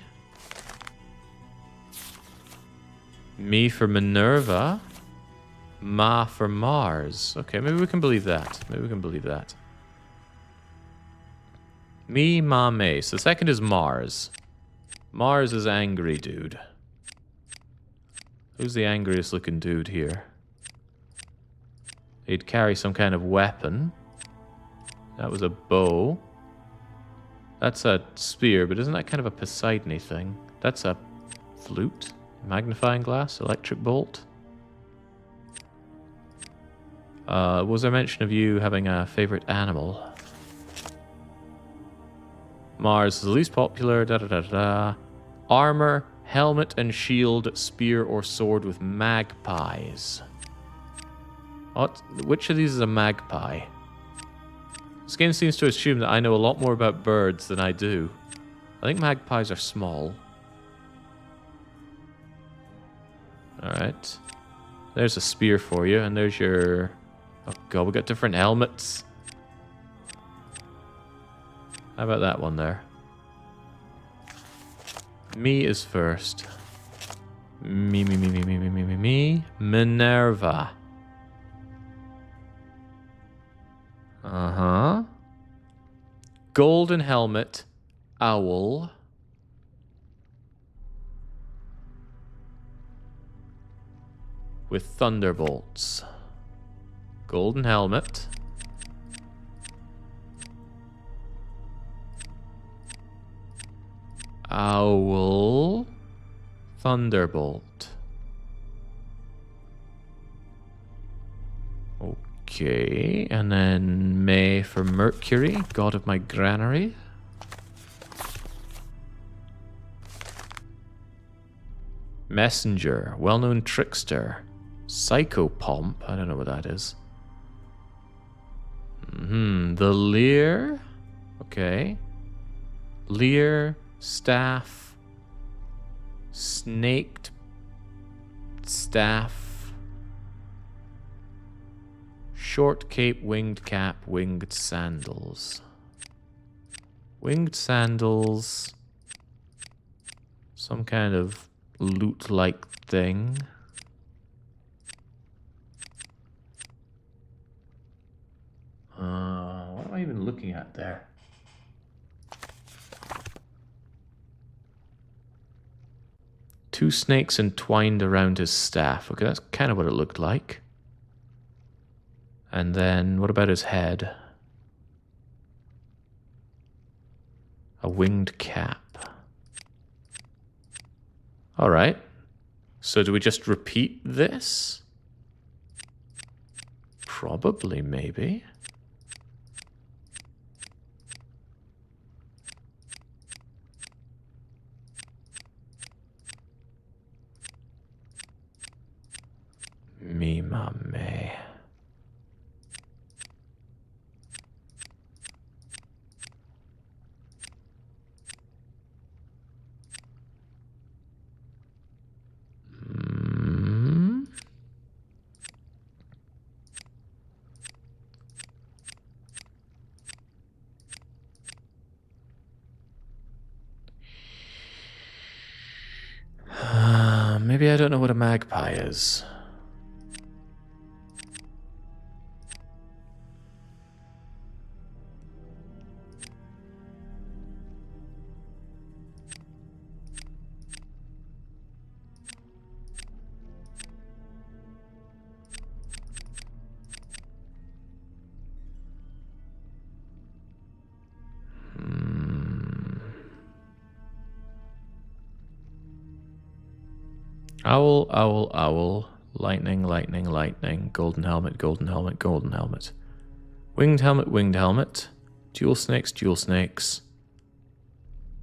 Mi for Minerva. Ma for Mars. Okay, maybe we can believe that. Maybe we can believe that. Mi Ma Me. So the second is Mars. Mars is angry dude. Who's the angriest looking dude here? He'd carry some kind of weapon. That was a bow. That's a spear, but isn't that kind of a Poseidon-y thing? That's a flute, magnifying glass, electric bolt. Was there mention of you having a favorite animal? Mars is the least popular, da-da-da-da. Armor, helmet and shield, spear or sword with magpies. What? Which of these is a magpie? This game seems to assume that I know a lot more about birds than I do. I think magpies are small. Alright. There's a spear for you, and there's your... Oh god, we got different helmets. How about that one there? Me is first. Me. Minerva. Uh-huh. Golden helmet. Owl. With thunderbolts. Golden helmet. Owl. Thunderbolt. Okay, and then May for Mercury, god of my granary. Messenger, well-known trickster. Psychopomp, I don't know what that is. The Leer, okay. Leer, staff, snaked staff. Short cape, winged cap, winged sandals. Winged sandals. Some kind of loot-like thing. What am I even looking at there? Two snakes entwined around his staff. Okay, that's kind of what it looked like. And then, what about his head? A winged cap. Alright. So do we just repeat this? Probably, maybe. Me, ma, me. Maybe I don't know what a magpie is. Owl, owl, owl. Lightning, lightning, lightning. Golden helmet, golden helmet, golden helmet. Winged helmet, winged helmet. Dual snakes, dual snakes.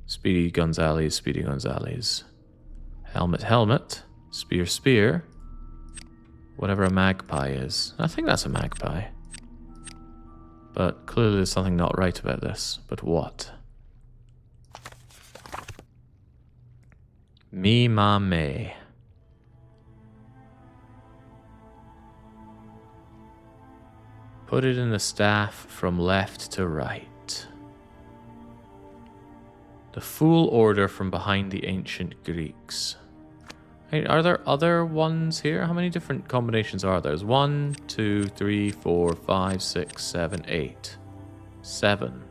Speedy Gonzales, speedy Gonzales. Helmet, helmet. Spear, spear. Whatever a magpie is. I think that's a magpie. But clearly there's something not right about this. But what? Me, ma, me. Put it in the staff from left to right. The Fool Order from behind the ancient Greeks. Hey, are there other ones here? How many different combinations are there? There's 1, 2, 3, 4, 5, 6, 7, 8. 7.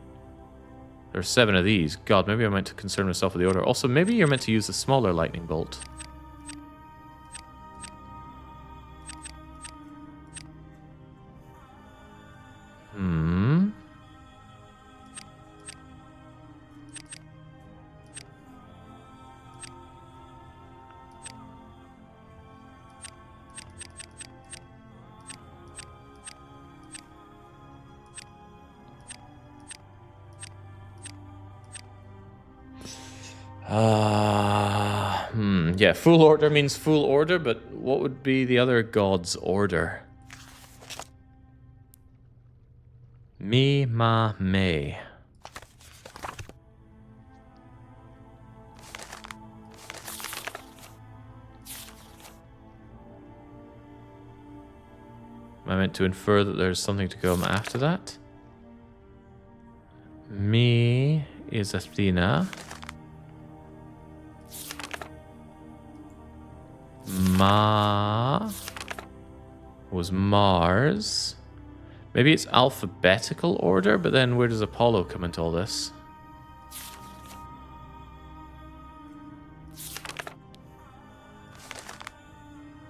There's 7 of these. God, maybe I meant to concern myself with the order. Also, maybe you're meant to use the smaller lightning bolt. Yeah, Fool Order means Fool Order, but what would be the other god's order? Me, ma, me. Am I meant to infer that there's something to come after that? Me is Athena. Ma was Mars. Maybe it's alphabetical order, but then where does Apollo come into all this?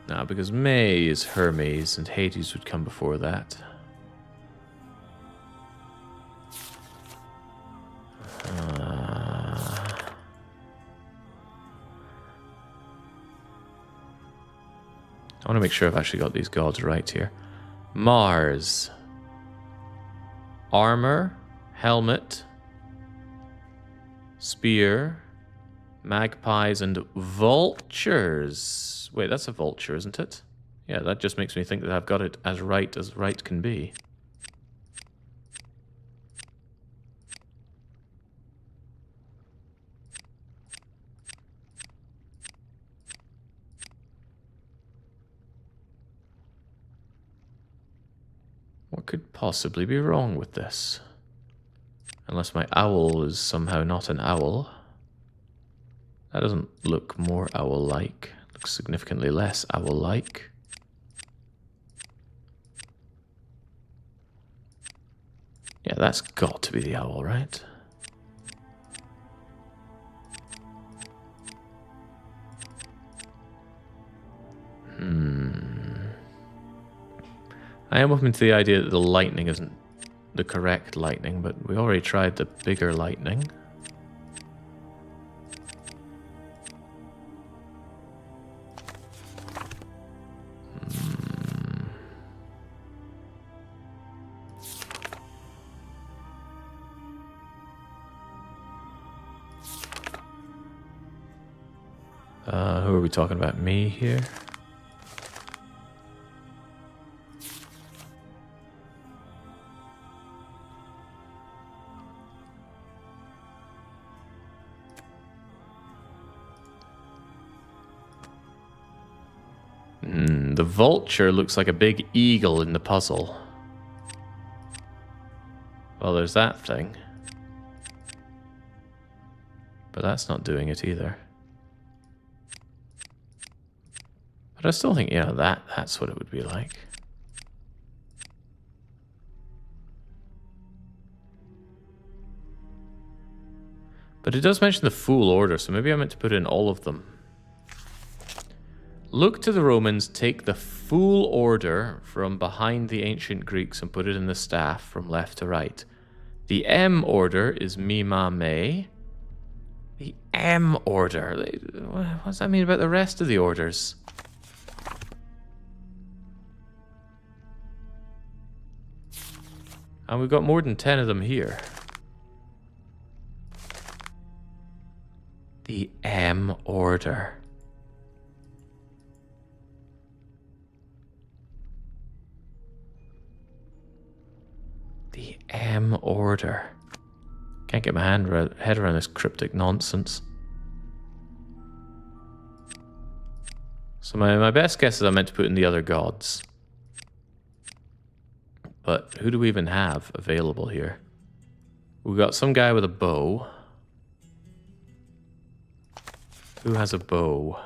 No, because May is Hermes, and Hades would come before that. I want to make sure I've actually got these gods right here. Mars. Armor. Helmet. Spear. Magpies and vultures. Wait, that's a vulture, isn't it? Yeah, that just makes me think that I've got it as right can be. What could possibly be wrong with this? Unless my owl is somehow not an owl. That doesn't look more owl-like. Looks significantly less owl-like. Yeah, that's got to be the owl, right? I am open to the idea that the lightning isn't the correct lightning, but we already tried the bigger lightning. Who are we talking about? Me here? The vulture looks like a big eagle in the puzzle. Well, there's that thing. But that's not doing it either. But I still think, yeah, that's what it would be like. But it does mention the Fool Order, so maybe I meant to put in all of them. Look to the Romans, take the Fool Order from behind the ancient Greeks and put it in the staff from left to right. The M Order is me, ma, me. The M order. What does that mean about the rest of the orders? And we've got more than 10 of them here. The M order. The M order. Can't get my head around this cryptic nonsense. So my best guess is I meant to put in the other gods. But who do we even have available here? We've got some guy with a bow. Who has a bow?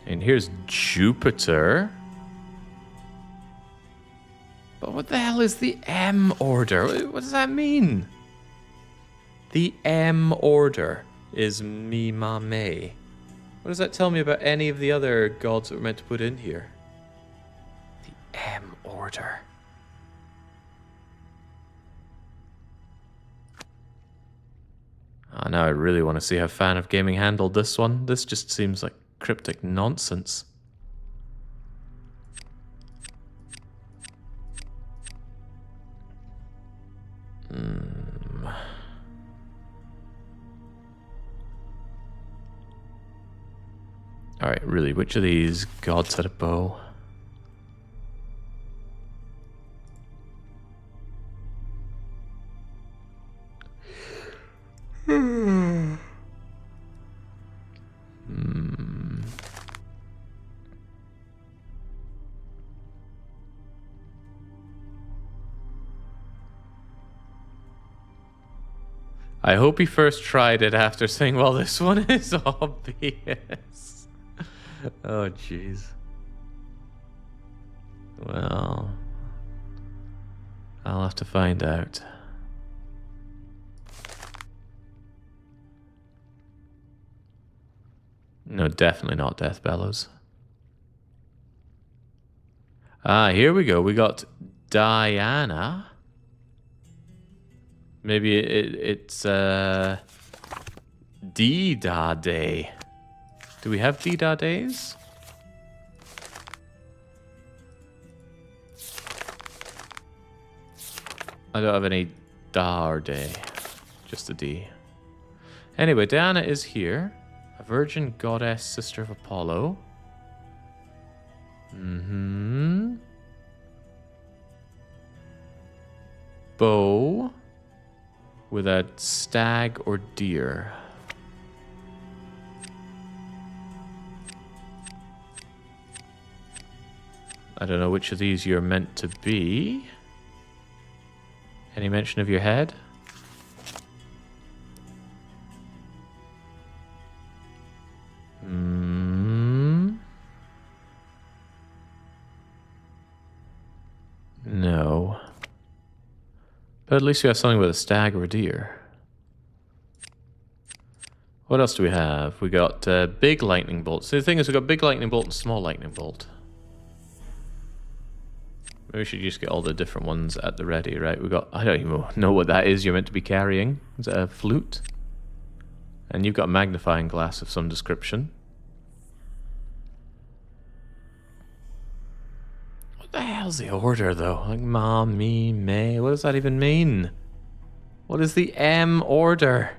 And here's Jupiter. But what the hell is the M order? What does that mean? The M order is Mi Ma Me. What does that tell me about any of the other gods that we're meant to put in here? The M order. Oh, now I really want to see how Fan of Gaming handled this one. This just seems like cryptic nonsense. Alright, really, which of these gods had a bow? I hope he first tried it after saying, well, this one is obvious. Oh, jeez. Well, I'll have to find out. No, definitely not Death Bellows. Ah, here we go. We got Diana. Maybe it's D-Da Day. Do we have D-Da Days? I don't have any Da or Day. Just a D. Anyway, Diana is here. A virgin goddess, sister of Apollo. Bow. With a stag or deer. I don't know which of these you're meant to be. Any mention of your head? No. But at least we have something with a stag or a deer. What else do we have? We got big lightning bolt. So the thing is, we got big lightning bolt and small lightning bolt. Maybe we should just get all the different ones at the ready, right? We got, I don't even know what that is you're meant to be carrying. Is it a flute? And you've got a magnifying glass of some description. What the hell's the order, though? Like Ma, Me, May. What does that even mean? What is the M order?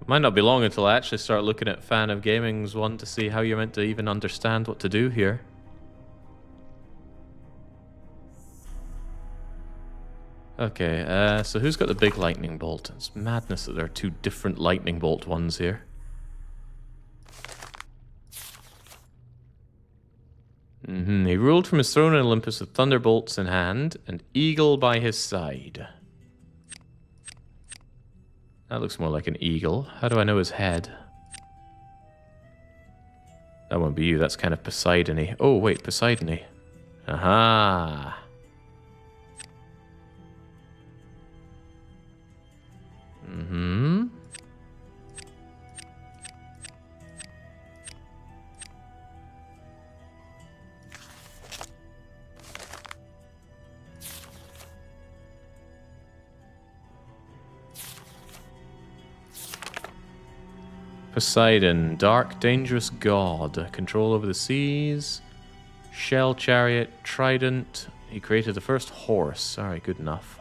It might not be long until I actually start looking at Fan of Gaming's one to see how you're meant to even understand what to do here. Okay, so who's got the big lightning bolt? It's madness that there are two different lightning bolt ones here. He ruled from his throne in Olympus with thunderbolts in hand, and eagle by his side. That looks more like an eagle. How do I know his head? That won't be you, that's kind of Poseidon-y. Oh, wait, Poseidon-y. Aha! Poseidon, dark, dangerous god. Control over the seas. Shell chariot, trident. He created the first horse. Alright, good enough.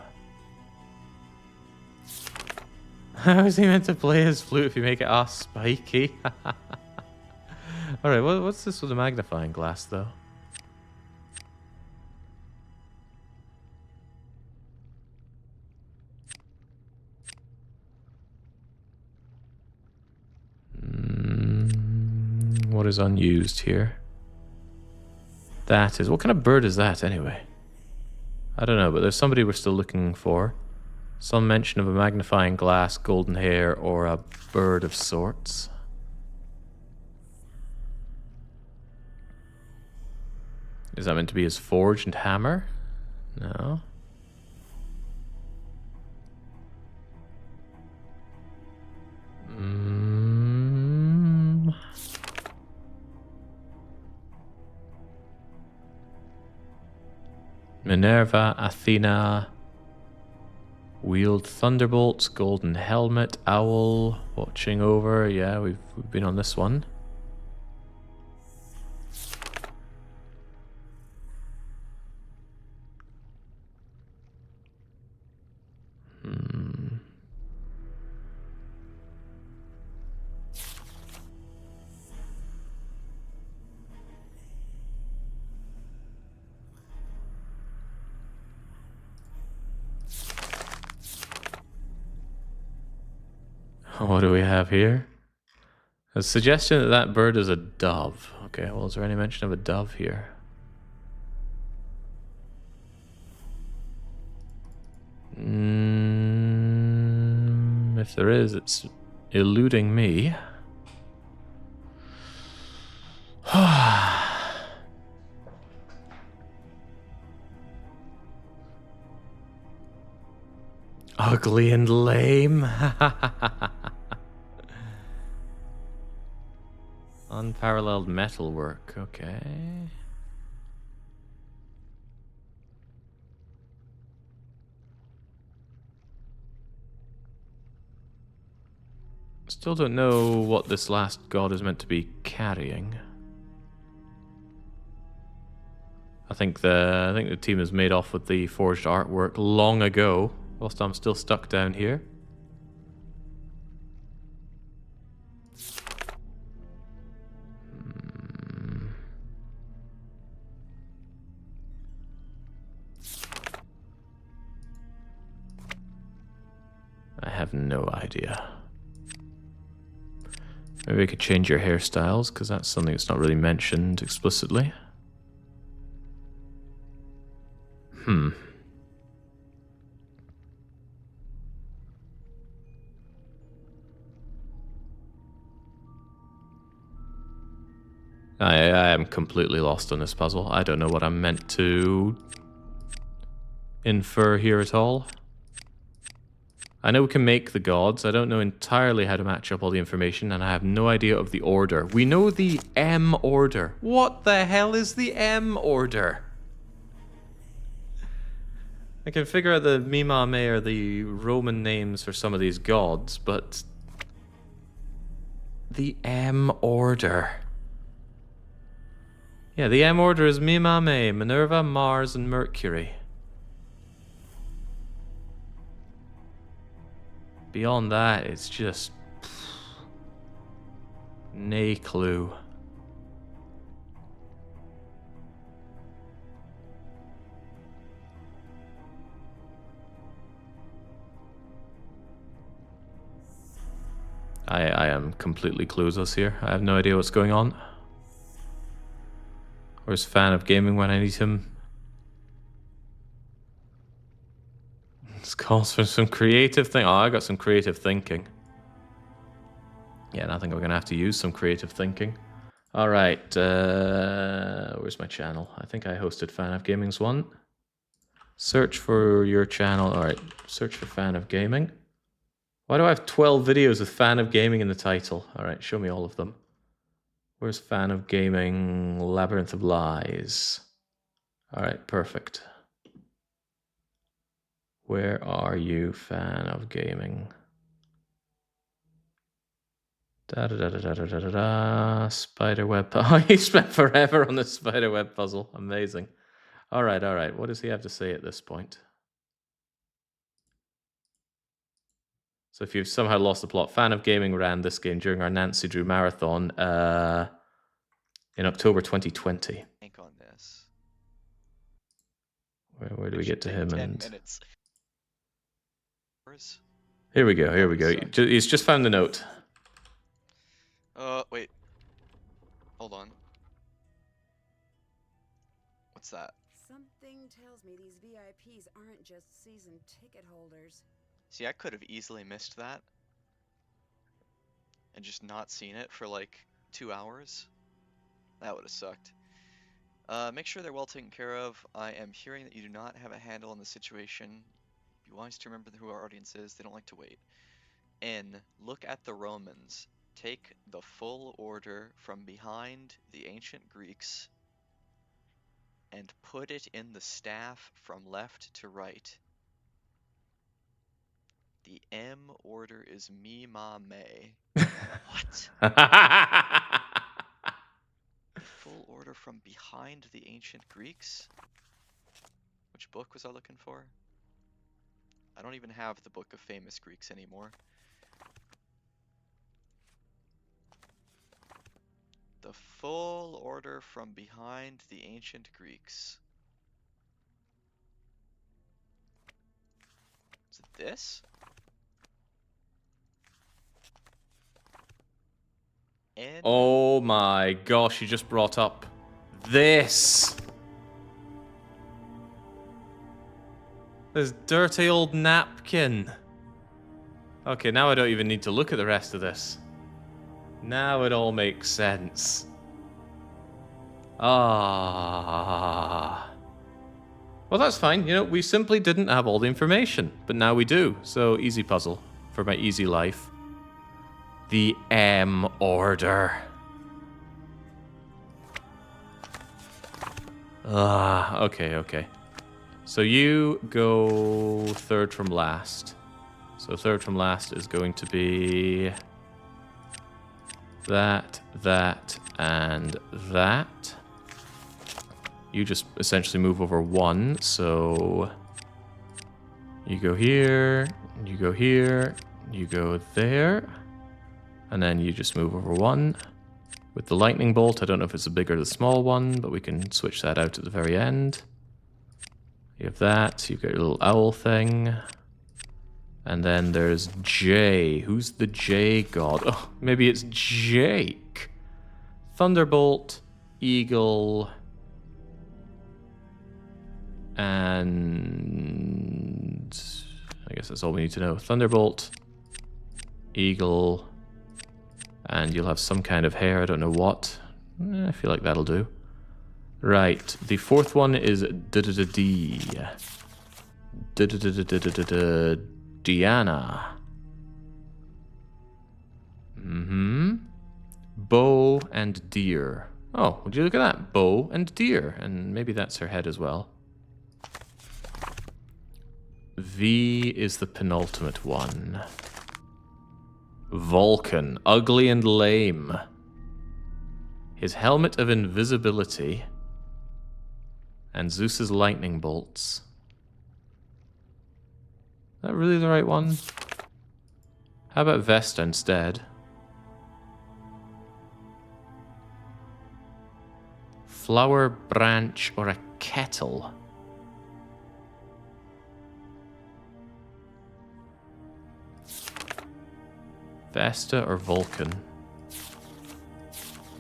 How is he meant to play his flute if you make it spiky? Alright, what's this with the magnifying glass, though? What is unused here? That is... What kind of bird is that, anyway? I don't know, but there's somebody we're still looking for. Some mention of a magnifying glass, golden hair, or a bird of sorts. Is that meant to be his forge and hammer? No. Minerva, Athena, wield thunderbolts, golden helmet, owl, watching over. Yeah, we've been on this one. What do we have here? A suggestion that that bird is a dove. Okay, well, is there any mention of a dove here? If there is, it's eluding me. Ugly and lame. Unparalleled metalwork, okay. Still don't know what this last god is meant to be carrying. I think the team has made off with the forged artwork long ago, whilst I'm still stuck down here. I have no idea. Maybe I could change your hairstyles, because that's something that's not really mentioned explicitly. I am completely lost on this puzzle. I don't know what I'm meant to infer here at all. I know we can make the gods. I don't know entirely how to match up all the information, and I have no idea of the order. We know the M order. What the hell is the M order? I can figure out the Mimame are the Roman names for some of these gods, but the M order. Yeah, the M order is Mimame, Minerva, Mars, and Mercury. Beyond that, it's just... nay clue. I am completely clueless here. I have no idea what's going on. Where's Fan of Gaming when I need him? This calls for some creative thing. Oh, I got some creative thinking. Yeah, and I think we're going to have to use some creative thinking. All right. Where's my channel? I think I hosted Fan of Gaming's one. Search for your channel. All right. Search for Fan of Gaming. Why do I have 12 videos with Fan of Gaming in the title? All right. Show me all of them. Where's Fan of Gaming? Labyrinth of Lies. All right. Perfect. Where are you, Fan of Gaming? Spiderweb. Oh, he spent forever on the spiderweb puzzle. Amazing. All right, all right. What does he have to say at this point? So if you've somehow lost the plot, Fan of Gaming ran this game during our Nancy Drew marathon in October 2020. Think on this. Where do we get to him? 10 And minutes. here we go. Here we go. He's just found the note. Wait. Hold on. What's that? Something tells me these VIPs aren't just season ticket holders. See, I could have easily missed that. And just not seen it for like 2 hours. That would have sucked. Make sure they're well taken care of. I am hearing that you do not have a handle on the situation. Be wise to remember who our audience is. They don't like to wait. N. Look at the Romans. Take the full order from behind the ancient Greeks and put it in the staff from left to right. The M order is me, ma, me. What? The full order from behind the ancient Greeks? Which book was I looking for? I don't even have the Book of Famous Greeks anymore. The full order from behind the ancient Greeks. Is it this? And Oh my gosh, you just brought up this. This dirty old napkin. Okay, now I don't even need to look at the rest of this. Now it all makes sense. Ah. Well, that's fine. You know, we simply didn't have all the information, but now we do. So, easy puzzle for my easy life. The M order. Ah, okay, okay. So you go third from last. So third from last is going to be that, and that. You just essentially move over one, so you go here, you go here, you go there, and then you just move over one. With the lightning bolt, I don't know if it's a big or the small one, but we can switch that out at the very end. You have that, you've got your little owl thing. And then there's J. Who's the J god? Oh, maybe it's Jake. Thunderbolt, Eagle, and I guess that's all we need to know. Thunderbolt, Eagle, and you'll have some kind of hair, I don't know what. I feel like that'll do. Right, the fourth one is D. Diana. Bow and deer. Oh, would you look at that? Bow and deer. And maybe that's her head as well. V is the penultimate one. Vulcan. Ugly and lame. His helmet of invisibility. And Zeus's lightning bolts. Is that really the right one? How about Vesta instead? Flower, branch, or a kettle? Vesta or Vulcan?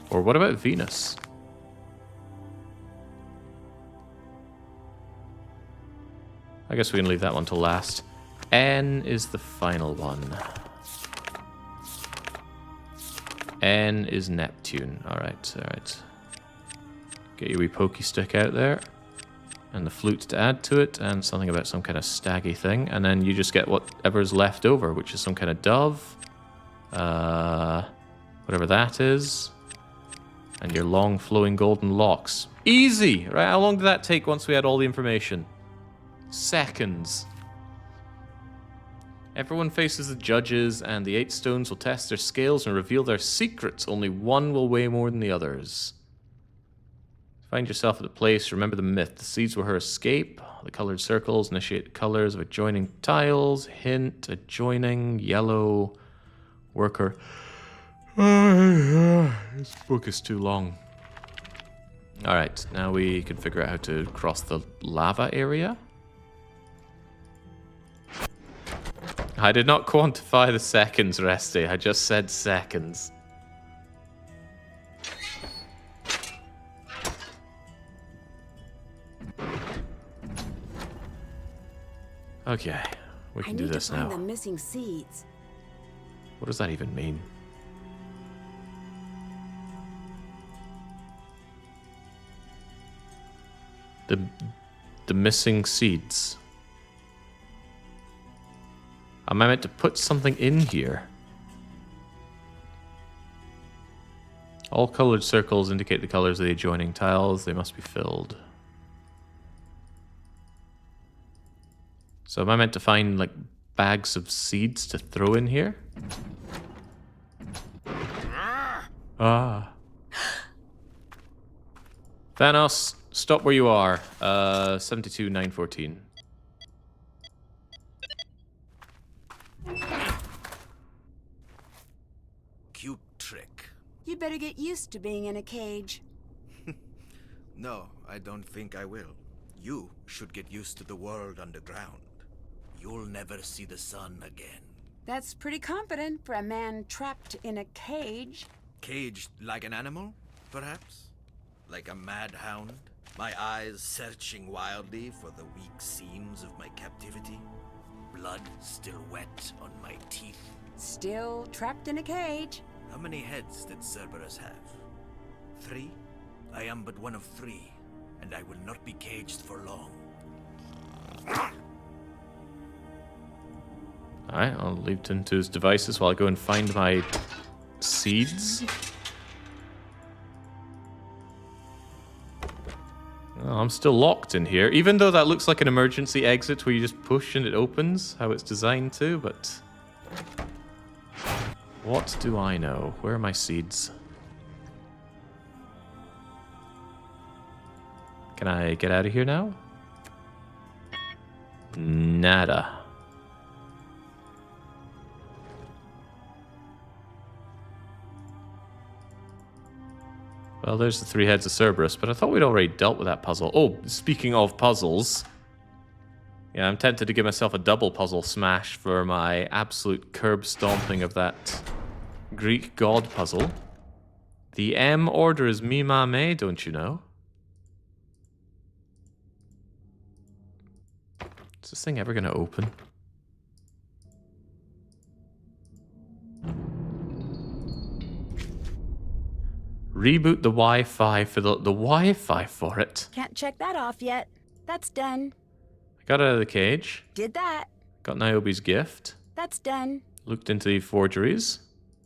Or what about Venus? I guess we can leave that one till last. N is the final one. N is Neptune. Alright, alright. Get your wee pokey stick out there. And the flute to add to it, and something about some kind of staggy thing. And then you just get whatever's left over, which is some kind of dove. Whatever that is. And your long flowing golden locks. Easy! Right, how long did that take once we had all the information? Seconds. Everyone faces the judges, and the 8 stones will test their scales and reveal their secrets. Only one will weigh more than the others. Find yourself at the place, remember the myth. The seeds were her escape. The colored circles initiate the colors of adjoining tiles. Hint, adjoining, yellow, worker. This book is too long. Alright, now we can figure out how to cross the lava area. I did not quantify the seconds, Resty. I just said seconds. Okay, we can do this now. I need to find the missing seeds. What does that even mean? The missing seeds. Am I meant to put something in here? All colored circles indicate the colors of the adjoining tiles. They must be filled. So am I meant to find, like, bags of seeds to throw in here? Ah. Thanos, stop where you are. 72,914. Cute trick. You better get used to being in a cage. No, I don't think I will. You should get used to the world underground. You'll never see the sun again. That's pretty confident for a man trapped in a cage. Caged like an animal, perhaps? Like a mad hound? My eyes searching wildly for the weak seams of my captivity? Blood still wet on my teeth? Still trapped in a cage. How many heads did Cerberus have? 3? I am but one of 3, and I will not be caged for long. Alright, I'll leave him to his devices while I go and find my seeds. Oh, I'm still locked in here, even though that looks like an emergency exit where you just push and it opens, how it's designed to, but... What do I know? Where are my seeds? Can I get out of here now? Nada. Well, there's the 3 heads of Cerberus, but I thought we'd already dealt with that puzzle. Oh, speaking of puzzles. Yeah, I'm tempted to give myself a double puzzle smash for my absolute curb stomping of that Greek god puzzle. The M order is mi ma me, don't you know? Is this thing ever going to open? Reboot the Wi-Fi for the Wi-Fi for it. Can't check that off yet. That's done. I got out of the cage. Did that. Got Niobe's gift. That's done. Looked into the forgeries.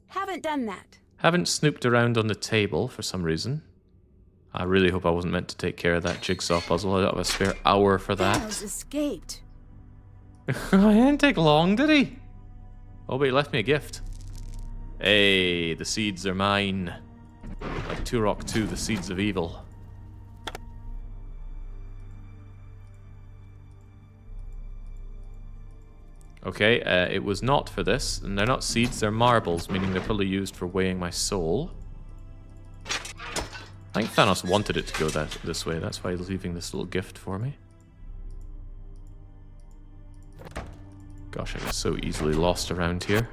Haven't done that. Haven't snooped around on the table for some reason. I really hope I wasn't meant to take care of that jigsaw puzzle. I don't have a spare hour for that. Thanos escaped. It didn't take long, did he? Oh, but he left me a gift. Hey, the seeds are mine. Like Turok 2, the seeds of evil. Okay, it was not for this, and they're not seeds, they're marbles, meaning they're probably used for weighing my soul. I think Thanos wanted it to go this way, that's why he's leaving this little gift for me. Gosh, I get so easily lost around here.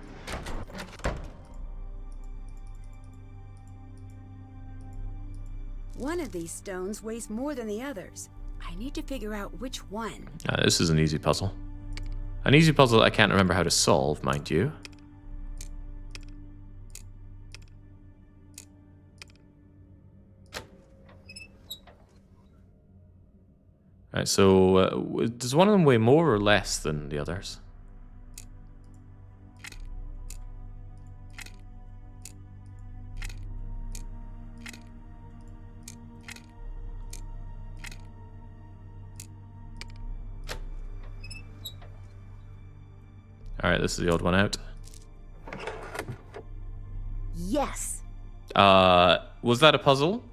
One of these stones weighs more than the others. I need to figure out which one. This is an easy puzzle. An easy puzzle I can't remember how to solve, mind you. Alright, so does one of them weigh more or less than the others? Alright, this is the odd one out. Yes. Was that a puzzle?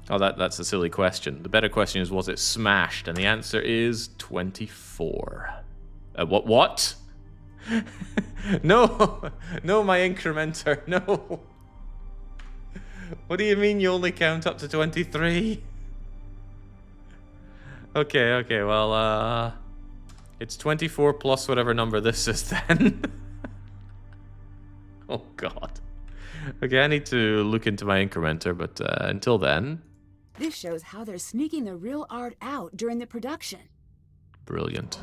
Oh, that's a silly question. The better question is, was it smashed? And the answer is 24. What? No! No, my incrementer, no! What do you mean you only count up to 23? Okay, well, it's 24 plus whatever number this is then. Oh, God. Okay, I need to look into my incrementer, but until then... This shows how they're sneaking the real art out during the production. Brilliant.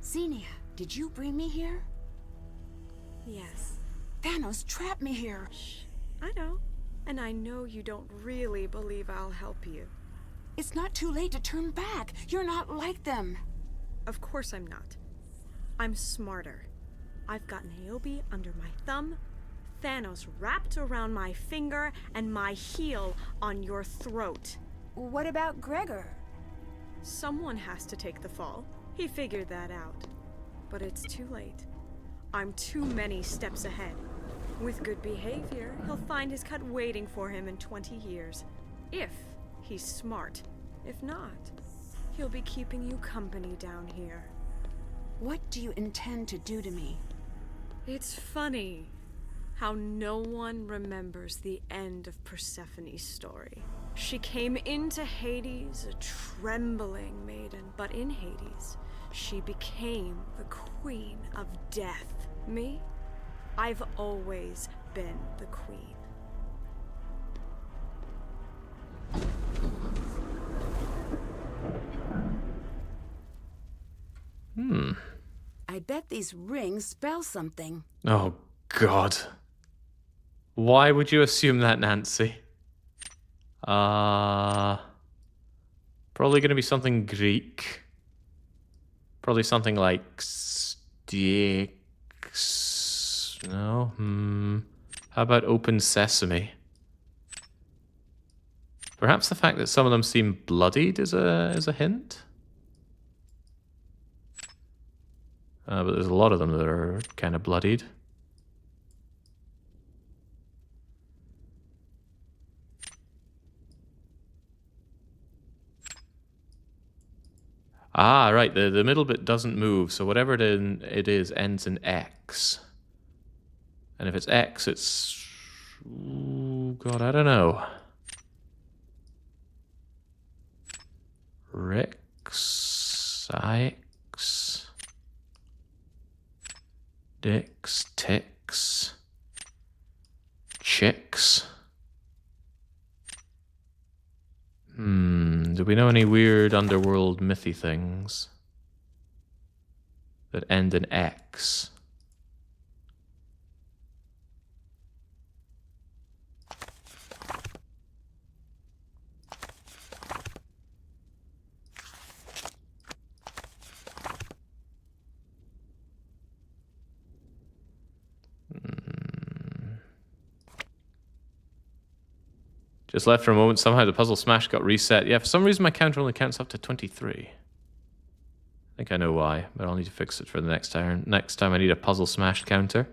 Xenia, did you bring me here? Yes. Thanos trapped me here. Shh. I know. And I know you don't really believe I'll help you. It's not too late to turn back. You're not like them. Of course I'm not. I'm smarter. I've got Niobe under my thumb, Thanos wrapped around my finger, and my heel on your throat. What about Gregor? Someone has to take the fall. He figured that out. But it's too late. I'm too many steps ahead. With good behavior, he'll find his cut waiting for him in 20 years. If he's smart. If not, he'll be keeping you company down here. What do you intend to do to me? It's funny how no one remembers the end of Persephone's story. She came into Hades a trembling maiden, but in Hades, she became the Queen of Death. Me? I've always been the Queen. I bet these rings spell something. Oh, God. Why would you assume that, Nancy? Probably going to be something Greek. Probably something like Styx. No? How about Open Sesame? Perhaps the fact that some of them seem bloodied is a hint? But there's a lot of them that are kind of bloodied. Ah, right, the middle bit doesn't move, so whatever it is ends in X. And if it's X, it's... Ooh, God, I don't know. Rix, Ix, Dix, Tix, Chicks. Do we know any weird underworld mythy things that end in X? Just left for a moment, somehow the puzzle smash got reset. Yeah, for some reason my counter only counts up to 23. I think I know why, but I'll need to fix it for the next time. Next time I need a puzzle smash counter.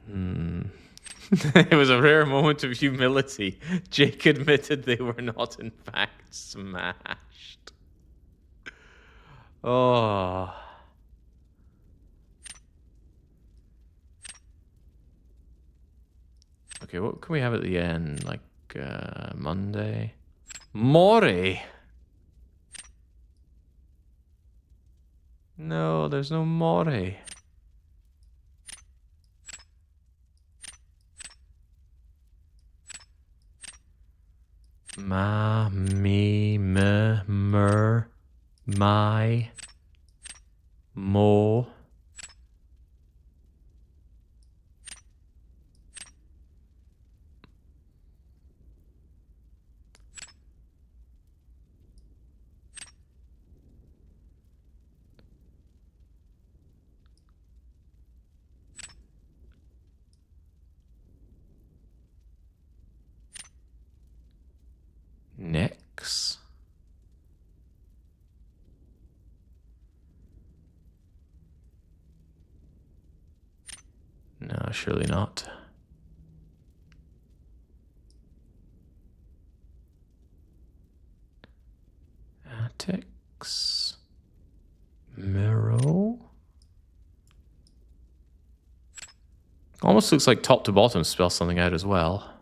It was a rare moment of humility. Jake admitted they were not in fact smashed. Oh... Okay, what can we have at the end? Like, Monday? Mori! No, there's no Mori. Ma, me, me, mer, my, mo. Next. No, surely not. Attics. Miro. Almost looks like top to bottom spell something out as well.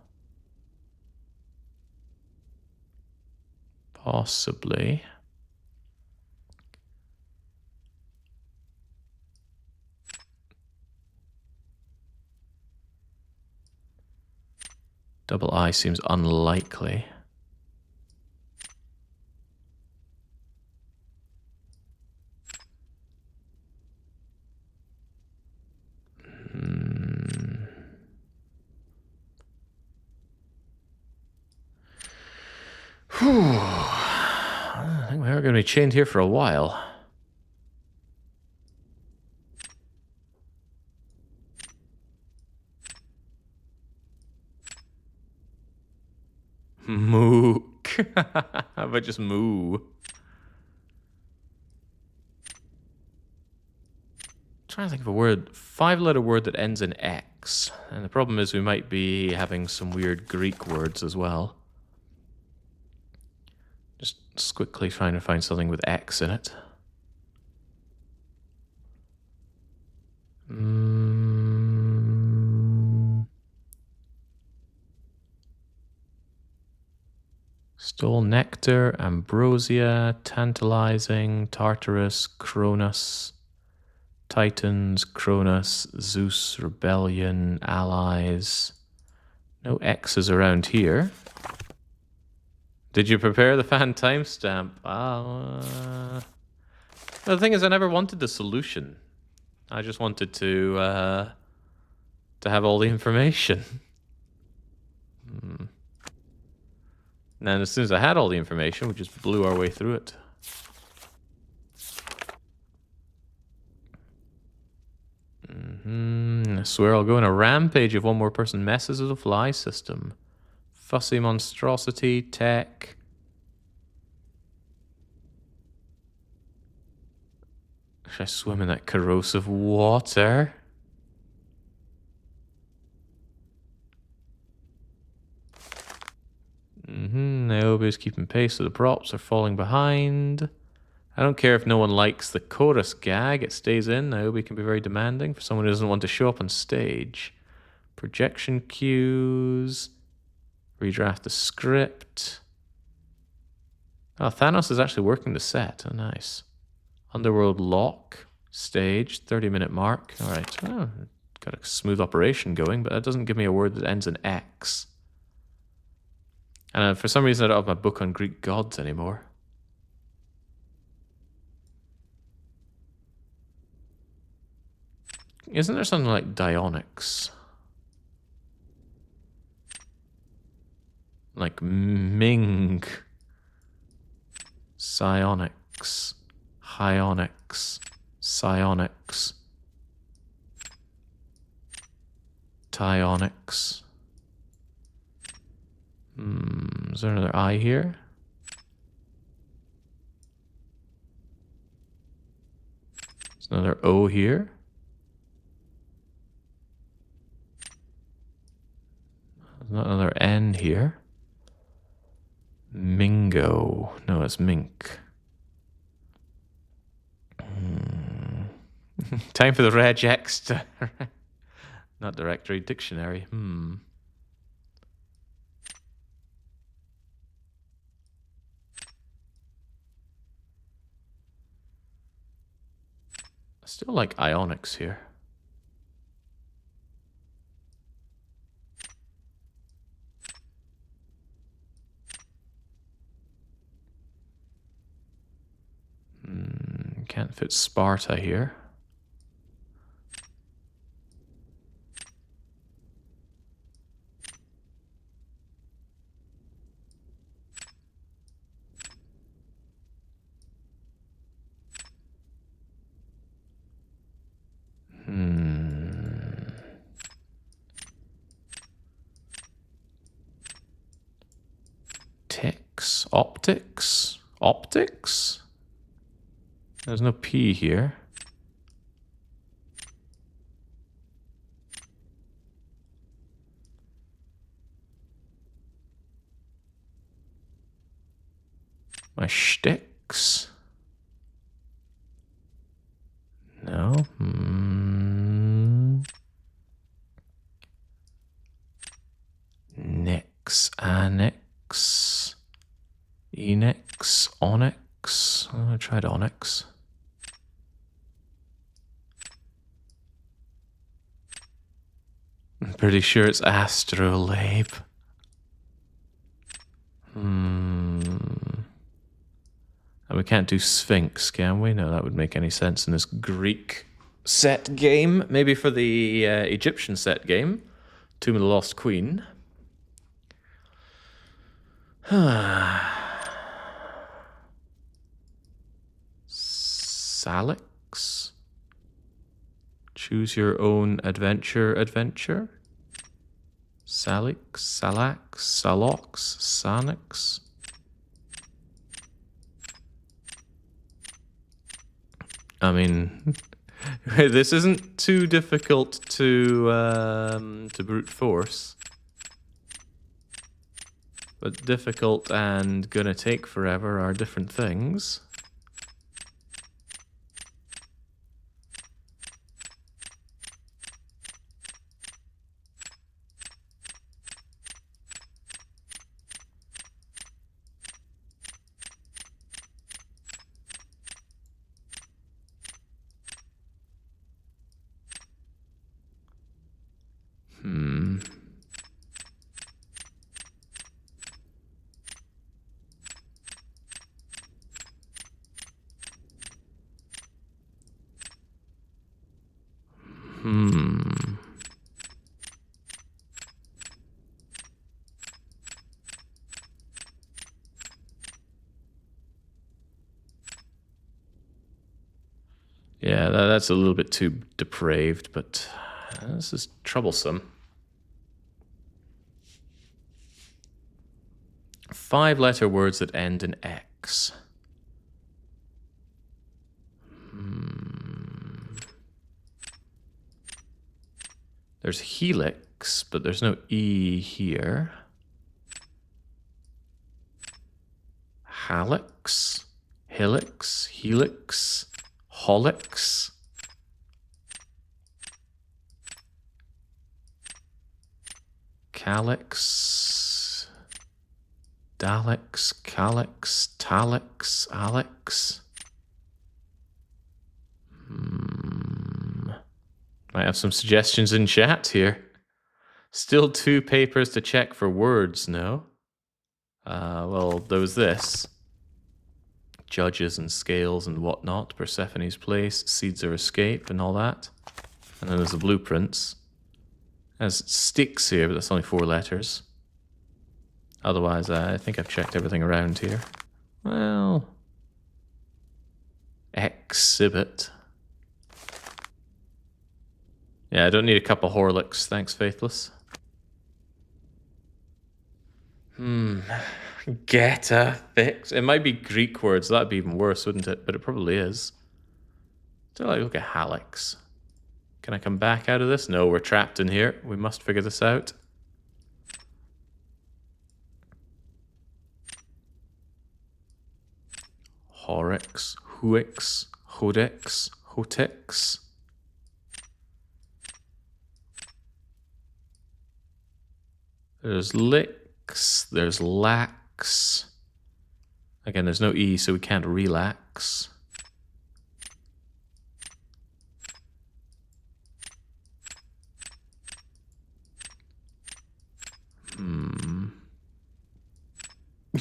Possibly. Double I seems unlikely. Whew. I think we are going to be chained here for a while. Mook. How about just moo? Trying to think of a word, 5-letter word that ends in X. And the problem is we might be having some weird Greek words as well. Just quickly trying to find something with X in it. Stole nectar, ambrosia, tantalizing, Tartarus, Cronus, Titans, Cronus, Zeus, rebellion, allies. No X's around here. Did you prepare the fan timestamp? The thing is, I never wanted the solution. I just wanted to have all the information. And then as soon as I had all the information, we just blew our way through it. I swear I'll go on a rampage if one more person messes with the fly system. Fussy monstrosity, tech. Should I swim in that corrosive water? Niobe's keeping pace, so the props are falling behind. I don't care if no one likes the chorus gag, it stays in. Niobe can be very demanding for someone who doesn't want to show up on stage. Projection cues. Redraft the script. Oh, Thanos is actually working the set. Oh, nice. Underworld lock. Stage. 30-minute mark. Alright. Oh, got a smooth operation going, but that doesn't give me a word that ends in X. And for some reason I don't have my book on Greek gods anymore. Isn't there something like Dionyx? Like Ming. Psionics. Hyonics. Psionics. Tionics. Is there another I here? There's another O here. There's not another N here. Mingo. No, it's mink. Time for the regex. Not directory, dictionary. I still like ionics here. Can't fit Sparta here. Ticks, optics, optics? There's no P here. My shticks? No. Nix, annex, enix, onyx. Oh, I tried onyx. I'm pretty sure it's astrolabe. And we can't do Sphinx, can we? No, that would make any sense in this Greek set game. Maybe for the Egyptian set game. Tomb of the Lost Queen. Salix? Choose your own adventure? Salix, Salax, Salox, Sanix? I mean, this isn't too difficult to brute force. But difficult and gonna take forever are different things. Yeah, that's a little bit too depraved, but this is troublesome. 5-letter words that end in X. There's helix, but there's no E here. Halix, helix, helix, holix. Calyx, Dalix, Calyx, Talix, Alex. Might have some suggestions in chat here. Still 2 papers to check for words, no? Well, there was this. Judges and scales and whatnot. Persephone's place, seeds of escape and all that. And then there's the blueprints. There's sticks here, but that's only 4 letters. Otherwise, I think I've checked everything around here. Well... Exhibit. Yeah, I don't need a couple Horlicks, thanks, Faithless. Get a fix. It might be Greek words, that'd be even worse, wouldn't it? But it probably is. So like, look at Halix. Can I come back out of this? No, we're trapped in here. We must figure this out. Horix, Huix, Hodex, Hotex. There's licks, there's lax. Again, there's no E, so we can't relax.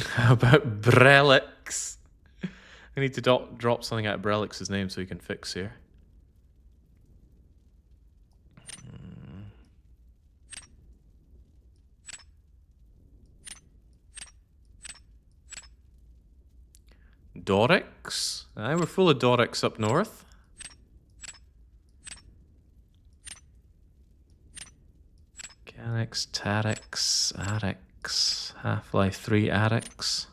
How about Brelix? I need to drop something out of Brelix's name so he can fix here. Dorix? Aye, we're full of Dorix up north. Canix, Tarix, Arix, Half-Life 3 Arix.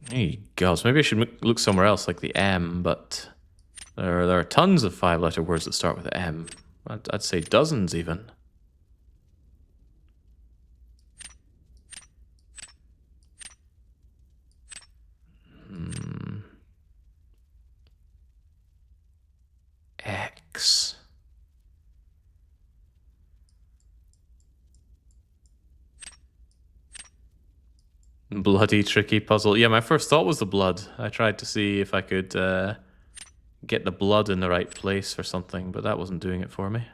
Hey, gosh, maybe I should look somewhere else like the M, but there are tons of 5-letter words that start with M. I'd say dozens even. X. Bloody tricky puzzle. Yeah, my first thought was the blood. I tried to see if I could get the blood in the right place or something, but that wasn't doing it for me.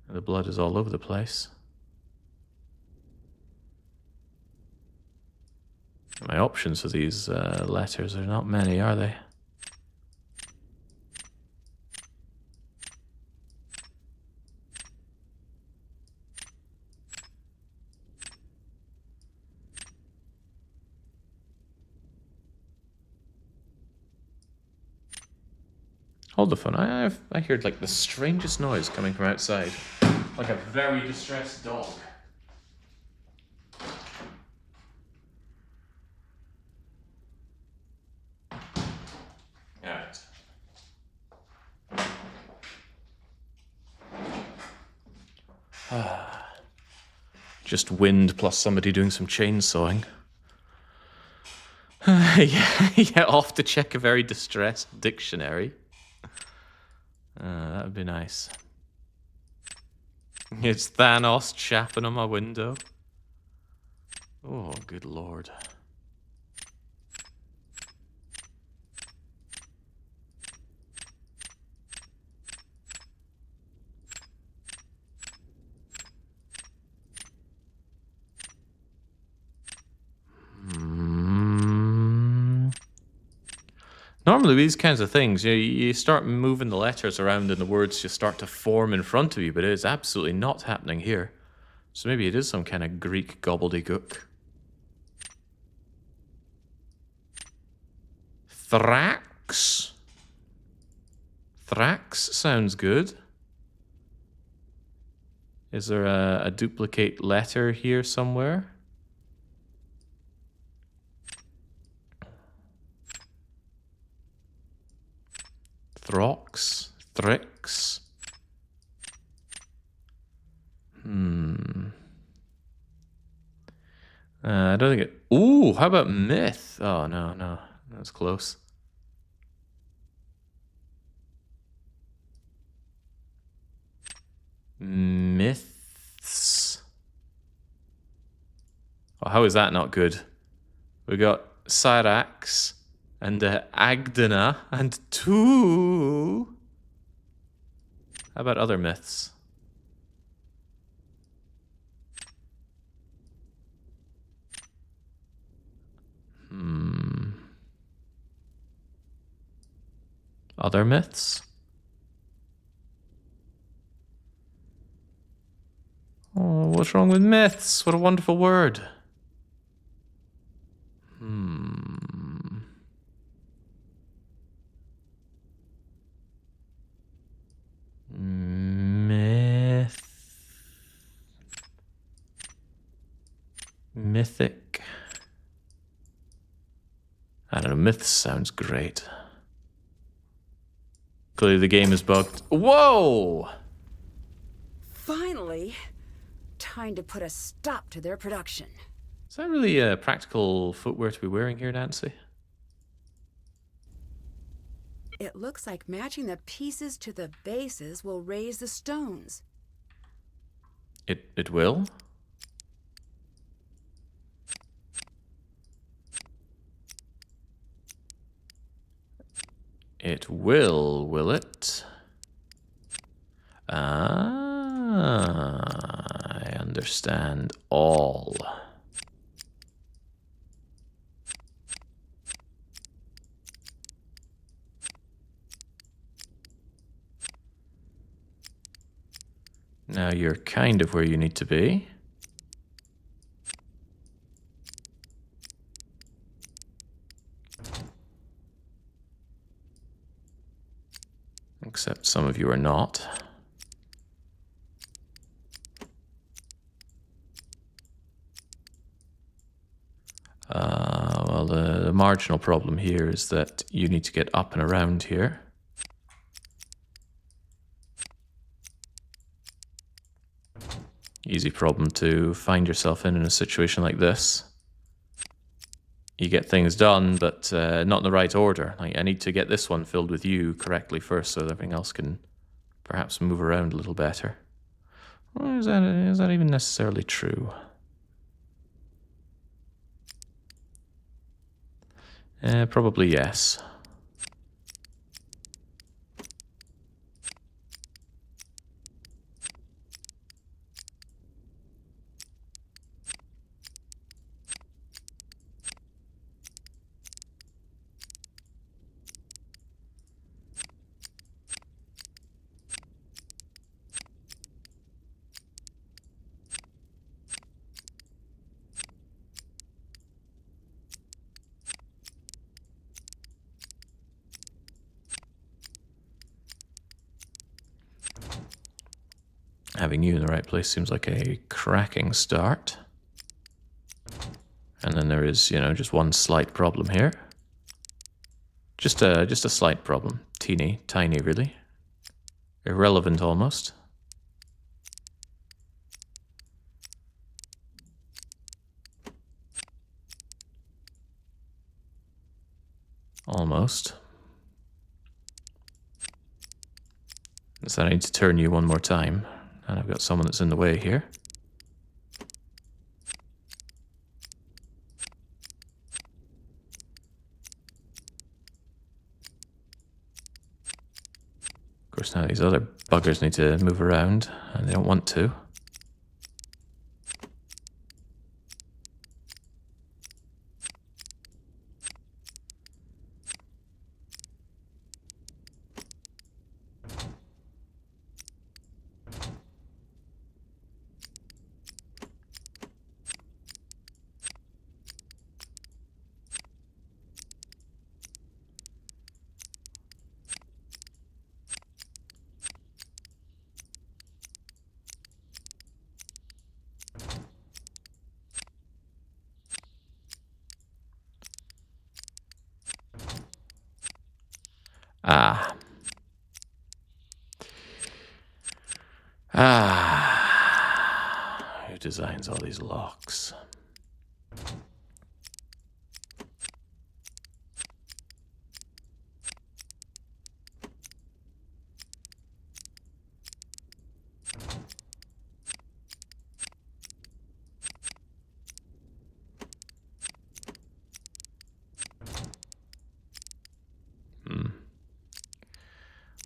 The blood is all over the place. My options for these letters are not many, are they? Hold the phone. I heard like the strangest noise coming from outside. Like a very distressed dog. Alright. Just wind plus somebody doing some chainsawing. Yeah, off to check a very distressed dictionary. That would be nice. It's Thanos chapping on my window. Oh, good lord. Normally, these kinds of things, you start moving the letters around and the words just start to form in front of you, but it is absolutely not happening here. So maybe it is some kind of Greek gobbledygook. Thrax? Thrax sounds good. Is there a duplicate letter here somewhere? Throx? Thrix? I don't think it... Ooh, how about myth? Oh, no. That's close. Myths. Oh, how is that not good? We got Cyrax and Agdena and two. How about other myths? Other myths? Oh, what's wrong with myths? What a wonderful word. Mythic. I don't know, myths sounds great. Clearly the game is bugged. Whoa! Finally, time to put a stop to their production. Is that really practical footwear to be wearing here, Nancy? It looks like matching the pieces to the bases will raise the stones. It will? It will it? Ah, I understand. understand all. Now you're kind of where you need to be. Except some of you are not. Well, the marginal problem here is that you need to get up and around here. Easy problem to find yourself in a situation like this. You get things done, but not in the right order. Like, I need to get this one filled with you correctly first so that everything else can perhaps move around a little better. Well, is that even necessarily true? Probably yes. Having you in the right place seems like a cracking start. And then there is, just one slight problem here. Just a slight problem. Teeny, tiny, really. Irrelevant almost. Almost. So I need to turn you one more time. And I've got someone that's in the way here. Of course, now these other buggers need to move around, and they don't want to. Who designs all these locks?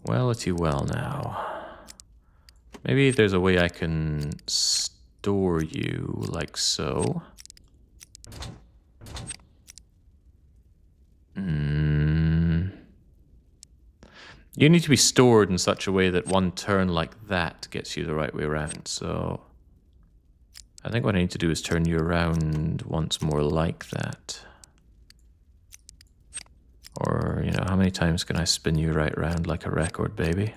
Well-ity well now. Maybe there's a way I can store you like so. You need to be stored in such a way that one turn like that gets you the right way around. So I think what I need to do is turn you around once more like that. Or, how many times can I spin you right round like a record, baby?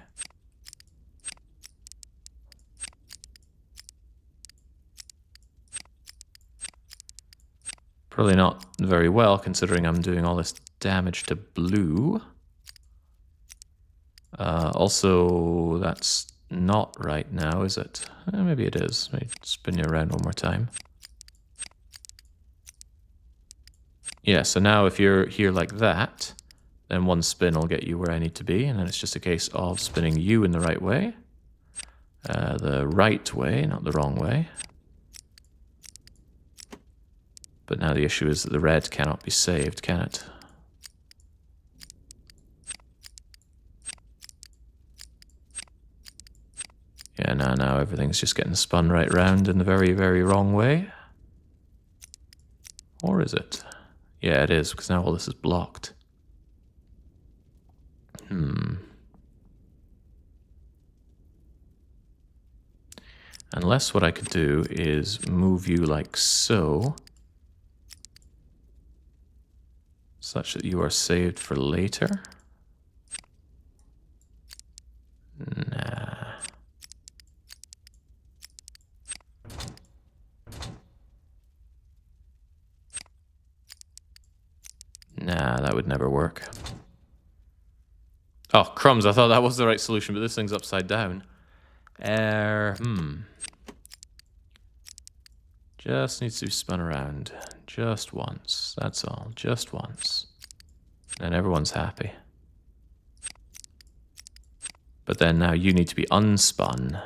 Probably not very well, considering I'm doing all this damage to blue. Also, that's not right now, is it? Maybe it is. Let me spin you around one more time. Yeah, so now if you're here like that, then one spin will get you where I need to be, and then it's just a case of spinning you in the right way. The right way, not the wrong way. But now the issue is that the red cannot be saved, can it? Yeah, No, everything's just getting spun right round in the very, very wrong way. Or is it? Yeah, it is, because now all this is blocked. Unless what I could do is move you like so, such that you are saved for later. Nah. Nah, that would never work. Oh, crumbs, I thought that was the right solution, but this thing's upside down. Just needs to be spun around. Just once. That's all. Just once. And everyone's happy. But then now you need to be unspun.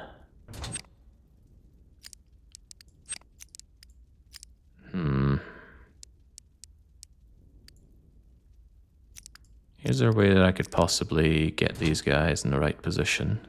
Is there a way that I could possibly get these guys in the right position?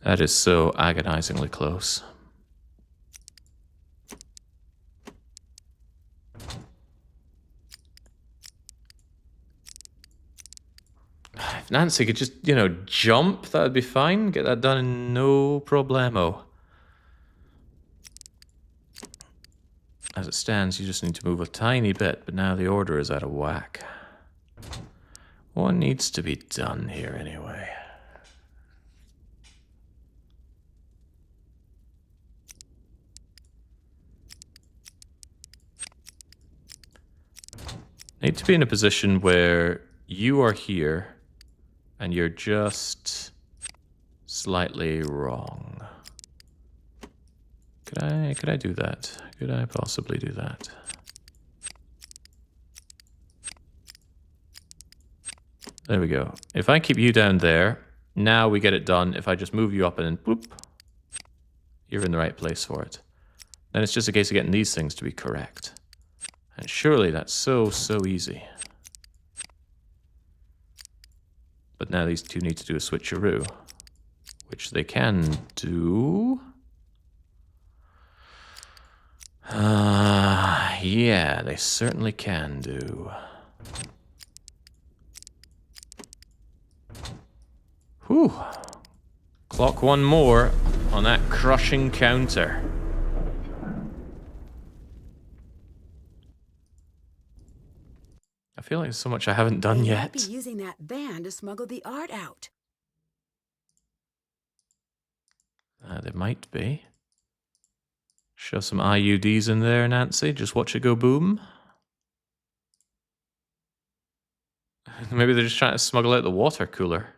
That is so agonizingly close. If Nancy could just, jump, that would be fine. Get that done in no problemo. As it stands, you just need to move a tiny bit, but now the order is out of whack. What needs to be done here anyway? Need to be in a position where you are here and you're just slightly wrong. Could I do that? Could I possibly do that? There we go. If I keep you down there, now we get it done. If I just move you up and then boop, you're in the right place for it. Then it's just a case of getting these things to be correct. And surely that's so easy. But now these two need to do a switcheroo, which they can do. Yeah, they certainly can do. Whew. Clock one more on that crushing counter. I feel like there's so much I haven't done They yet. might be using that van to smuggle the art out. They might be. Show some IUDs in there, Nancy. Just watch it go boom. Maybe they're just trying to smuggle out the water cooler.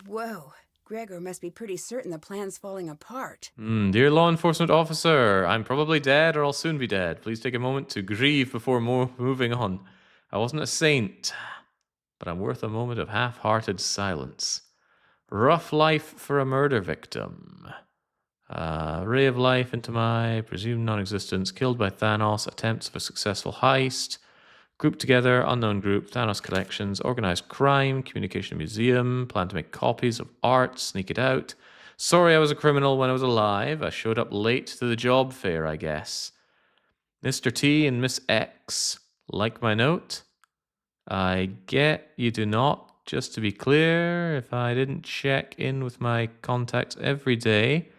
Whoa. Gregor must be pretty certain the plan's falling apart. Dear law enforcement officer, I'm probably dead or I'll soon be dead. Please take a moment to grieve before moving on. I wasn't a saint, but I'm worth a moment of half-hearted silence. Rough life for a murder victim. Ray of life into my presumed non-existence. Killed by Thanos. Attempts of a successful heist. Grouped together. Unknown group. Thanos collections. Organized crime. Communication museum. Plan to make copies of art. Sneak it out. Sorry I was a criminal when I was alive. I showed up late to the job fair, I guess. Mr. T and Miss X. Like my note? I get you do not. Just to be clear, if I didn't check in with my contacts every day,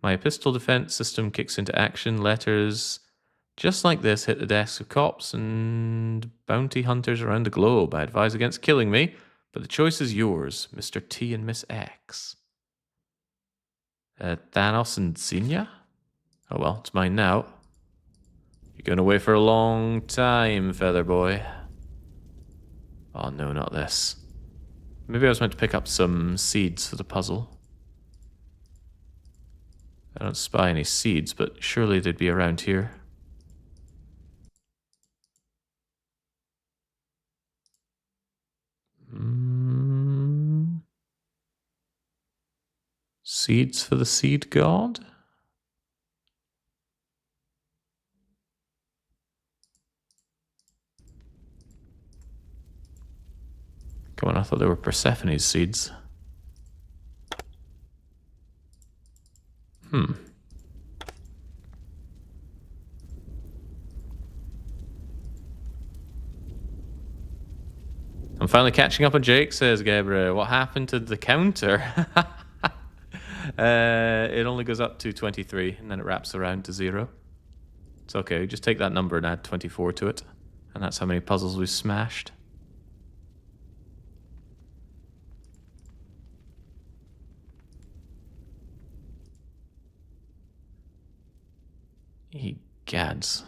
my pistol defense system kicks into action. Letters just like this hit the desks of cops and bounty hunters around the globe. I advise against killing me, but the choice is yours, Mr. T and Miss X. Thanos and Xenia? Oh well, it's mine now. You're going away for a long time, feather boy. Oh no, not this. Maybe I was meant to pick up some seeds for the puzzle. I don't spy any seeds, but surely they'd be around here. Seeds for the seed god? Come on, I thought they were Persephone's seeds. I'm finally catching up on Jake, says Gabriel. What happened to the counter? It only goes up to 23, and then it wraps around to 0. It's okay, just take that number and add 24 to it. And that's how many puzzles we've smashed. Egads.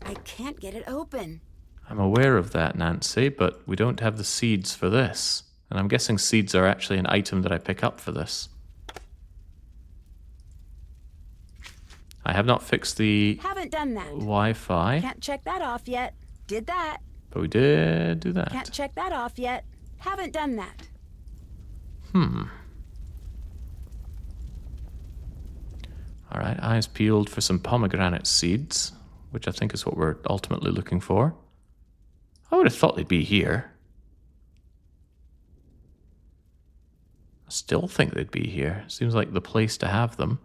I can't get it open. I'm aware of that, Nancy, but we don't have the seeds for this. And I'm guessing seeds are actually an item that I pick up for this. I have not fixed the Haven't done that. Wi-Fi. Can't check that off yet. Did that. But we did do that. Can't check that off yet. Haven't done that. Alright, eyes peeled for some pomegranate seeds, which I think is what we're ultimately looking for. I would have thought they'd be here. I still think they'd be here. Seems like the place to have them.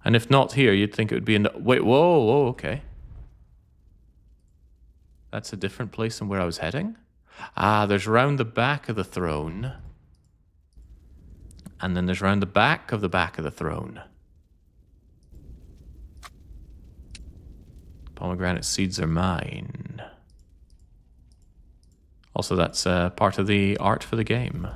And if not here, you'd think it would be in the... Wait, whoa, okay. That's a different place than where I was heading? Ah, there's round the back of the throne. And then there's round the back of the throne. Pomegranate seeds are mine. Also, that's part of the art for the game.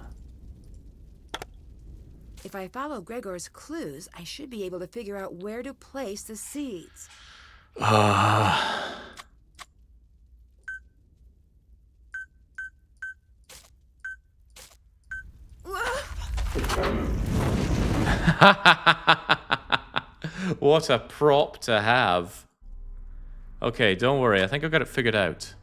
If I follow Gregor's clues, I should be able to figure out where to place the seeds. What a prop to have. Okay, don't worry. I think I've got it figured out.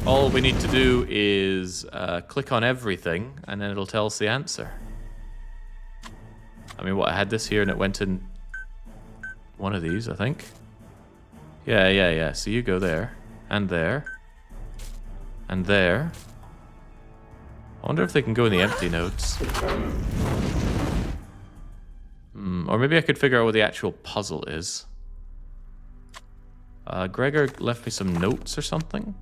All we need to do is click on everything, and then it'll tell us the answer. I mean, what, I had this here, and it went in one of these, I think. Yeah. So you go there, and there, and there. I wonder if they can go in the empty nodes. Or maybe I could figure out what the actual puzzle is. Gregor left me some notes or something.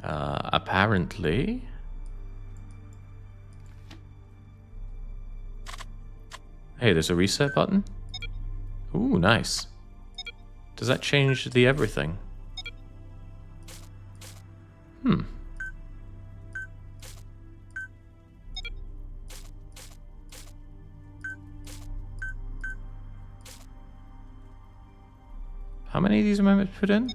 Apparently. Hey, there's a reset button. Ooh, nice. Does that change the everything? How many of these am I meant to put in?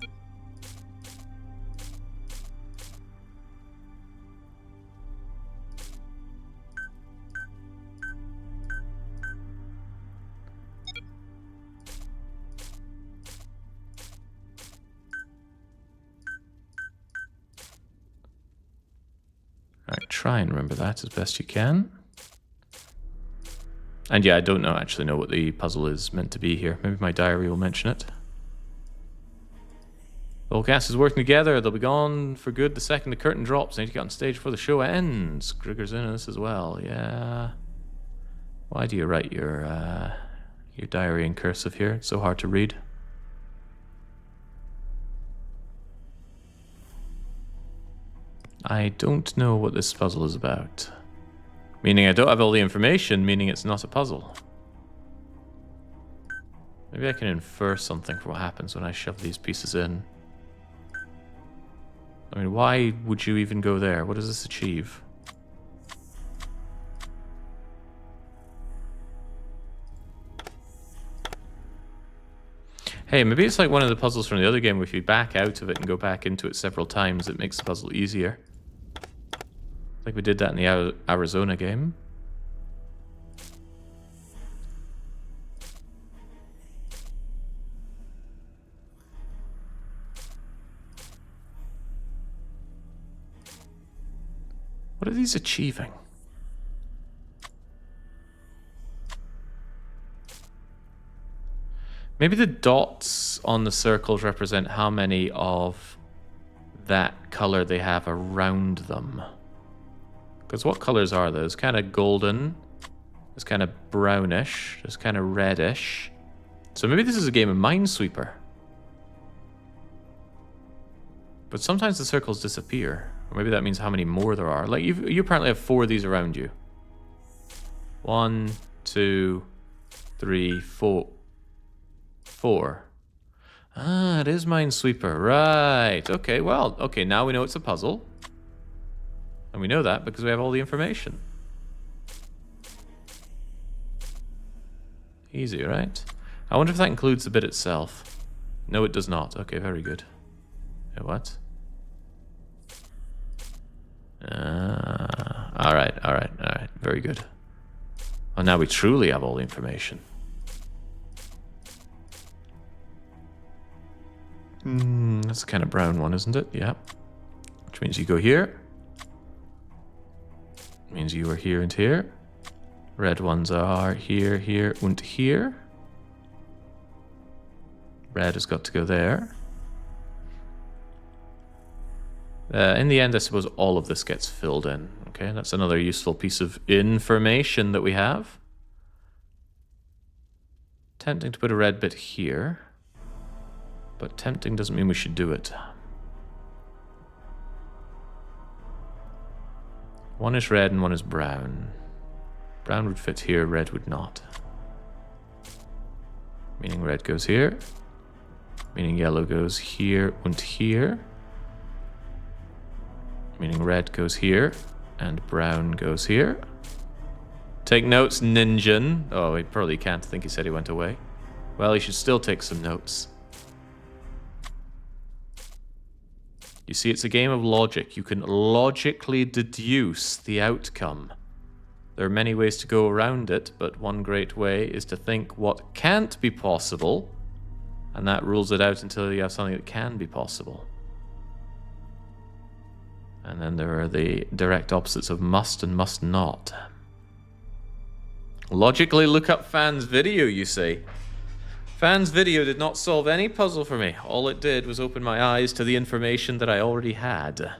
Alright, try and remember that as best you can. And yeah, I don't actually know what the puzzle is meant to be here. Maybe my diary will mention it. The whole cast is working together. They'll be gone for good the second the curtain drops. They need to get on stage before the show ends. Gregor's in on this as well. Yeah. Why do you write your diary in cursive here? It's so hard to read. I don't know what this puzzle is about. Meaning I don't have all the information, meaning it's not a puzzle. Maybe I can infer something from what happens when I shove these pieces in. I mean, why would you even go there? What does this achieve? Hey, maybe it's like one of the puzzles from the other game where if you back out of it and go back into it several times, it makes the puzzle easier. Like we did that in the Arizona game. What are these achieving? Maybe the dots on the circles represent how many of that color they have around them. Because what colors are those? Kind of golden. There's kind of brownish. There's kind of reddish. So maybe this is a game of Minesweeper. But sometimes the circles disappear. Or maybe that means how many more there are. Like you apparently have 4 of these around you. 1, 2, 3, 4. 4. Ah, it is Minesweeper. Right. Okay, well, okay, now we know it's a puzzle. And we know that because we have all the information. Easy, right? I wonder if that includes the bit itself. No, it does not. Okay, very good. What? Alright. Very good. Well, now we truly have all the information. That's the kind of brown one, isn't it? Yeah. Which means you go here. Means you are here and here. Red ones are here, here, and here. Red has got to go there. In the end, I suppose all of this gets filled in. Okay, that's another useful piece of information that we have. Tempting to put a red bit here. But tempting doesn't mean we should do it. One is red and one is brown. Brown would fit here, red would not. Meaning red goes here. Meaning yellow goes here and here. Meaning red goes here and brown goes here. Take notes, Ninjin. Oh, he probably can't. I think he said he went away. Well, he should still take some notes. You see, it's a game of logic. You can logically deduce the outcome. There are many ways to go around it, but one great way is to think what can't be possible, and that rules it out until you have something that can be possible. And then there are the direct opposites of must and must not. Logically look up Fan's video, you say. Fan's video did not solve any puzzle for me. All it did was open my eyes to the information that I already had.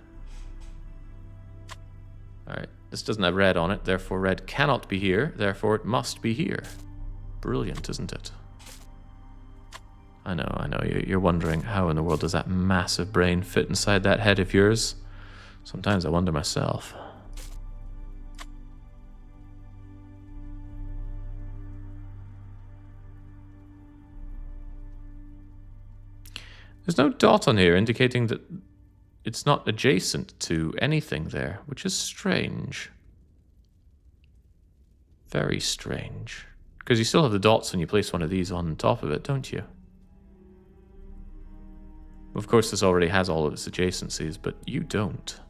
Alright, this doesn't have red on it, therefore red cannot be here, therefore it must be here. Brilliant, isn't it? I know, you're wondering how in the world does that massive brain fit inside that head of yours? Sometimes I wonder myself. There's no dot on here indicating that it's not adjacent to anything there, which is strange. Very strange. Because you still have the dots when you place one of these on top of it, don't you? Of course, this already has all of its adjacencies, but you don't.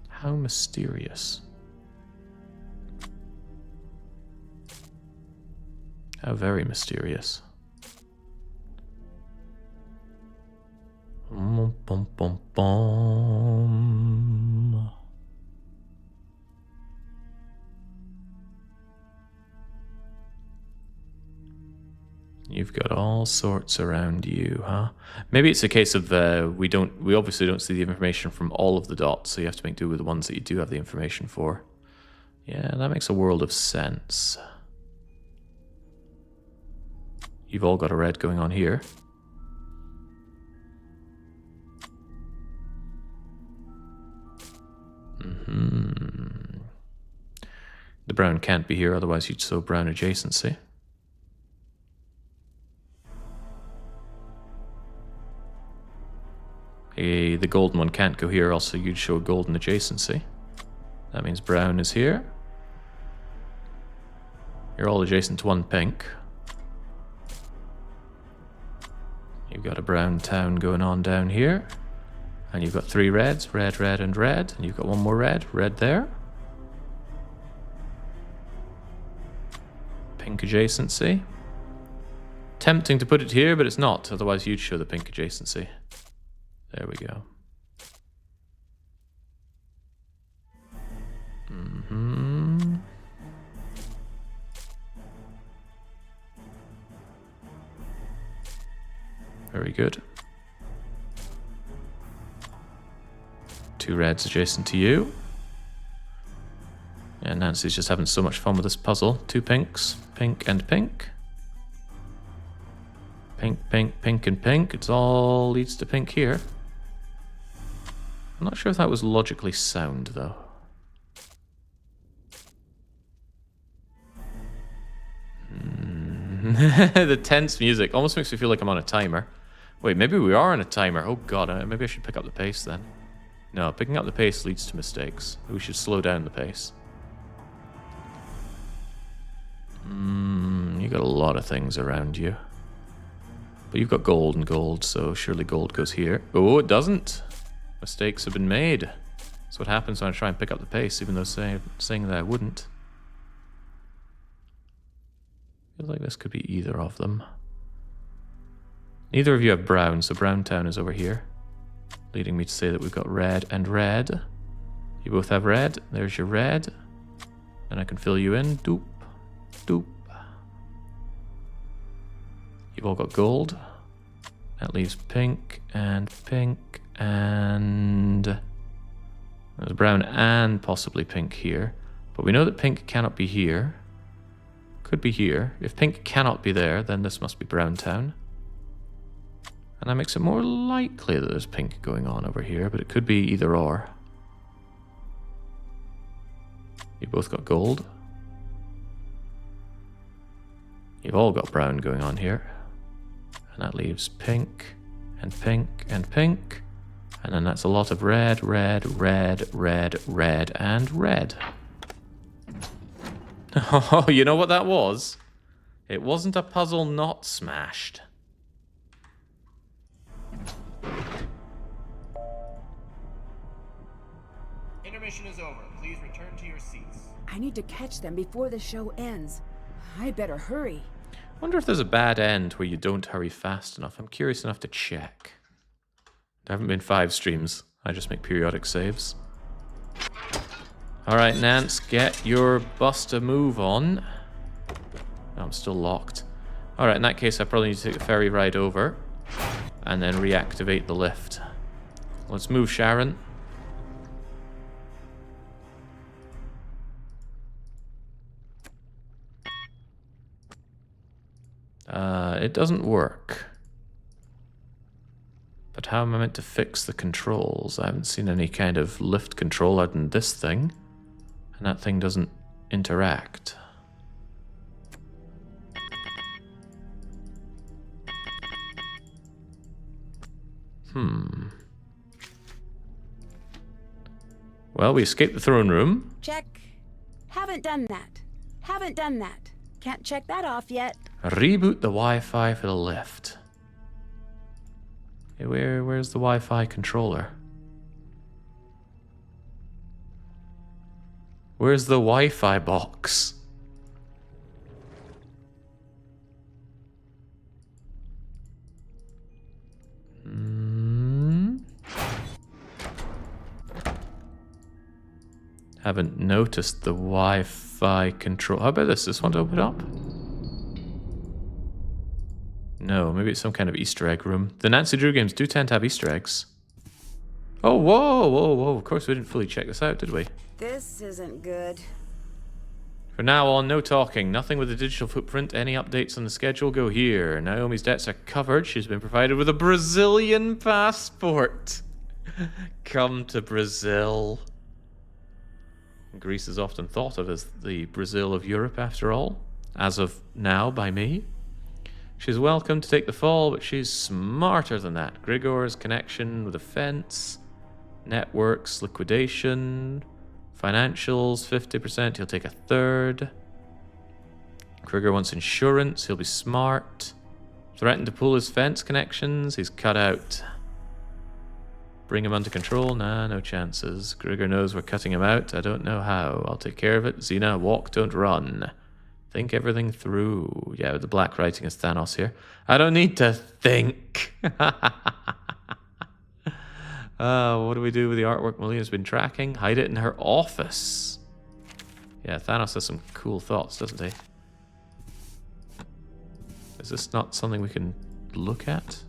How mysterious. How very mysterious. Bum, bum, bum, bum. You've got all sorts around you, huh? Maybe it's a case of we obviously don't see the information from all of the dots, so you have to make do with the ones that you do have the information for. Yeah, that makes a world of sense. You've all got a red going on here. The brown can't be here, otherwise you'd show brown adjacency. The golden one can't go here, also you'd show golden adjacency. That means brown is here. You're all adjacent to one pink. You've got a brown town going on down here. And you've got 3 reds, red, red, and red. And you've got one more red, red there. Pink adjacency. Tempting to put it here, but it's not. Otherwise you'd show the pink adjacency. There we go. Very good. 2 reds adjacent to you. And Nancy's just having so much fun with this puzzle. 2 pinks, pink and pink. Pink, pink, pink, and pink. It all leads to pink here. I'm not sure if that was logically sound, though. The tense music almost makes me feel like I'm on a timer. Wait, maybe we are on a timer. Oh god, maybe I should pick up the pace then. No, picking up the pace leads to mistakes. We should slow down the pace. You got a lot of things around you. But you've got gold and gold, so surely gold goes here. Oh, it doesn't. Mistakes have been made. That's what happens when I try and pick up the pace, even though saying that I wouldn't. Feels like this could be either of them. Neither of you have brown, so brown town is over here. Leading me to say that we've got red and red. You both have red. There's your red. And I can fill you in. Doop. Doop. You've all got gold. That leaves pink and pink and... There's brown and possibly pink here. But we know that pink cannot be here. Could be here. If pink cannot be there, then this must be brown town. And that makes it more likely that there's pink going on over here, but it could be either or. You both got gold. You've all got brown going on here. And that leaves pink and pink and pink. And then that's a lot of red, red, red, red, red, and red. Oh, you know what that was? It wasn't a puzzle not smashed. Intermission is over. Please return to your seats. I need to catch them before the show ends. I better hurry. I wonder if there's a bad end where you don't hurry fast enough. I'm curious enough to check. There haven't been 5 streams. I just make periodic saves. Alright, Nance, get your bust a move on. Oh, I'm still locked. Alright, in that case, I probably need to take the ferry ride over. And then reactivate the lift. Let's move, Sharon. It doesn't work. But how am I meant to fix the controls? I haven't seen any kind of lift control other than this thing. And that thing doesn't interact. Well, we escaped the throne room. Check. Haven't done that. Haven't done that. Can't check that off yet. Reboot the Wi-Fi for the lift. Hey, where's the Wi-Fi controller? Where's the Wi-Fi box? Haven't noticed the Wi-Fi control. How about this? This one to open up? No, maybe it's some kind of Easter egg room. The Nancy Drew games do tend to have Easter eggs. Oh, whoa, whoa, whoa. Of course we didn't fully check this out, did we? This isn't good. From now on, no talking. Nothing with the digital footprint. Any updates on the schedule go here. Naomi's debts are covered. She's been provided with a Brazilian passport. Come to Brazil. Greece is often thought of as the Brazil of Europe, after all, as of now by me. She's welcome to take the fall, but she's smarter than that. Grigor's connection with the fence, networks, liquidation, financials, 50%, he'll take a third. Grigor wants insurance, he'll be smart. Threatened to pull his fence connections, he's cut out. Bring him under control? Nah, no chances. Grigor knows we're cutting him out. I don't know how. I'll take care of it. Xena, walk, don't run. Think everything through. Yeah, with the black writing is Thanos here. I don't need to think. What do we do with the artwork Melina's been tracking? Hide it in her office. Yeah, Thanos has some cool thoughts, doesn't he? Is this not something we can look at?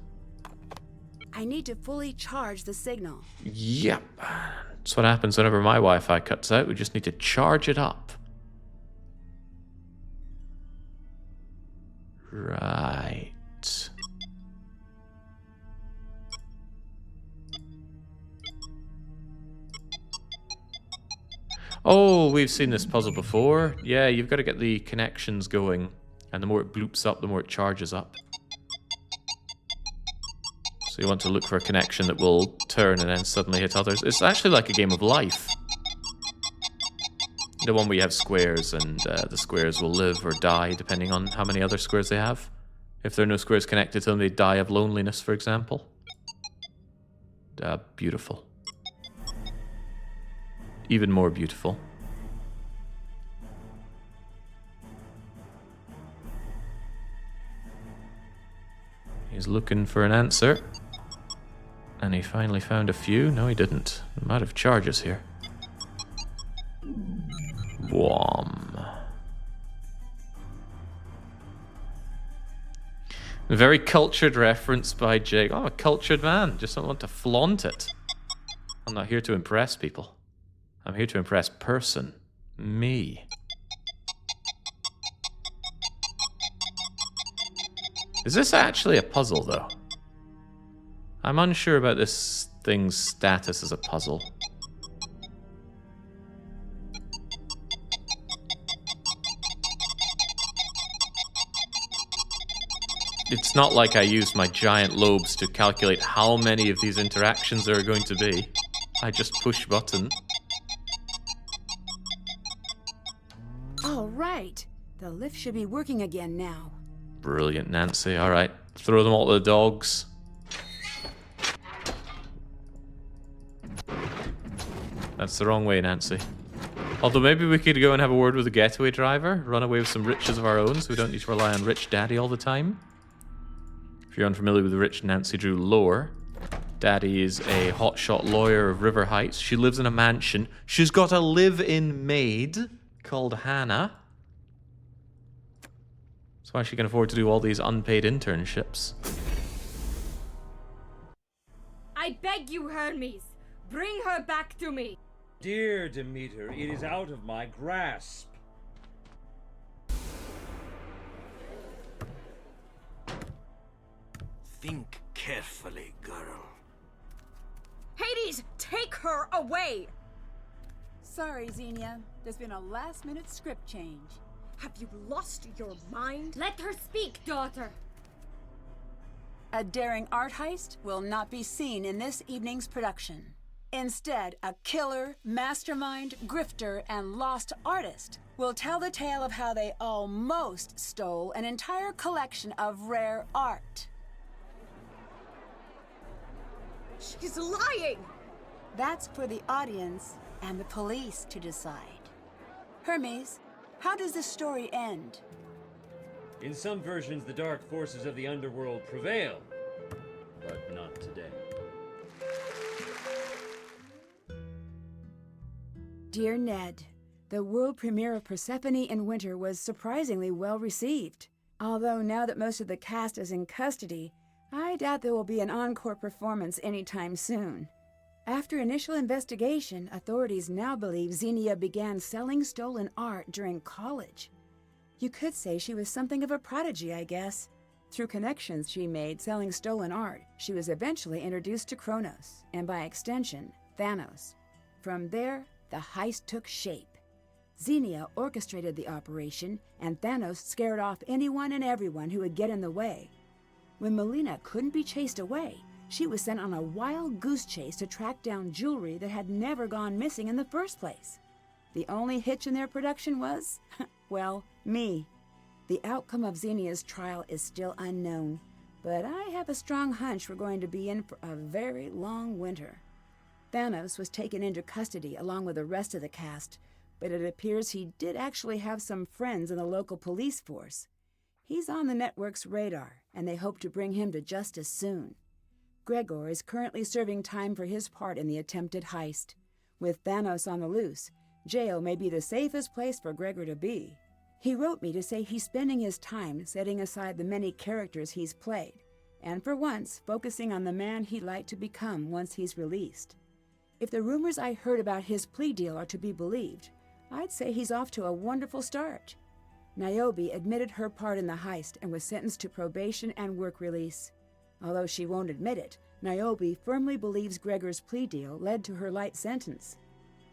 I need to fully charge the signal. Yep. That's what happens whenever my Wi-Fi cuts out. We just need to charge it up. Right. Oh, we've seen this puzzle before. Yeah, you've got to get the connections going. And the more it bloops up, the more it charges up. So you want to look for a connection that will turn and then suddenly hit others. It's actually like a game of life. The one where you have squares and the squares will live or die depending on how many other squares they have. If there are no squares connected to them, they die of loneliness, for example. Beautiful. Even more beautiful. He's looking for an answer. And he finally found a few. No, he didn't. I'm out of charges here. Wham. A very cultured reference by Jake. Oh, I'm a cultured man. Just don't want to flaunt it. I'm not here to impress people. I'm here to impress person. Me. Is this actually a puzzle, though? I'm unsure about this thing's status as a puzzle. It's not like I used my giant lobes to calculate how many of these interactions there are going to be. I just push button. All right. The lift should be working again now. Brilliant, Nancy. All right. Throw them all to the dogs. That's the wrong way, Nancy. Although maybe we could go and have a word with the getaway driver, run away with some riches of our own so we don't need to rely on Rich Daddy all the time. If you're unfamiliar with the Rich Nancy Drew lore, Daddy is a hotshot lawyer of River Heights. She lives in a mansion. She's got a live-in maid called Hannah. That's why she can afford to do all these unpaid internships. I beg you, Hermes, bring her back to me. Dear Demeter, it is out of my grasp. Think carefully, girl. Hades, take her away! Sorry, Xenia. There's been a last-minute script change. Have you lost your mind? Let her speak, daughter. A daring art heist will not be seen in this evening's production. Instead, a killer, mastermind, grifter, and lost artist will tell the tale of how they almost stole an entire collection of rare art. She's lying! That's for the audience and the police to decide. Hermes, how does this story end? In some versions, the dark forces of the underworld prevail, but not today. Dear Ned, the world premiere of Persephone in Winter was surprisingly well received. Although now that most of the cast is in custody, I doubt there will be an encore performance anytime soon. After initial investigation, authorities now believe Xenia began selling stolen art during college. You could say she was something of a prodigy, I guess. Through connections she made selling stolen art, she was eventually introduced to Kronos, and by extension, Thanos. From there, the heist took shape. Xenia orchestrated the operation, and Thanos scared off anyone and everyone who would get in the way. When Melina couldn't be chased away, she was sent on a wild goose chase to track down jewelry that had never gone missing in the first place. The only hitch in their production was, well, me. The outcome of Xenia's trial is still unknown, but I have a strong hunch we're going to be in for a very long winter. Thanos was taken into custody along with the rest of the cast, but it appears he did actually have some friends in the local police force. He's on the network's radar, and they hope to bring him to justice soon. Gregor is currently serving time for his part in the attempted heist. With Thanos on the loose, jail may be the safest place for Gregor to be. He wrote me to say he's spending his time setting aside the many characters he's played, and for once focusing on the man he'd like to become once he's released. If the rumors I heard about his plea deal are to be believed, I'd say he's off to a wonderful start. Niobe admitted her part in the heist and was sentenced to probation and work release. Although she won't admit it, Niobe firmly believes Gregor's plea deal led to her light sentence.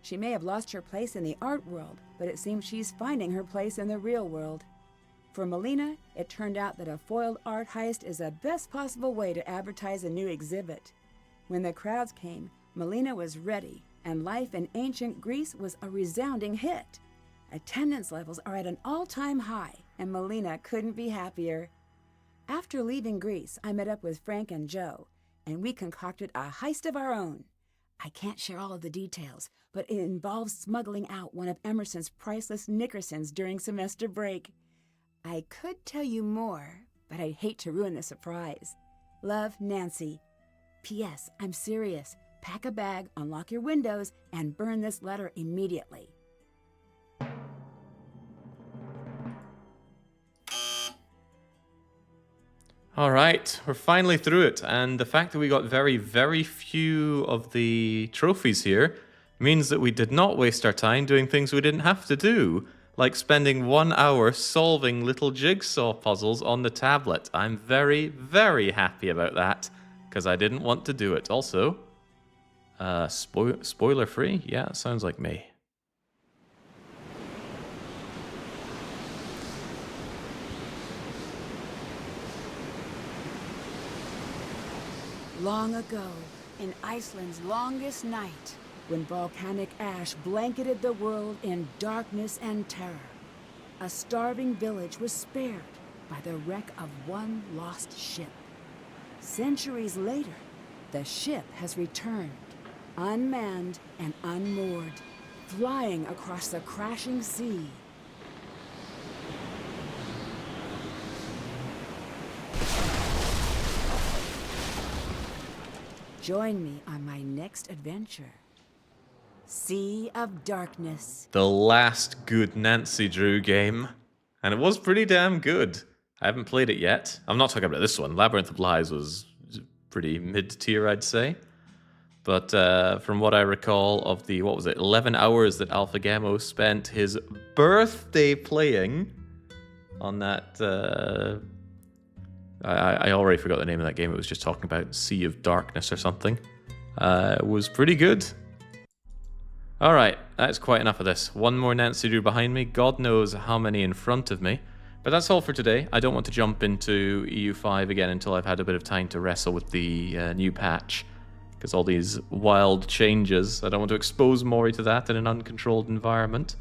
She may have lost her place in the art world, but it seems she's finding her place in the real world. For Melina, it turned out that a foiled art heist is the best possible way to advertise a new exhibit. When the crowds came, Melina was ready, and life in ancient Greece was a resounding hit. Attendance levels are at an all-time high, and Melina couldn't be happier. After leaving Greece, I met up with Frank and Joe, and we concocted a heist of our own. I can't share all of the details, but it involves smuggling out one of Emerson's priceless Nickersons during semester break. I could tell you more, but I'd hate to ruin the surprise. Love, Nancy. P.S. I'm serious. Pack a bag, unlock your windows, and burn this letter immediately. Alright, we're finally through it, and the fact that we got very, very few of the trophies here means that we did not waste our time doing things we didn't have to do, like spending 1 hour solving little jigsaw puzzles on the tablet. I'm very, very happy about that, because I didn't want to do it. Also, spoiler free? Yeah, sounds like me. Long ago, in Iceland's longest night, when volcanic ash blanketed the world in darkness and terror, a starving village was spared by the wreck of one lost ship. Centuries later, the ship has returned, unmanned and unmoored, flying across the crashing sea. Join me on my next adventure. Sea of Darkness. The last good Nancy Drew game. And it was pretty damn good. I haven't played it yet. I'm not talking about this one. Labyrinth of Lies was pretty mid-tier, I'd say. But from what I recall of the, 11 hours that Alpha Gammo spent his birthday playing on that... I already forgot the name of that game. It was just talking about Sea of Darkness or something. It was pretty good. Alright, that's quite enough of this. One more Nancy Drew behind me. God knows how many in front of me. But that's all for today. I don't want to jump into EU5 again until I've had a bit of time to wrestle with the new patch. Because all these wild changes, I don't want to expose Mori to that in an uncontrolled environment.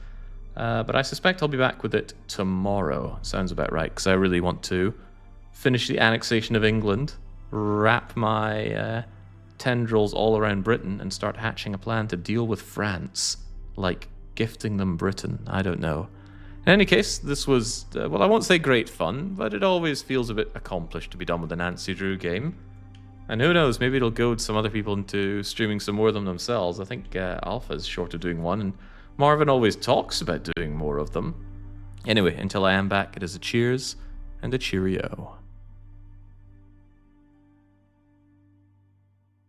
But I suspect I'll be back with it tomorrow. Sounds about right, because I really want to finish the annexation of England, wrap my tendrils all around Britain, and start hatching a plan to deal with France. Like gifting them Britain, I don't know. In any case, this was, well, I won't say great fun, but it always feels a bit accomplished to be done with a Nancy Drew game. And who knows, maybe it'll goad some other people into streaming some more of them themselves. I think Alpha's short of doing one, and Marvin always talks about doing more of them. Anyway, until I am back, it is a cheers and a cheerio.